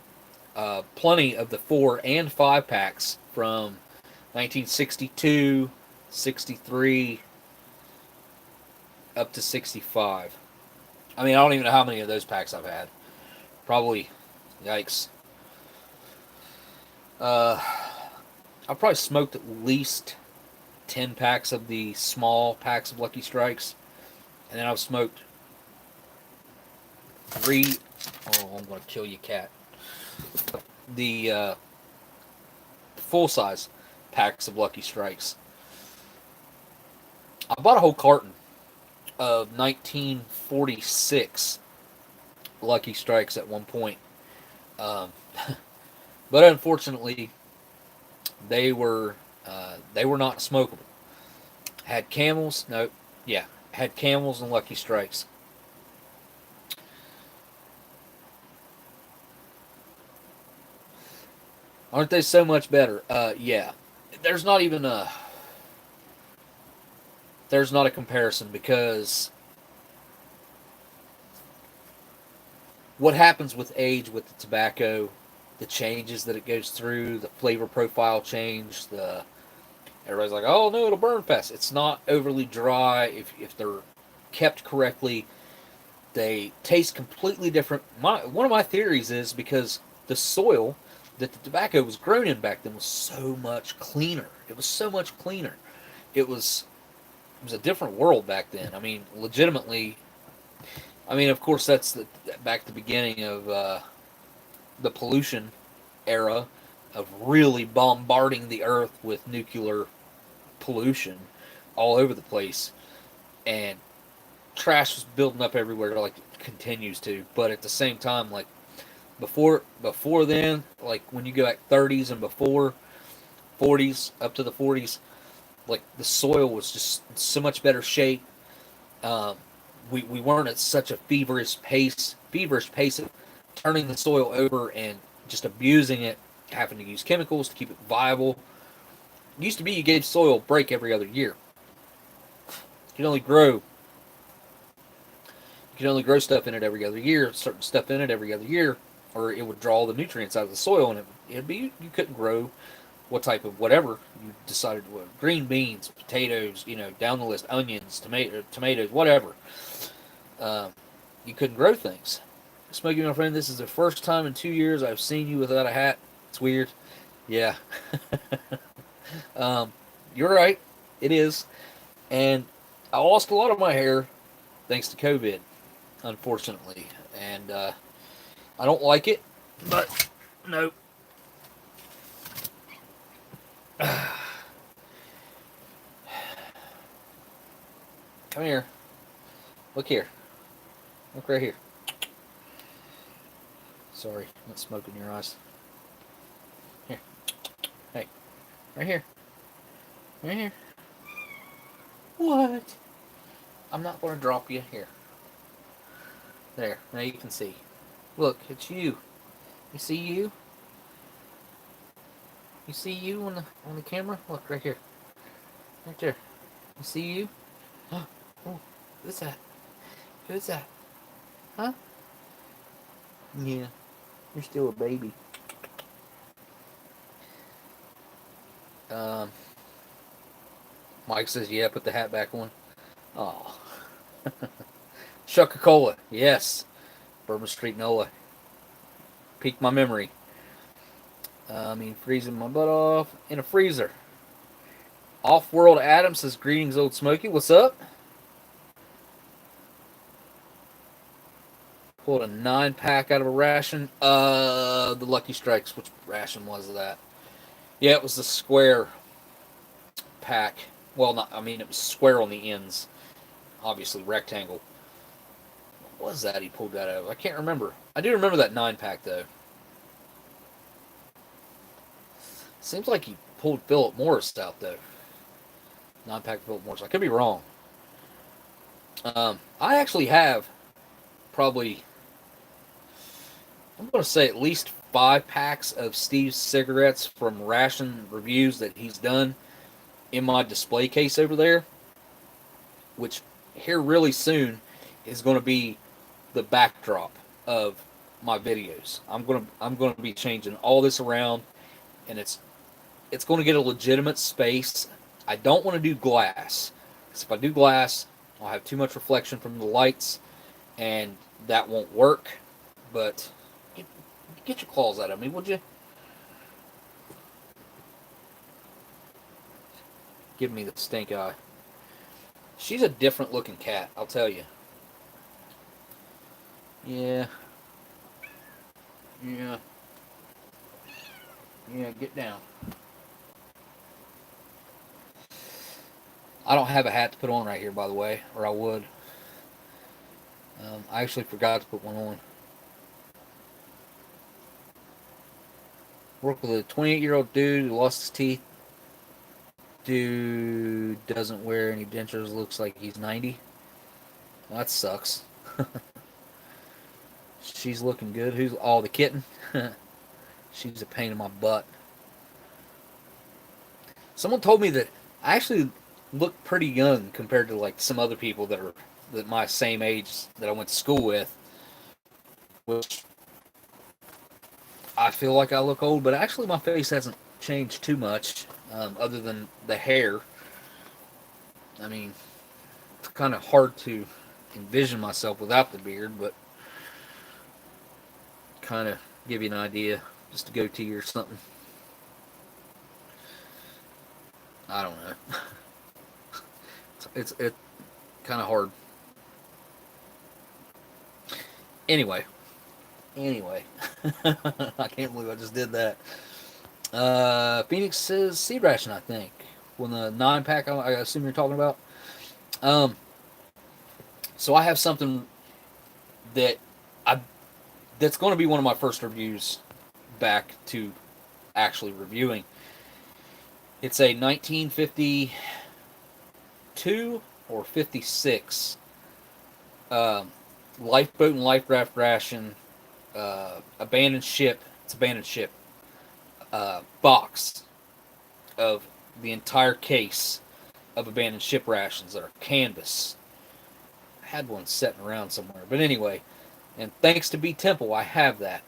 plenty of the 4 and 5 packs from 1962, 63, up to 65. I mean, I don't even know how many of those packs I've had. Probably, yikes. I've probably smoked at least 10 packs of the small packs of Lucky Strikes. And then I've smoked 3... Oh, I'm going to kill you, cat. The full-size packs of Lucky Strikes. I bought a whole carton of 1946 Lucky Strikes at one point. But unfortunately, they were not smokable. Had camels, no, yeah, had camels and Lucky Strikes. Aren't they so much better? Yeah. There's not a comparison, because what happens with age with the tobacco, the changes that it goes through, the flavor profile change, everybody's like, oh no, it'll burn fast. It's not overly dry. If they're kept correctly, they taste completely different. One of my theories is because the soil that the tobacco was grown in back then was so much cleaner. It was so much cleaner. It was a different world back then. I mean, legitimately. I mean, of course, that's back to the beginning of the pollution era of really bombarding the earth with nuclear pollution all over the place, and trash was building up everywhere, like it continues to. But at the same time, like before then, like when you go back 30s and before, 40s up to the 40s, like the soil was just in so much better shape. We weren't at such a feverish pace of turning the soil over and just abusing it, having to use chemicals to keep it viable. It used to be you gave soil a break every other year. You could only grow stuff in it every other year, certain stuff in it every other year, or it would draw the nutrients out of the soil, and it'd be, you couldn't grow what type of whatever you decided to grow. Green beans, potatoes, down the list, onions, tomatoes, whatever. You couldn't grow things. Smokey, my friend, this is the first time in 2 years I've seen you without a hat. It's weird. Yeah. You're right. It is. And I lost a lot of my hair thanks to COVID, unfortunately. And I don't like it, but no. Come here. Look here. Look right here. Sorry, not smoking your eyes. Here. Hey. Right here. Right here. What? I'm not going to drop you. Here. There. Now you can see. Look, it's you. You see you? You see you on the camera? Look, right here. Right there. You see you? Oh, who's that? Who's that? Huh? Yeah. You're still a baby. Mike says, yeah, put the hat back on. Oh. Coca-Cola, yes. Bourbon Street Nola. Piqued my memory. Freezing my butt off in a freezer. Off-World Adam says, greetings, Oldsmokey. What's up? Pulled a 9-pack out of a ration. The Lucky Strikes. Which ration was that? Yeah, it was the square pack. Well, it was square on the ends. Obviously, rectangle. What was that he pulled that out of? I can't remember. I do remember that 9-pack, though. Seems like he pulled Philip Morris out, though. 9-pack Philip Morris. I could be wrong. I actually have probably, I'm going to say at least 5 packs of Steve's cigarettes from ration reviews that he's done in my display case over there, which here really soon is going to be the backdrop of my videos. I'm going to be changing all this around, and it's going to get a legitimate space. I don't want to do glass, because if I do glass, I'll have too much reflection from the lights, and that won't work. But get your claws out of me, would you? Give me the stink eye. She's a different looking cat, I'll tell you. Yeah. Yeah. Yeah, get down. I don't have a hat to put on right here, by the way, or I would. I actually forgot to put one on. Work with a 28-year-old dude who lost his teeth. Dude doesn't wear any dentures, looks like he's 90. Well, that sucks. She's looking good. Who's the kitten? She's a pain in my butt. Someone told me that I actually look pretty young compared to like some other people that my same age that I went to school with, which I feel like I look old, but actually my face hasn't changed too much, other than the hair. I mean, it's kind of hard to envision myself without the beard, but kind of give you an idea, just a goatee or something. I don't know. It's kind of hard. Anyway, I can't believe I just did that. Phoenix says seed ration, I think. When the 9-pack, I assume you're talking about. So I have something that's going to be one of my first reviews back to actually reviewing. It's a 1952 or 56 lifeboat and life raft ration, abandoned ship. It's abandoned ship box of the entire case of abandoned ship rations that are canvas. I had one sitting around somewhere, but anyway. And thanks to BTemple, I have that.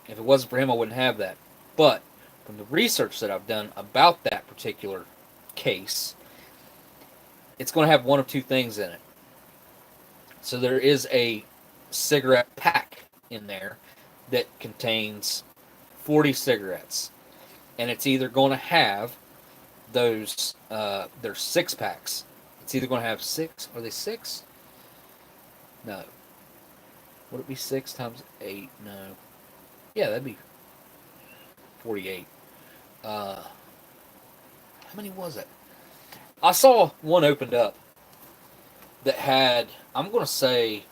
If it wasn't for him, I wouldn't have that. But from the research that I've done about that particular case, it's going to have one of two things in it. So there is a cigarette pack in there that contains 40 cigarettes. And it's either going to have those, they're 6-packs. It's either going to have 6, are they 6? No. Would it be 6 times 8? No. Yeah, that'd be 48. How many was it? I saw one opened up that had, I'm going to say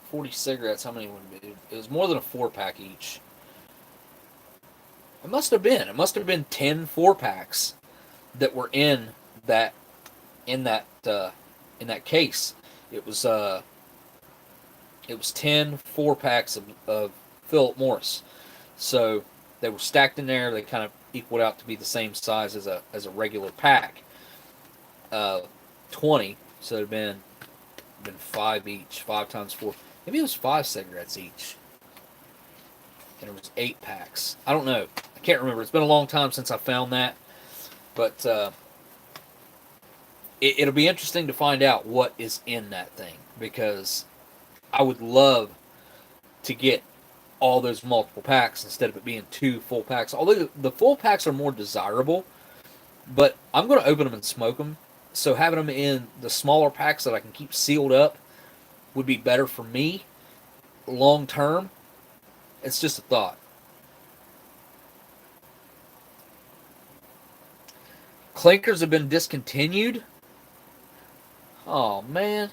40 cigarettes. How many would it be? It was more than a 4-pack each. It must have been. It must have been 10 4-packs that were in that case. It was 10 4-packs of Philip Morris. So they were stacked in there. They kind of equaled out to be the same size as a regular pack. 20. So it'd been 5 each. 5 times 4. Maybe it was 5 cigarettes each. And it was 8 packs. I don't know. I can't remember. It's been a long time since I found that. But it'll be interesting to find out what is in that thing, because I would love to get all those multiple packs instead of it being 2 full packs. Although the full packs are more desirable, but I'm going to open them and smoke them. So having them in the smaller packs that I can keep sealed up would be better for me long term. It's just a thought. Clinkers have been discontinued. Oh man.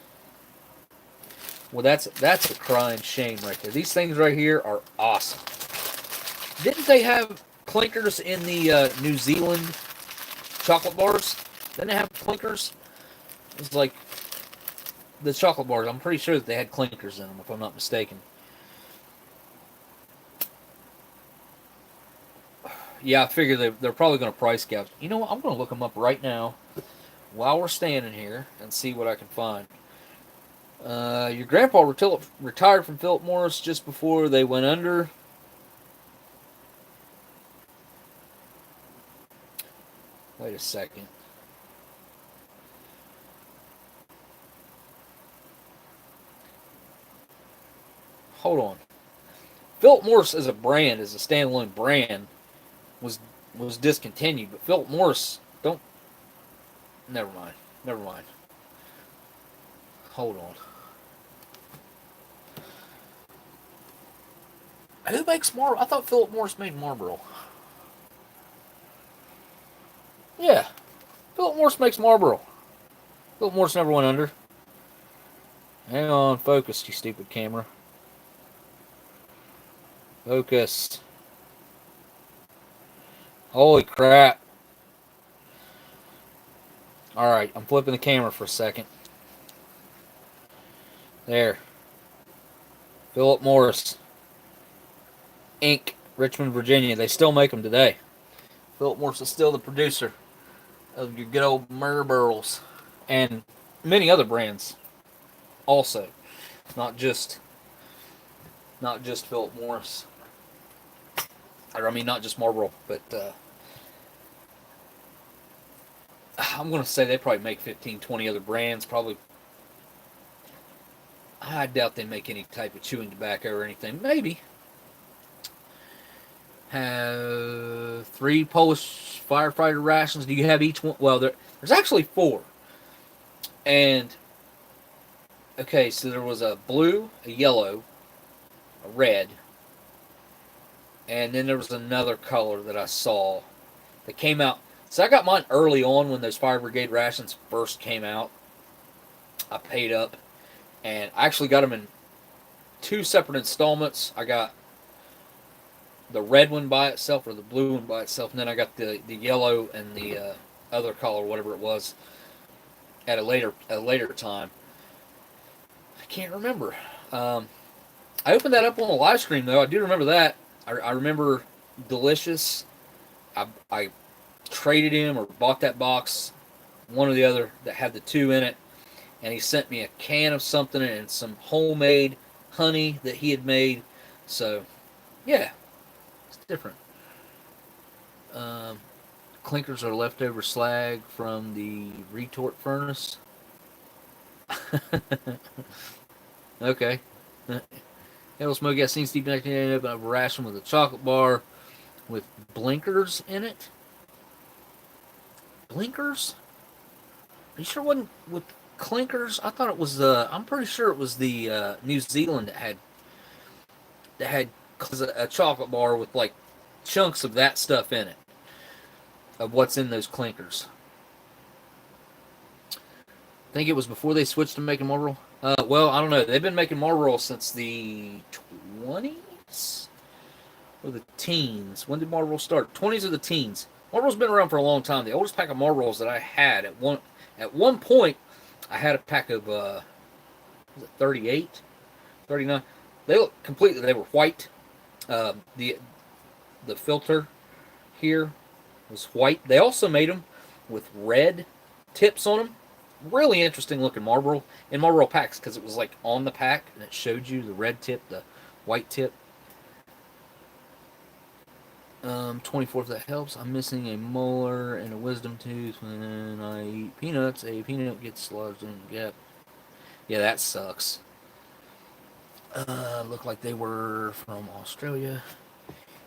Well, that's a crying shame right there. These things right here are awesome. Didn't they have clinkers in the New Zealand chocolate bars? Didn't they have clinkers? It's like the chocolate bars. I'm pretty sure that they had clinkers in them, if I'm not mistaken. Yeah, I figure they're probably going to price gouge. You know what? I'm going to look them up right now while we're standing here and see what I can find. Your grandpa retired from Philip Morris just before they went under. Wait a second. Hold on. Philip Morris as a brand, as a standalone brand, was discontinued, but Philip Morris don't. Never mind. Never mind. Hold on. Who makes Marlboro? I thought Philip Morris made Marlboro. Yeah, Philip Morris makes Marlboro. Philip Morris never went under. Hang on, focus, you stupid camera. Focus. Holy crap. Alright, I'm flipping the camera for a second. There. Philip Morris Inc., Richmond, Virginia. They still make them today. Philip Morris is still the producer of your good old Marlboros. And many other brands also. Not just Philip Morris. I mean, not just Marlboro, but I'm going to say they probably make 15, 20 other brands. Probably. I doubt they make any type of chewing tobacco or anything. Maybe. Have 3 Polish firefighter rations. Do you have each one? Well, there's actually 4. And, okay, so there was a blue, a yellow, a red, and then there was another color that I saw that came out. So I got mine early on when those fire brigade rations first came out. I paid up, and I actually got them in 2 separate installments. I got the red one by itself, or the blue one by itself, and then I got the yellow and the other color, whatever it was, at a later time. I can't remember. I opened that up on the live stream, though. I do remember that. I remember Delicious. I traded him or bought that box, one or the other, that had the 2 in it, and he sent me a can of something and some homemade honey that he had made. So, yeah, it's different. Clinkers are leftover slag from the retort furnace. Okay. Oldsmokey, I seen Steve open up a ration with a chocolate bar with blinkers in it. Blinkers? Are you sure it wasn't with clinkers? I thought it was I'm pretty sure it was the New Zealand that had a chocolate bar with like chunks of that stuff in it. Of what's in those clinkers. I think it was before they switched to making Marlboro. Well, I don't know. They've been making Marlboro since the 20s? Or the teens? When did Marlboro start? 20s or the teens? Marlboro's been around for a long time. The oldest pack of Marlboros that I had at one point, I had a pack of was it 38, 39. They were white. The filter here was white. They also made them with red tips on them. Really interesting looking Marlboro in Marlboro packs, because it was like on the pack and it showed you the red tip, the white tip. 24 if that helps. I'm missing a molar and a wisdom tooth when I eat peanuts. A peanut gets lodged in the gap. Yeah, that sucks. Look like they were from Australia.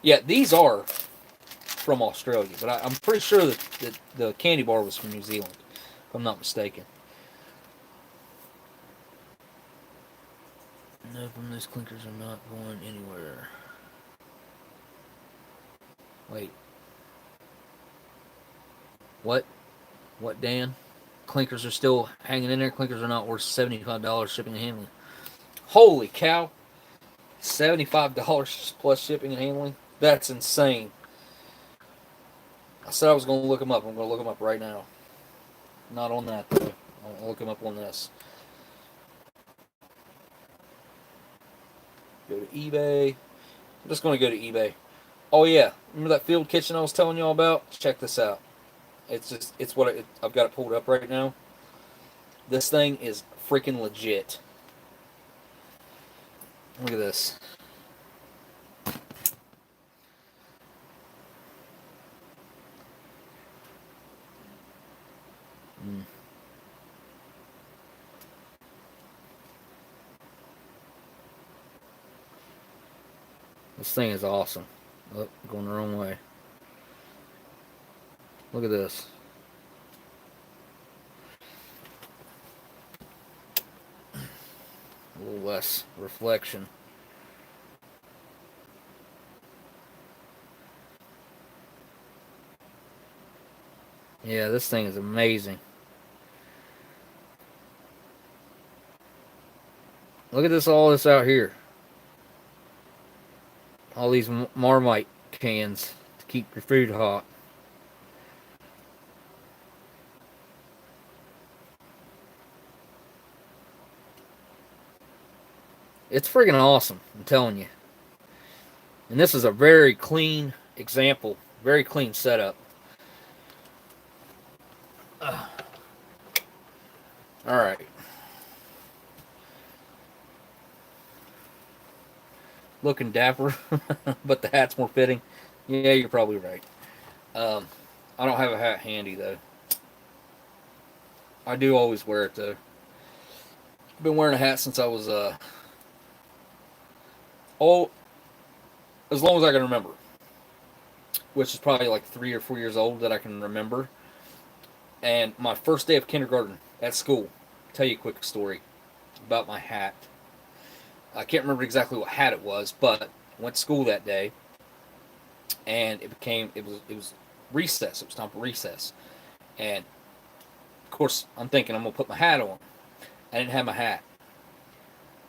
Yeah, these are from Australia, but I'm pretty sure that the candy bar was from New Zealand, if I'm not mistaken. No, from those clinkers are not going anywhere. Wait. What? What, Dan? Clinkers are still hanging in there. Clinkers are not worth $75 shipping and handling. Holy cow! $75 plus shipping and handling? That's insane. I said I was going to look them up. I'm going to look them up right now. Not on that, though. I'll look them up on this. Go to eBay. I'm just going to go to eBay. Oh, yeah. Remember that field kitchen I was telling y'all about? Check this out. It's what I've got it pulled up right now. This thing is freaking legit. Look at this. This thing is awesome. Oh, going the wrong way. Look at this. A little less reflection. Yeah, this thing is amazing. Look at this, all this out here. All these Marmite cans to keep your food hot. It's friggin' awesome, I'm telling you. And this is a very clean example, very clean setup. Alright. Looking dapper, but the hat's more fitting. Yeah, you're probably right. I don't have a hat handy, though. I do always wear it, though. I've been wearing a hat since I was, as long as I can remember. Which is probably like 3 or 4 years old that I can remember. And my first day of kindergarten at school, I'll tell you a quick story about my hat. I can't remember exactly what hat it was, but I went to school that day, and it was recess. It was time for recess, and of course I'm thinking I'm gonna put my hat on. I didn't have my hat.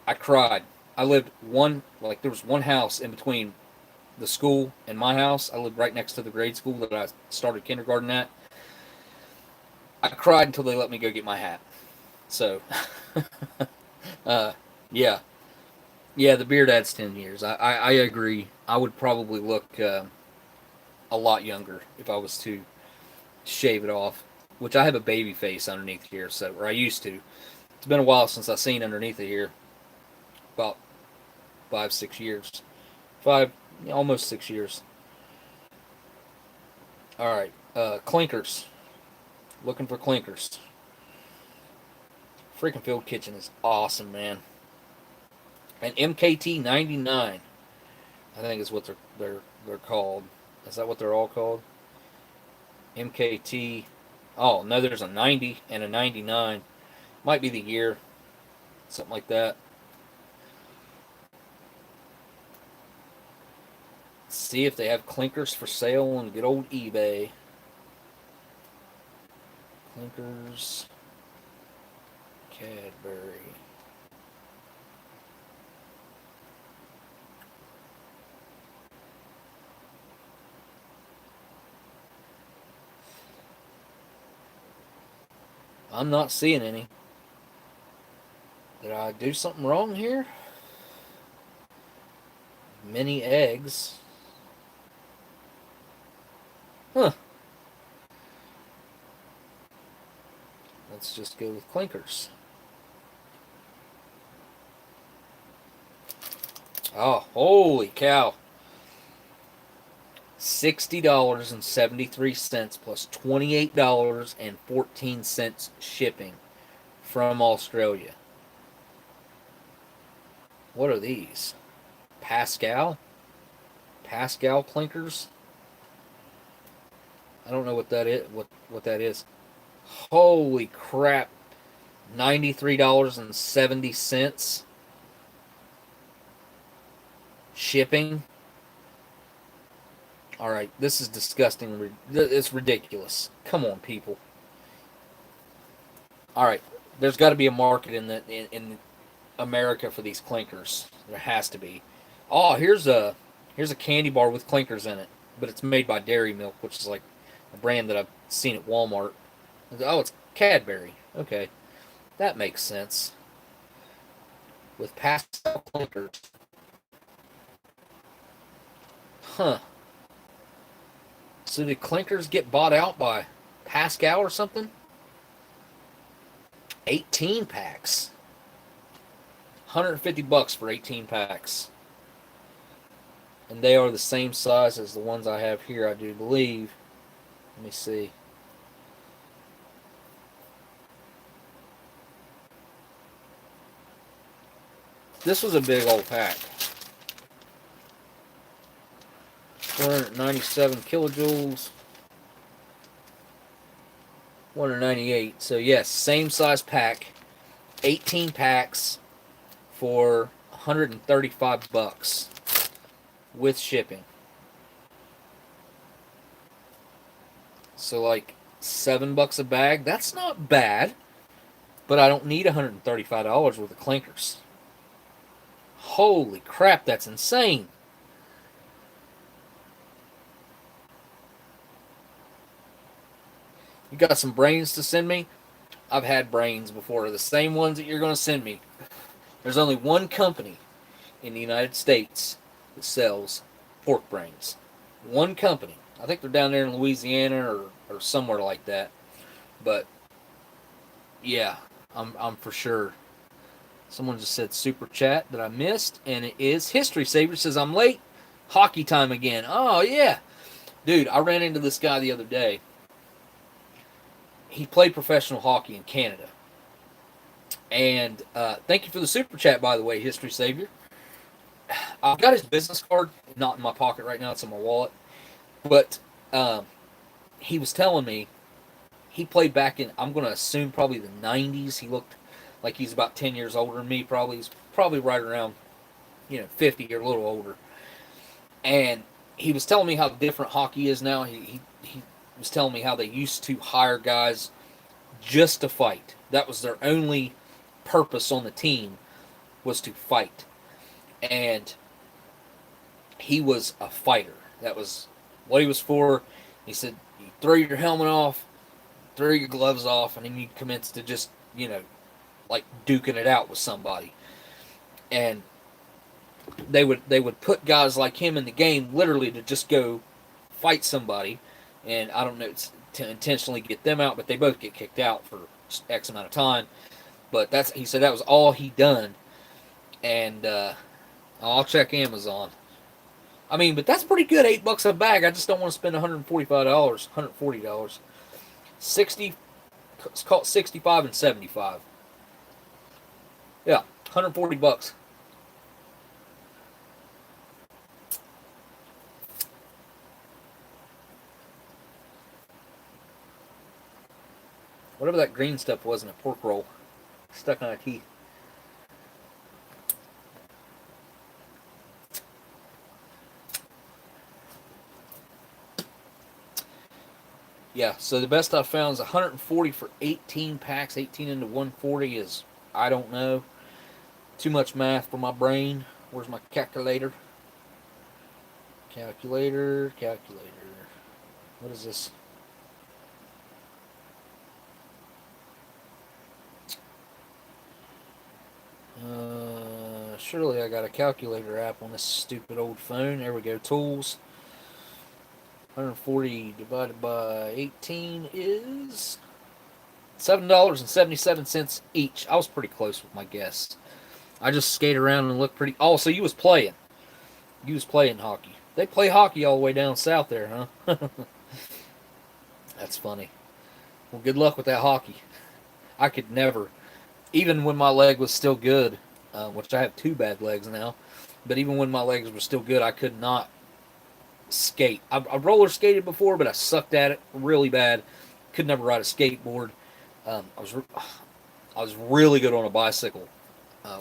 I cried. I lived there was one house in between the school and my house. I lived right next to the grade school that I started kindergarten at. I cried until they let me go get my hat. So, yeah. Yeah, the beard adds 10 years. I agree. I would probably look a lot younger if I was to shave it off, which I have a baby face underneath here, or I used to. It's been a while since I've seen underneath it here. About 5, 6 years. Almost 6 years. Alright, clinkers. Looking for clinkers. Freaking Field Kitchen is awesome, man. And MKT 99, I think is what they're called. Is that what they're all called? MKT. Oh no, there's a 90 and a 99. Might be the year, something like that. Let's see if they have clinkers for sale on good old eBay. Clinkers. Cadbury. I'm not seeing any. Did I do something wrong here? Mini eggs. Huh. Let's just go with clinkers. Oh, holy cow. $60.73 plus $28.14 shipping from Australia. What are these? Pascal clinkers? I don't know what that is. What that is. Holy crap. $93.70 shipping. Alright, this is disgusting. It's ridiculous. Come on, people. Alright, there's got to be a market in America for these clinkers. There has to be. Oh, here's a candy bar with clinkers in it, but it's made by Dairy Milk, which is like a brand that I've seen at Walmart. Oh, it's Cadbury. Okay, that makes sense. With pastel clinkers. Huh. So did clinkers get bought out by Pascal or something? 18 packs. $150 for 18 packs. And they are the same size as the ones I have here, I do believe. Let me see. This was a big old pack. 497 kilojoules. 198. So yes, same size pack. 18 packs for $135 with shipping. So like $7 a bag. That's not bad. But I don't need $135 worth of clinkers. Holy crap, that's insane. You got some brains to send me? I've had brains before. The same ones that you're going to send me. There's only one company in the United States that sells pork brains. One company. I think they're down there in Louisiana or somewhere like that. But, yeah, I'm for sure. Someone just said super chat that I missed, and it is History Saver. Says, I'm late. Hockey time again. Oh, yeah. Dude, I ran into this guy the other day. He played professional hockey in Canada. And thank you for the super chat, by the way, History Savior. I've got his business card, not in my pocket right now. It's in my wallet. But he was telling me he played back in, I'm going to assume, probably the 90s. He looked like he's about 10 years older than me, probably. He's probably right around, 50 or a little older. And he was telling me how different hockey is now. He was telling me how they used to hire guys just to fight. That was their only purpose on the team, was to fight. And he was a fighter. That was what he was for. He said, you throw your helmet off, throw your gloves off, and then you commence to just, like duking it out with somebody. And they would put guys like him in the game literally to just go fight somebody. And I don't know, it's to intentionally get them out, but they both get kicked out for X amount of time. But he said that was all he done. And I'll check Amazon. I mean, but that's pretty good, $8 a bag. I just don't want to spend $145, $140. 60, it's called 65 and 75. Yeah, $140. Whatever that green stuff was in a pork roll. Stuck on our teeth. Yeah, so the best I found is 140 for 18 packs. 18 into 140 is, I don't know. Too much math for my brain. Where's my calculator? Calculator. What is this? Surely I got a calculator app on this stupid old phone. There we go, tools. 140 divided by 18 is $7.77 each. I was pretty close with my guess. I just skate around and look pretty. Oh, so you was playing. You was playing hockey. They play hockey all the way down south there, huh? That's funny. Well, good luck with that hockey. I could never, even when my leg was still good, which I have two bad legs now, but even when my legs were still good, I could not skate. I roller skated before, but I sucked at it really bad. Could never ride a skateboard. I was really good on a bicycle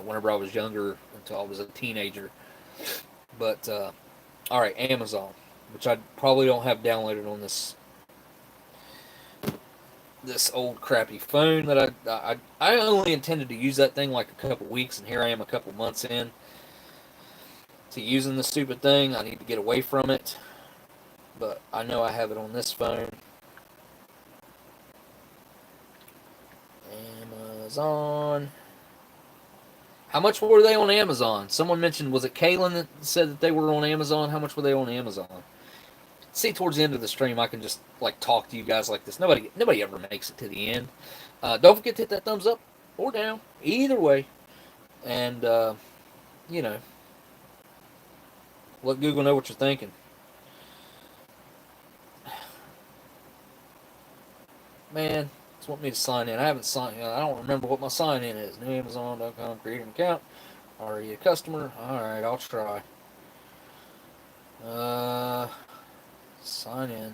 whenever I was younger until I was a teenager. But all right, Amazon, which I probably don't have downloaded on this old crappy phone that I only intended to use that thing like a couple weeks, and here I am a couple months in to using the stupid thing. I need to get away from it, but I know I have it on this phone. Amazon. How much were they on Amazon? Someone mentioned, was it Kaylin that said that they were on Amazon? How much were they on Amazon? See, towards the end of the stream, I can just like talk to you guys like this. Nobody ever makes it to the end. Don't forget to hit that thumbs up or down, either way, and you know, let Google know what you're thinking. Man, just want me to sign in. I haven't signed. I don't remember what my sign in is. NewAmazon.com. Create an account. Are you a customer? All right, I'll try. Sign in.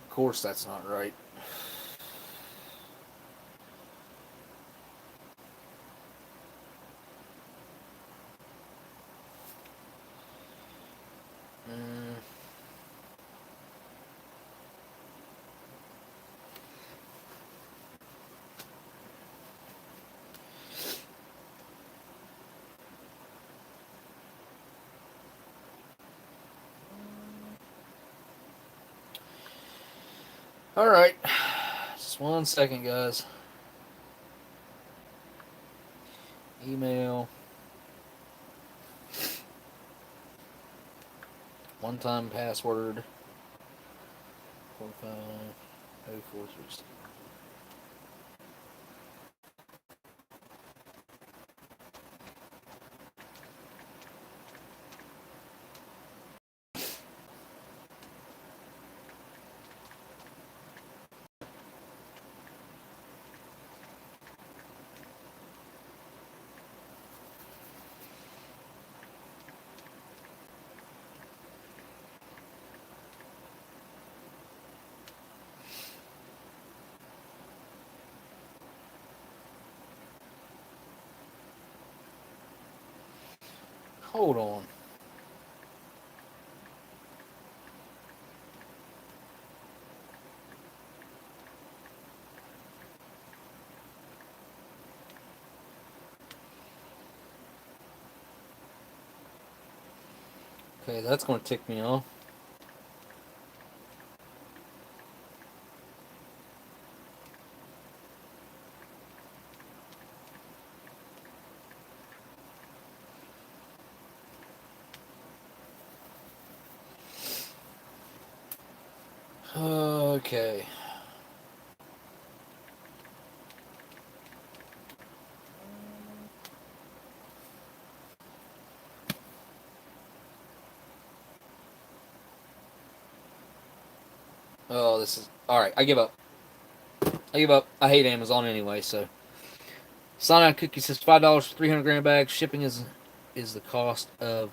Of course, that's not right. All right, just 1 second, guys. Email. One-time password. 450436. Hold on. Okay, that's going to tick me off. Okay. Oh, this is... Alright, I give up. I give up. I hate Amazon anyway, so... Cyanide Cookie says $5 for 300 gram bag. Shipping is the cost of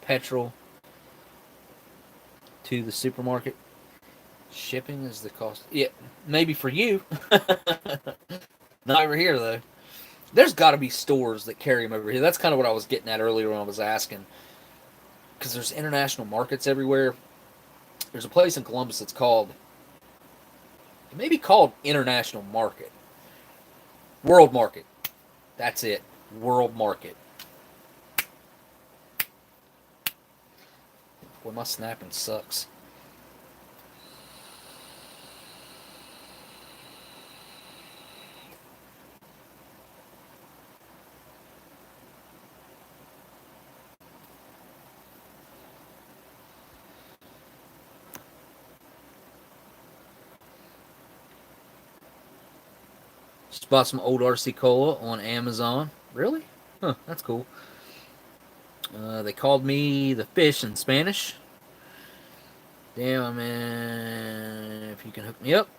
petrol to the supermarket. Shipping is the cost. Yeah, maybe for you. Not over here, though. There's got to be stores that carry them over here. That's kind of what I was getting at earlier when I was asking. Because there's international markets everywhere. There's a place in Columbus that's called... It may be called International Market. World Market. That's it. World Market. Boy, my snapping sucks. Just bought some old RC Cola on Amazon. Really? Huh, that's cool. They called me the fish in Spanish. Damn, man. If you can hook me up.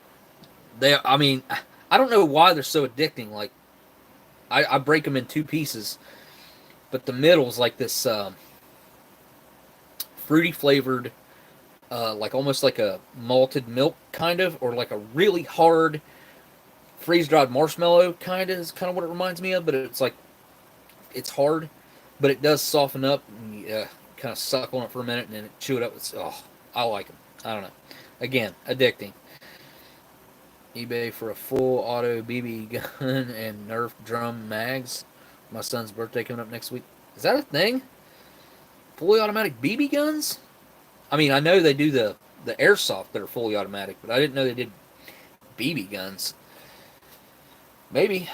I mean, I don't know why they're so addicting. Like, I break them in two pieces, but the middle's like this fruity flavored, like almost like a malted milk kind of, or like a really hard freeze dried marshmallow kind of is kind of what it reminds me of. But it's like it's hard, but it does soften up. And you, kind of suck on it for a minute and then chew it up. I like them. I don't know. Again, addicting. eBay for a full auto BB gun and Nerf drum mags. My son's birthday coming up next week. Is that a thing? Fully automatic BB guns? I mean, I know they do the airsoft that are fully automatic, but I didn't know they did BB guns. Maybe.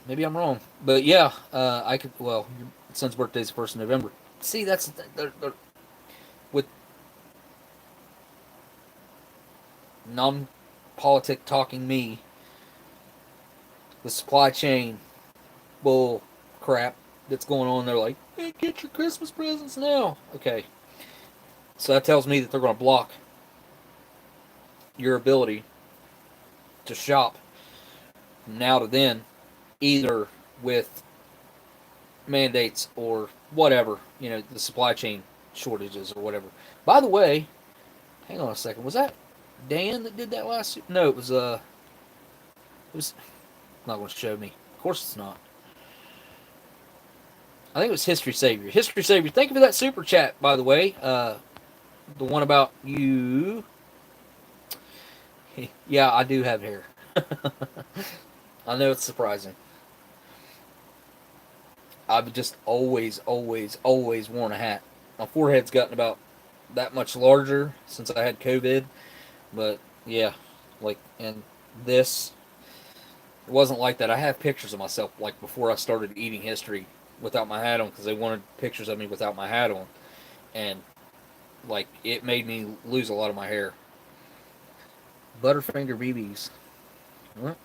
Maybe I'm wrong. But yeah, I could. Well, your son's birthday is the 1st of November. See, that's they're with non-politic talking me. The supply chain bull crap that's going on. They're like, hey, get your Christmas presents now. Okay. So that tells me that they're going to block your ability to shop from now to then, either with mandates or whatever, the supply chain shortages or whatever. By the way, hang on a second. Was that Dan that did that last year? No, it was not going to show me. Of course it's not. I think it was History Savior. History Savior, thank you for that super chat, by the way. The one about you. Yeah, I do have hair. I know it's surprising. I've just always worn a hat. My forehead's gotten about that much larger since I had COVID. But, yeah, and this, it wasn't like that. I have pictures of myself, before I started eating history without my hat on, because they wanted pictures of me without my hat on. And, it made me lose a lot of my hair. Butterfinger BBs. What?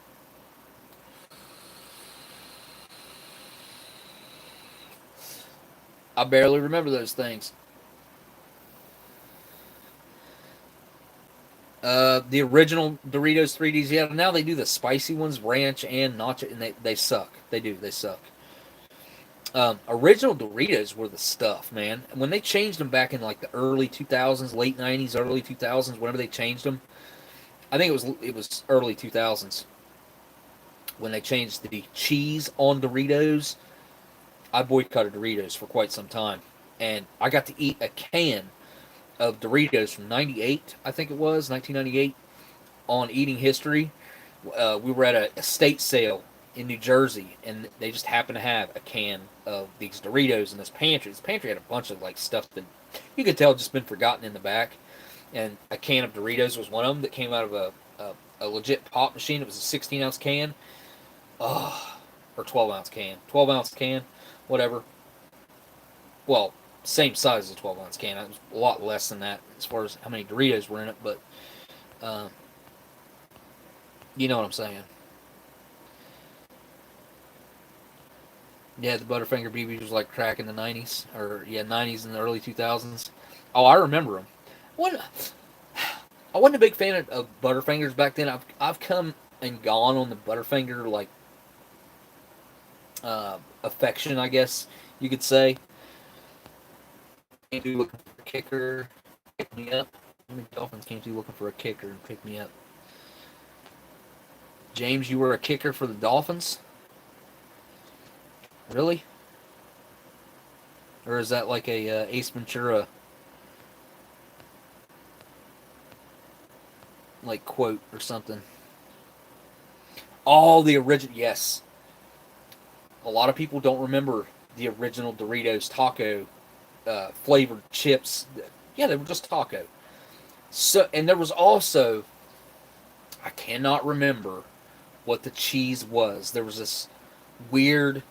I barely remember those things. The original Doritos 3Ds, yeah, now they do the spicy ones, ranch and nacho, and they suck. They suck. Original Doritos were the stuff, man. When they changed them back in the early 2000s, late 90s, early 2000s, whenever they changed them, I think it was early 2000s when they changed the cheese on Doritos. I boycotted Doritos for quite some time, and I got to eat a can of Doritos from 98, I think it was, 1998, on Eating History. We were at a estate sale in New Jersey, and they just happened to have a can of these Doritos in this pantry. This pantry had a bunch of stuff that you could tell just been forgotten in the back, and a can of Doritos was one of them that came out of a legit pop machine. It was a 16-ounce can, or 12-ounce can, 12-ounce can, whatever. Well, same size as a 12-ounce can. It was a lot less than that as far as how many Doritos were in it, but you know what I'm saying. Yeah, the Butterfinger BB was like crack in the 90s, or 90s and the early 2000s. Oh, I remember them. I wasn't a big fan of Butterfingers back then. I've come and gone on the Butterfinger affection, I guess you could say. Came to looking for a kicker, pick me up. How many Dolphins came to looking for a kicker and pick me up? James, you were a kicker for the Dolphins? Really? Or is that like a Ace Ventura quote or something? Oh, the original. Yes. A lot of people don't remember the original Doritos taco flavored chips. Yeah, they were just taco. So, and there was also, I cannot remember what the cheese was. There was this weird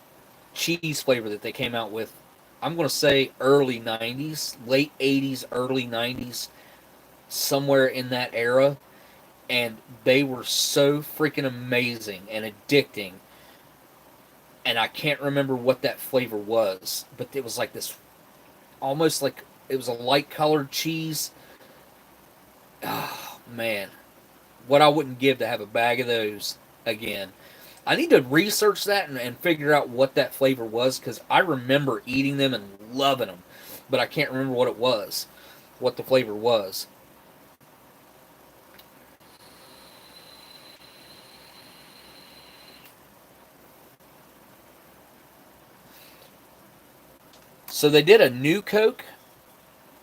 cheese flavor that they came out with. I'm going to say early 90s, late 80s, early 90s, somewhere in that era. and they were so freaking amazing and addicting. And I can't remember what that flavor was, but it was like this, almost like it was a light colored cheese. Oh man, what I wouldn't give to have a bag of those again. I need to research that and figure out what that flavor was, because I remember eating them and loving them, but I can't remember what it was, what the flavor was. So they did a new Coke,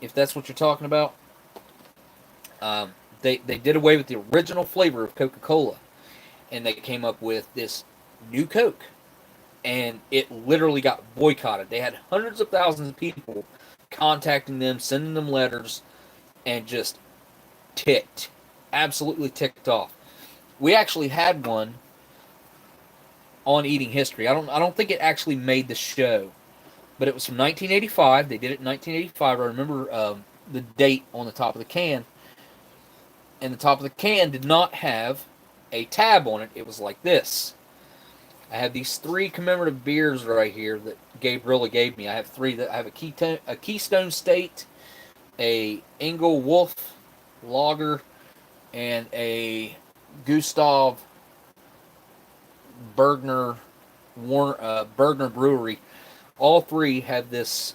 if that's what you're talking about. They did away with the original flavor of Coca-Cola, and they came up with this new Coke, and it literally got boycotted. They had hundreds of thousands of people contacting them, sending them letters, and just ticked, absolutely ticked off. We actually had one on Eating History. I don't think it actually made the show, but it was from 1985. They did it in 1985. I remember the date on the top of the can, and the top of the can did not have a tab on it. It was like this. I have these 3 commemorative beers right here that gabeRILLA gave me. I have 3. That I have a Keystone State, a Engel Wolf Lager, and a Gustav Bergner Bergner Brewery. All 3 have this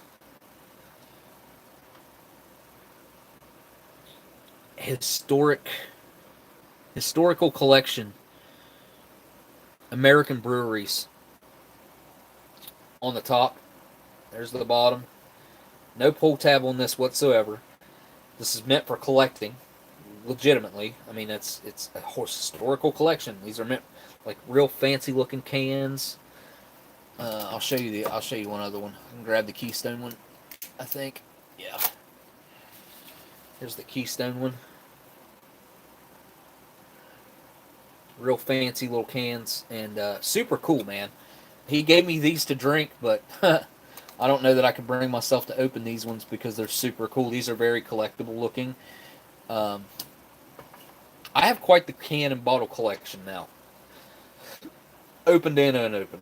historical collection, American breweries, on the top. There's the bottom. No pull tab on this whatsoever. This is meant for collecting, legitimately. I mean, it's a historical collection. These are meant like real fancy looking cans. I'll show you one other one. I can grab the Keystone one, I think. Yeah. Here's the Keystone one. Real fancy little cans, and super cool, man. He gave me these to drink, but I don't know that I can bring myself to open these ones because they're super cool. These are very collectible looking. I have quite the can and bottle collection now, opened and unopened.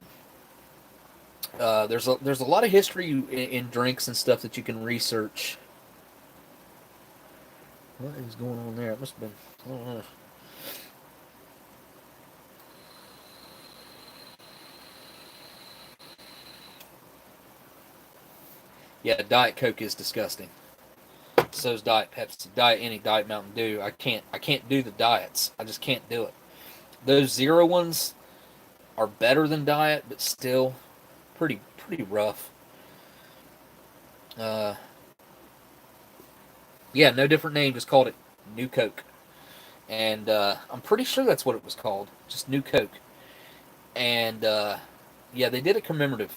There's a lot of history in drinks and stuff that you can research. What is going on there? It must have been, I don't know. Yeah, Diet Coke is disgusting. So is Diet Pepsi, Diet Mountain Dew. I can't do the diets. I just can't do it. Those zero ones are better than Diet, but still pretty rough. Yeah, no different name. Just called it New Coke, and I'm pretty sure that's what it was called. Just New Coke, and yeah, they did a commemorative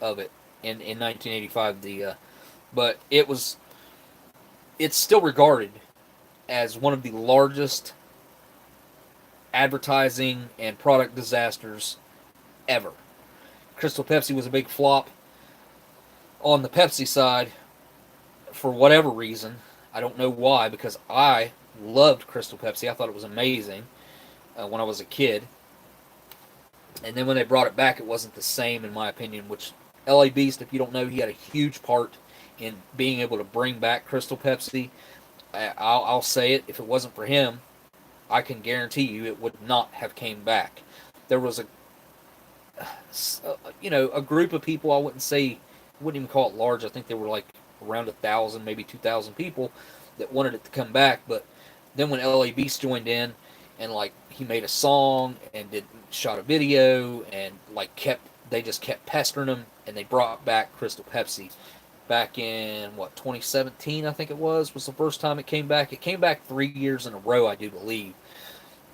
of it in 1985. But it's still regarded as one of the largest advertising and product disasters ever. Crystal Pepsi was a big flop on the Pepsi side for whatever reason. I don't know why, because I loved Crystal Pepsi. I thought it was amazing when I was a kid. And then when they brought it back, it wasn't the same, in my opinion, which L.A. Beast, if you don't know, he had a huge part in being able to bring back Crystal Pepsi. I'll say it, if it wasn't for him, I can guarantee you it would not have came back. There was a group of people, I wouldn't even call it large. I think there were like around 1,000, maybe 2,000 people that wanted it to come back. But then when L.A. Beast joined in, and like he made a song and shot a video, and like they just kept pestering him, and they brought back Crystal Pepsi back in 2017, I think it was the first time it came back. It came back 3 years in a row, I do believe.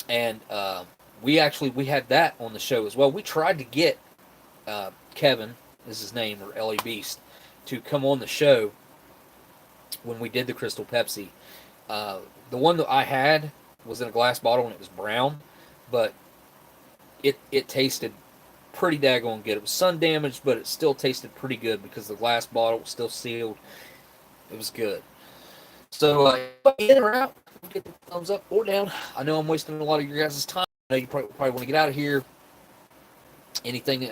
And we had that on the show as well. We tried to get Kevin, is his name, or L.A. Beast, to come on the show when we did the Crystal Pepsi. The one that I had was in a glass bottle, and it was brown, but it tasted pretty daggone good. It was sun damaged, but it still tasted pretty good because the glass bottle was still sealed. It was good. So in or out, hit the thumbs up or down. I know I'm wasting a lot of your guys' time. I know you probably want to get out of here. Anything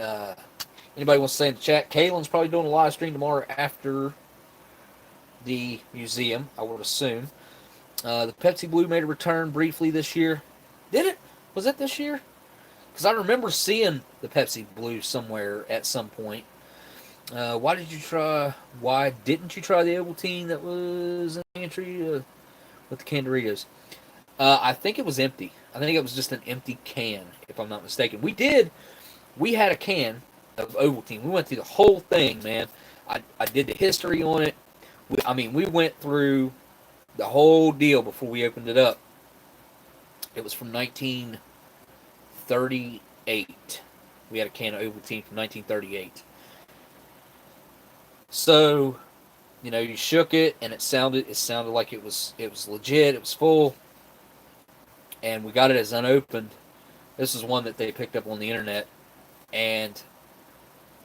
anybody wants to say in the chat? Kaylin's probably doing a live stream tomorrow after the museum, I would assume. The Pepsi Blue made a return briefly this year. Did it? Was it this year? Because I remember seeing the Pepsi Blue somewhere at some point. Why didn't you try the Ovaltine that was in the pantry with the canned Doritos? I think it was empty. I think it was just an empty can, if I'm not mistaken. We had a can of Ovaltine. We went through the whole thing, man. I did the history on it. We went through the whole deal before we opened it up. It was from 1938. We had a can of Ovaltine from 1938. So, you shook it, and it sounded like it was legit. It was full, and we got it as unopened. This is one that they picked up on the internet, and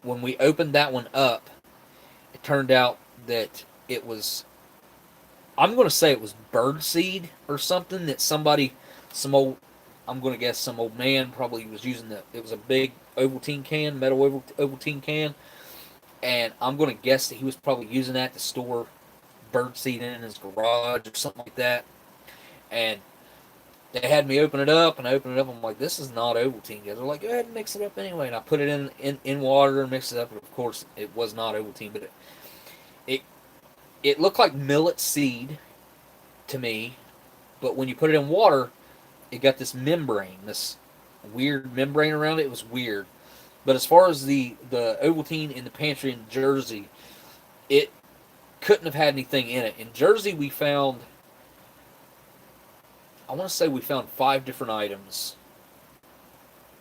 when we opened that one up, it turned out that it was, I'm going to say it was birdseed or something that some old man probably was using. It was a big Ovaltine can, metal Ovaltine can, and I'm going to guess that he was probably using that to store birdseed in his garage or something like that. And they had me open it up, and I opened it up. I'm like, this is not Ovaltine. They're like, go ahead and mix it up anyway. And I put it in water and mixed it up. And of course, it was not Ovaltine, but it looked like millet seed to me. But when you put it in water, it got this membrane, this weird membrane around it. It was weird. But as far as the Ovaltine in the pantry in Jersey, it couldn't have had anything in it. In Jersey, we found 5 different items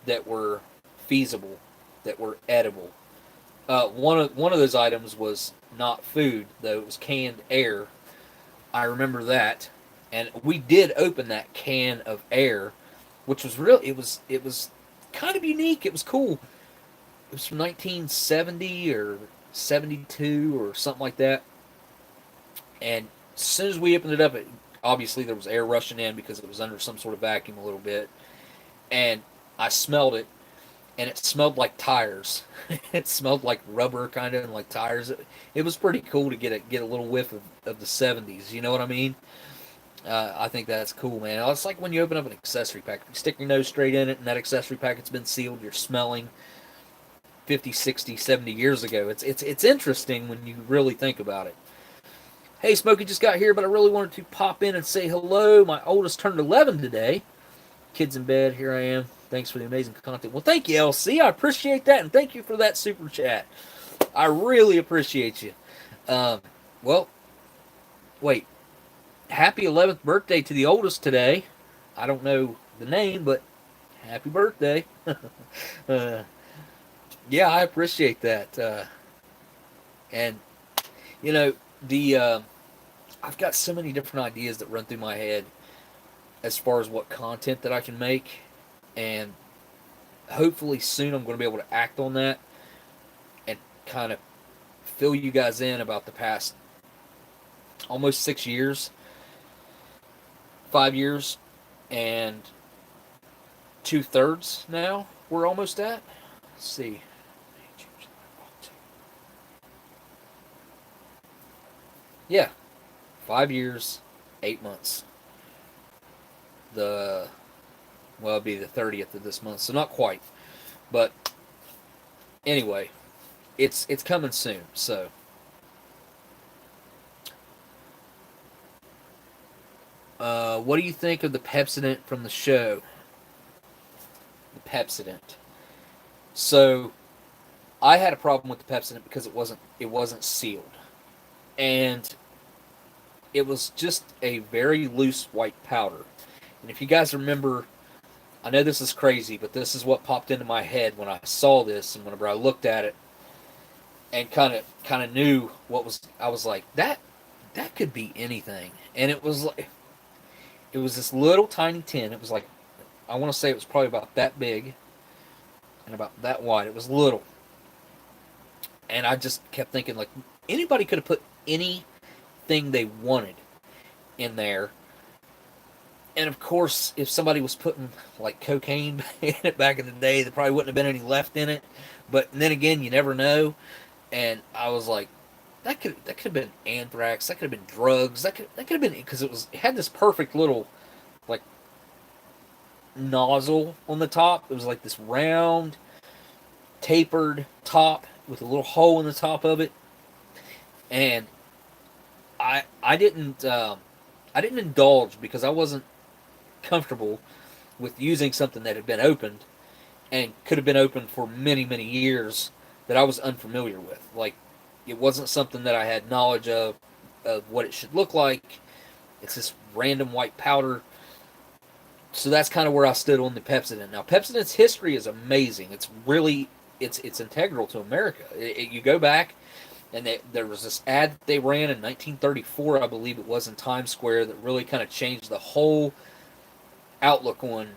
that were feasible, that were edible. One of those items was not food, though. It was canned air. I remember that. And we did open that can of air, which was it was kind of unique. It was cool. It was from 1970 or 72 or something like that. And as soon as we opened it up, obviously there was air rushing in because it was under some sort of vacuum a little bit. And I smelled it, and it smelled like tires. It smelled like rubber, kind of, and like tires. It was pretty cool to get a little whiff of the 70s. You know what I mean? I think that's cool, man. It's like when you open up an accessory pack. You stick your nose straight in it, and that accessory packet's been sealed. You're smelling 50, 60, 70 years ago. It's interesting when you really think about it. Hey, Smokey just got here, but I really wanted to pop in and say hello. My oldest turned 11 today. Kids in bed, here I am. Thanks for the amazing content. Well, thank you, LC. I appreciate that, and thank you for that super chat. I really appreciate you. Wait. Happy 11th birthday to the oldest today. I don't know the name, but happy birthday. Yeah, I appreciate that. And, I've got so many different ideas that run through my head as far as what content that I can make. And hopefully soon I'm going to be able to act on that and kind of fill you guys in about the past almost 6 years, 5 years, and 2/3 now we're almost at. Let's see. Yeah, 5 years, 8 months. It'll be the 30th of this month, so not quite. But anyway, it's coming soon. So what do you think of the Pepsodent from the show? The Pepsodent. So I had a problem with the Pepsodent because it wasn't sealed. And it was just a very loose white powder. And if you guys remember, I know this is crazy, but this is what popped into my head when I saw this and whenever I looked at it and kind of knew what was. I was like, that could be anything. And it was this little tiny tin. It was like, I want to say it was probably about that big and about that wide. It was little. And I just kept thinking, like, anybody could have put anything they wanted in there, And of course, if somebody was putting like cocaine in it back in the day, there probably wouldn't have been any left in it. But then again, you never know. And I was like, that could have been anthrax. That could have been drugs. That could have been because it had this perfect little like nozzle on the top. It was like this round, tapered top with a little hole in the top of it. And I didn't indulge because I wasn't comfortable with using something that had been opened and could have been opened for many, many years that I was unfamiliar with. Like, it wasn't something that I had knowledge of what it should look like. It's this random white powder. So that's kind of where I stood on the Pepsodent. Now, Pepsodent's history is amazing. It's really, it's integral to America. You go back, and there was this ad that they ran in 1934, I believe it was, in Times Square that really kind of changed the whole outlook on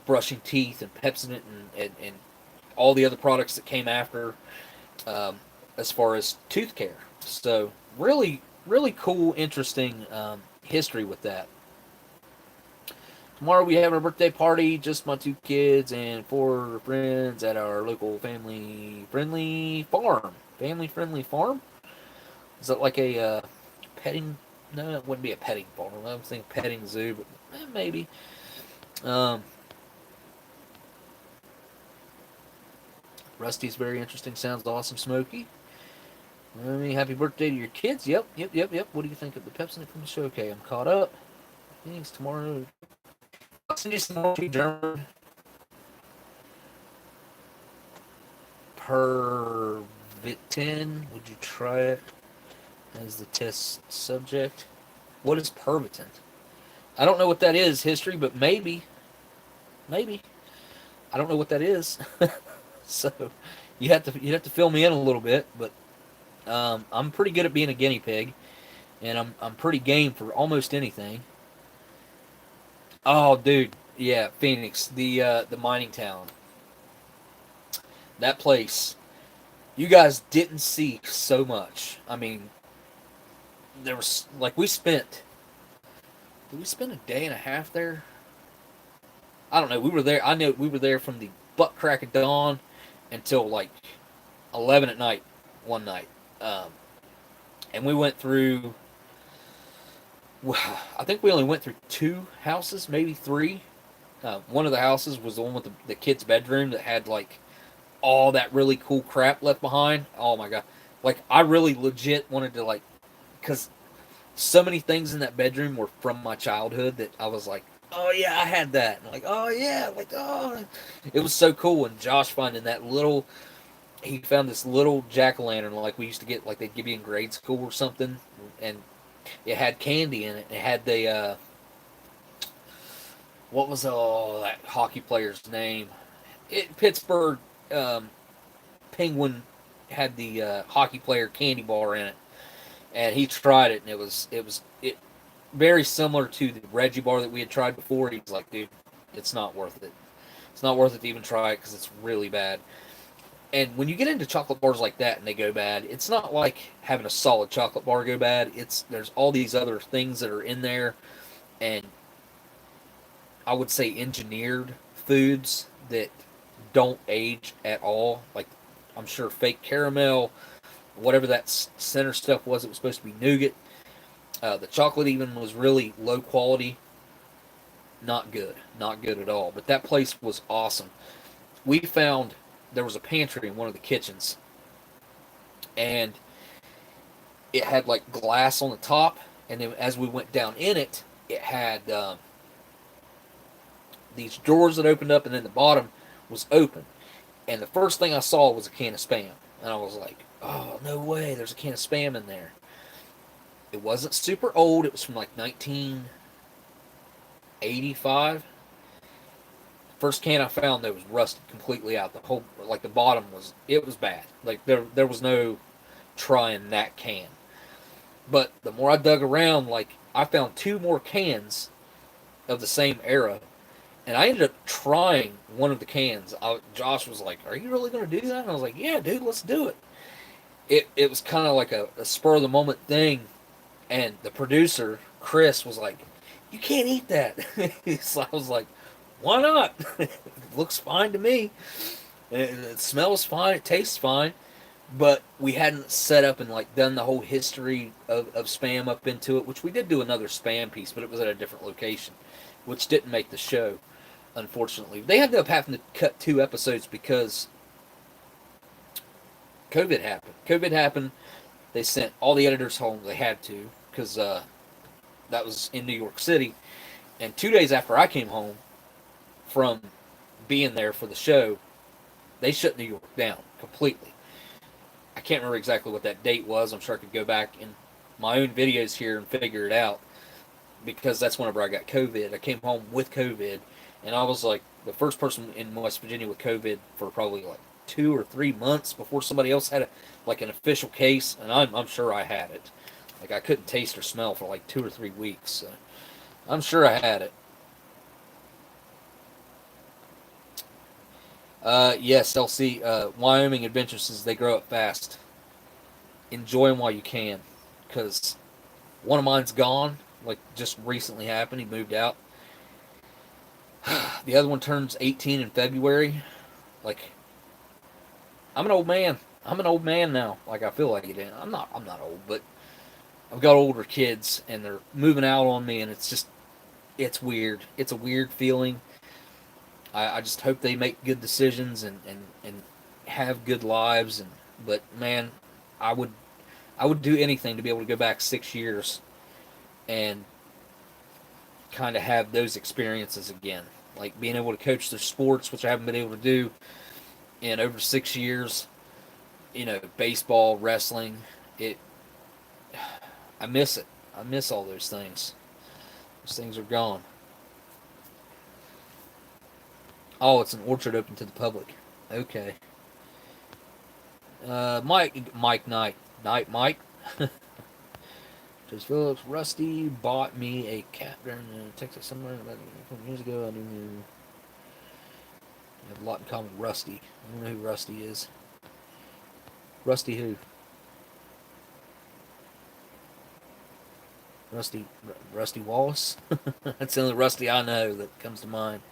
brushing teeth and Pepsodent and all the other products that came after as far as tooth care. So really, really cool, interesting history with that. Tomorrow we have our birthday party, just my 2 kids and 4 friends at our local family-friendly farm. Family-friendly farm? Is that like a petting? No, it wouldn't be a petting farm. I was thinking petting zoo, but maybe. Rusty's very interesting. Sounds awesome, Smokey. Happy birthday to your kids. Yep. What do you think of the Pepsi from the show? Okay, I'm caught up. Thanks, tomorrow. I'll send you some more German. Pervitin. Would you try it as the test subject? What is Pervitin? I don't know what that is, history, but maybe. I don't know what that is. So you'd have to fill me in a little bit, but I'm pretty good at being a guinea pig, and I'm pretty game for almost anything. Oh, dude, yeah, Phoenix, the mining town. That place, you guys didn't see so much. I mean, there was like did we spend a day and a half there? I don't know. We were there. I know we were there from the butt crack of dawn until like 11 at night one night. And we went through, I think we only went through 2 houses, maybe 3. One of the houses was the one with the kid's bedroom that had like all that really cool crap left behind. Oh my god. Like, I really legit wanted to, like, because so many things in that bedroom were from my childhood that I was like, oh yeah, I had that. And like, oh yeah, like, oh. It was so cool. And Josh finding that little, he found this little jack-o'-lantern like we used to get, like they'd give you in grade school or something. And it had candy in it. It had the, what was that hockey player's name? Pittsburgh Penguin had the hockey player candy bar in it. And he tried it, and it was very similar to the Reggie bar that we had tried before. He was like, dude, it's not worth it. It's not worth it to even try it because it's really bad. And when you get into chocolate bars like that and they go bad, it's not like having a solid chocolate bar go bad. There's all these other things that are in there, and I would say engineered foods that don't age at all. Like, I'm sure fake caramel, whatever that center stuff was, it was supposed to be nougat. The chocolate even was really low quality. Not good at all. But that place was awesome. We found there was a pantry in one of the kitchens, and it had like glass on the top, and then as we went down in it, it had these drawers that opened up, and then the bottom was open. And the first thing I saw was a can of Spam, and I was like, oh, no way, there's a can of Spam in there. It wasn't super old. It was from like 1985. First can I found that was rusted completely out. The whole, like, the bottom was, it was bad. Like, there was no trying that can. But the more I dug around, like, I found 2 more cans of the same era. And I ended up trying one of the cans. Josh was like, are you really going to do that? And I was like, yeah, dude, let's do it. It was kind of like a spur of the moment thing. And the producer, Chris, was like, you can't eat that. So I was like, why not? It looks fine to me. It smells fine. It tastes fine. But we hadn't set up and like done the whole history of spam up into it, which we did do another spam piece, but it was at a different location, which didn't make the show, unfortunately. They ended up having to cut 2 episodes because COVID happened. COVID happened. They sent all the editors home. They had to because that was in New York City. And 2 days after I came home from being there for the show, they shut New York down completely. I can't remember exactly what that date was. I'm sure I could go back in my own videos here and figure it out because that's whenever I got COVID. I came home with COVID, and I was like the first person in West Virginia with COVID for probably like 2 or 3 months before somebody else had like an official case, and I'm sure I had it. Like I couldn't taste or smell for like 2 or 3 weeks. So I'm sure I had it. Yes, LC. Wyoming Adventures says they grow up fast. Enjoy them while you can, because one of mine's gone. Like just recently happened. He moved out. The other one turns 18 in February. Like I'm an old man. I'm an old man now. Like I feel like it. I'm not. I'm not old, but I've got older kids, and they're moving out on me, and it's weird. It's a weird feeling. I just hope they make good decisions and have good lives. But man, I would I would do anything to be able to go back 6 years and kind of have those experiences again, like being able to coach their sports, which I haven't been able to do in over 6 years. Baseball, wrestling. It. I miss it. I miss all those things. Those things are gone. Oh, it's an orchard open to the public. Okay. Mike Mike. Just Phillips, Rusty bought me a cat during Texas summer about 20 years ago. I didn't have a lot in common with Rusty. I don't know who Rusty is. Rusty who? Rusty Wallace? That's the only Rusty I know that comes to mind.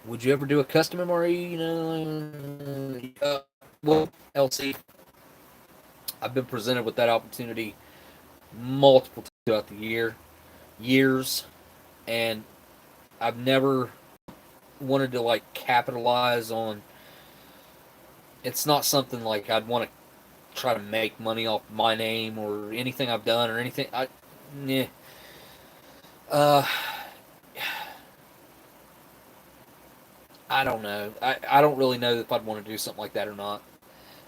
Would you ever do a custom MRE? Well, LC, I've been presented with that opportunity multiple times throughout the years, and I've never wanted to like capitalize on. It's not something like I'd want to try to make money off my name or anything I've done or anything. Nah. Uh, I don't know. I don't really know if I'd want to do something like that or not.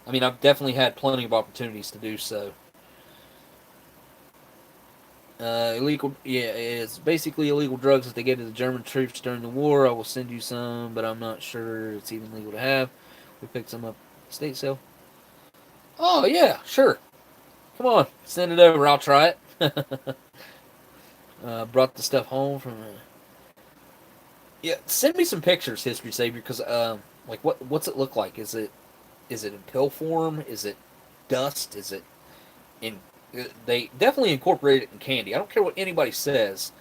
I mean, I've definitely had plenty of opportunities to do so. Illegal, yeah, it's basically illegal drugs that they gave to the German troops during the war. I will send you some, but I'm not sure it's even legal to have. We picked some up at state sale. Oh, yeah, sure. Come on, send it over. I'll try it. Brought the stuff home from. Yeah, send me some pictures, History Savior, because like what's it look like? Is it in pill form? Is it dust? Is it in? They definitely incorporate it in candy. I don't care what anybody says.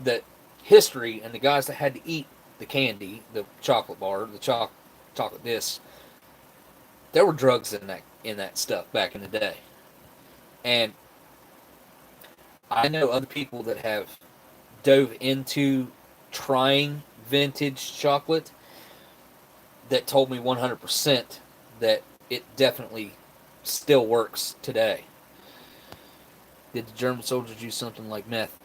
That history and the guys that had to eat the candy, the chocolate bar, the chocolate disc, there were drugs in that stuff back in the day, and I know other people that have dove into trying vintage chocolate that told me 100% that it definitely still works today. Did the German soldiers use something like meth?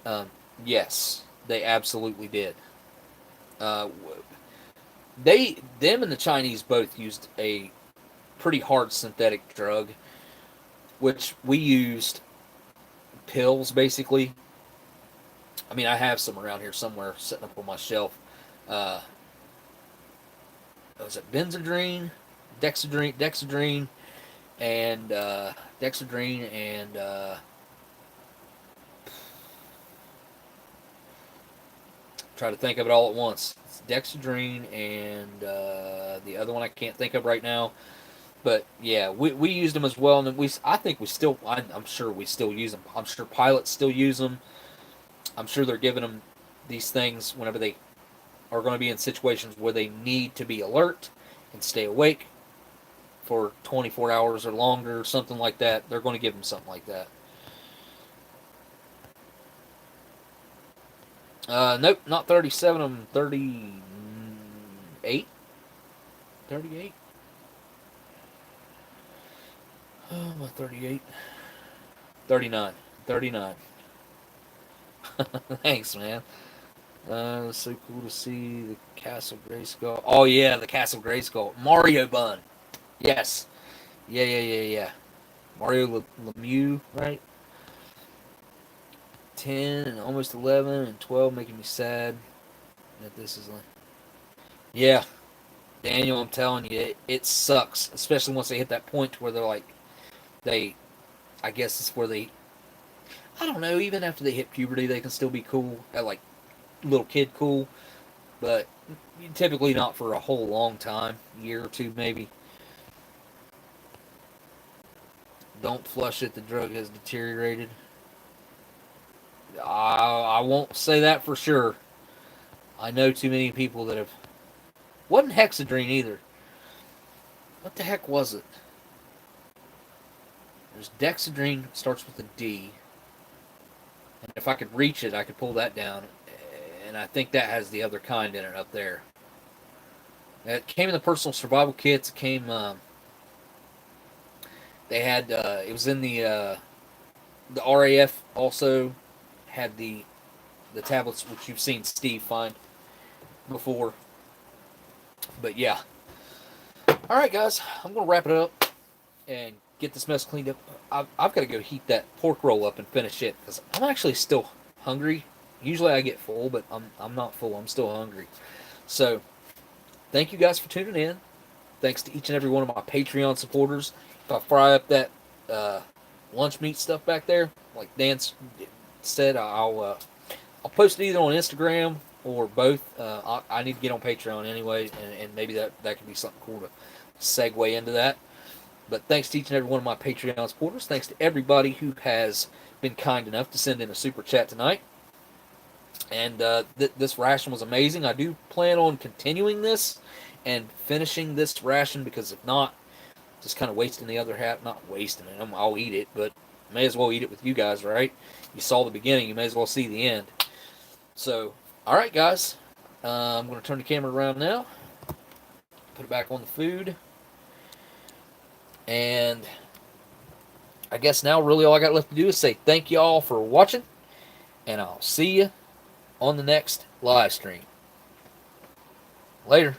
Yes, they absolutely did. Uh, them and the Chinese both used a pretty hard synthetic drug, which we used pills basically. I mean, I have some around here somewhere sitting up on my shelf. Uh, was it Benzedrine, Dexedrine, and Dexedrine and try to think of it all at once. It's Dexedrine and the other one I can't think of right now. But yeah, we used them as well, and I think we still I'm sure we still use them. I'm sure pilots still use them. I'm sure they're giving them these things whenever they are going to be in situations where they need to be alert and stay awake for 24 hours or longer, or something like that. They're going to give them something like that. Nope, not 37. I'm 38. 38. Oh, am I 38? 39. 39. Thanks, man. It's so cool to see the Castle Grayskull. Oh yeah, the Castle Grayskull. Mario bun. Yes. Yeah. Mario Lemieux, right? 10 and almost 11 and 12 making me sad that this is like. Yeah, Daniel, I'm telling you, it sucks, especially once they hit that point where they're like, I guess it's where I don't know, even after they hit puberty, they can still be cool, like little kid cool, but typically not for a whole long time, year or two maybe. Don't flush it, the drug has deteriorated. I won't say that for sure. I know too many people that have. Wasn't Hexadrine either. What the heck was it? There's Dexedrine, starts with a D. And if I could reach it, I could pull that down. And I think that has the other kind in it up there. It came in the personal survival kits. It came. They had. It was in the RAF also had the tablets, which you've seen Steve find before. But yeah. All right, guys. I'm gonna wrap it up and get this mess cleaned up. I've got to go heat that pork roll up and finish it because I'm actually still hungry. Usually I get full, but I'm not full. I'm still hungry. So thank you guys for tuning in. Thanks to each and every one of my Patreon supporters. If I fry up that lunch meat stuff back there, like Dan said, I'll post it either on Instagram or both. I need to get on Patreon anyway, and maybe that could be something cool to segue into that. But thanks to each and every one of my Patreon supporters. Thanks to everybody who has been kind enough to send in a super chat tonight. And this ration was amazing. I do plan on continuing this and finishing this ration because if not, just kind of wasting the other half. Not wasting it. I'll eat it, but may as well eat it with you guys, right? You saw the beginning. You may as well see the end. So, all right, guys. I'm going to turn the camera around now. Put it back on the food. And I guess now really all I got left to do is say thank you all for watching. And I'll see you on the next live stream. Later.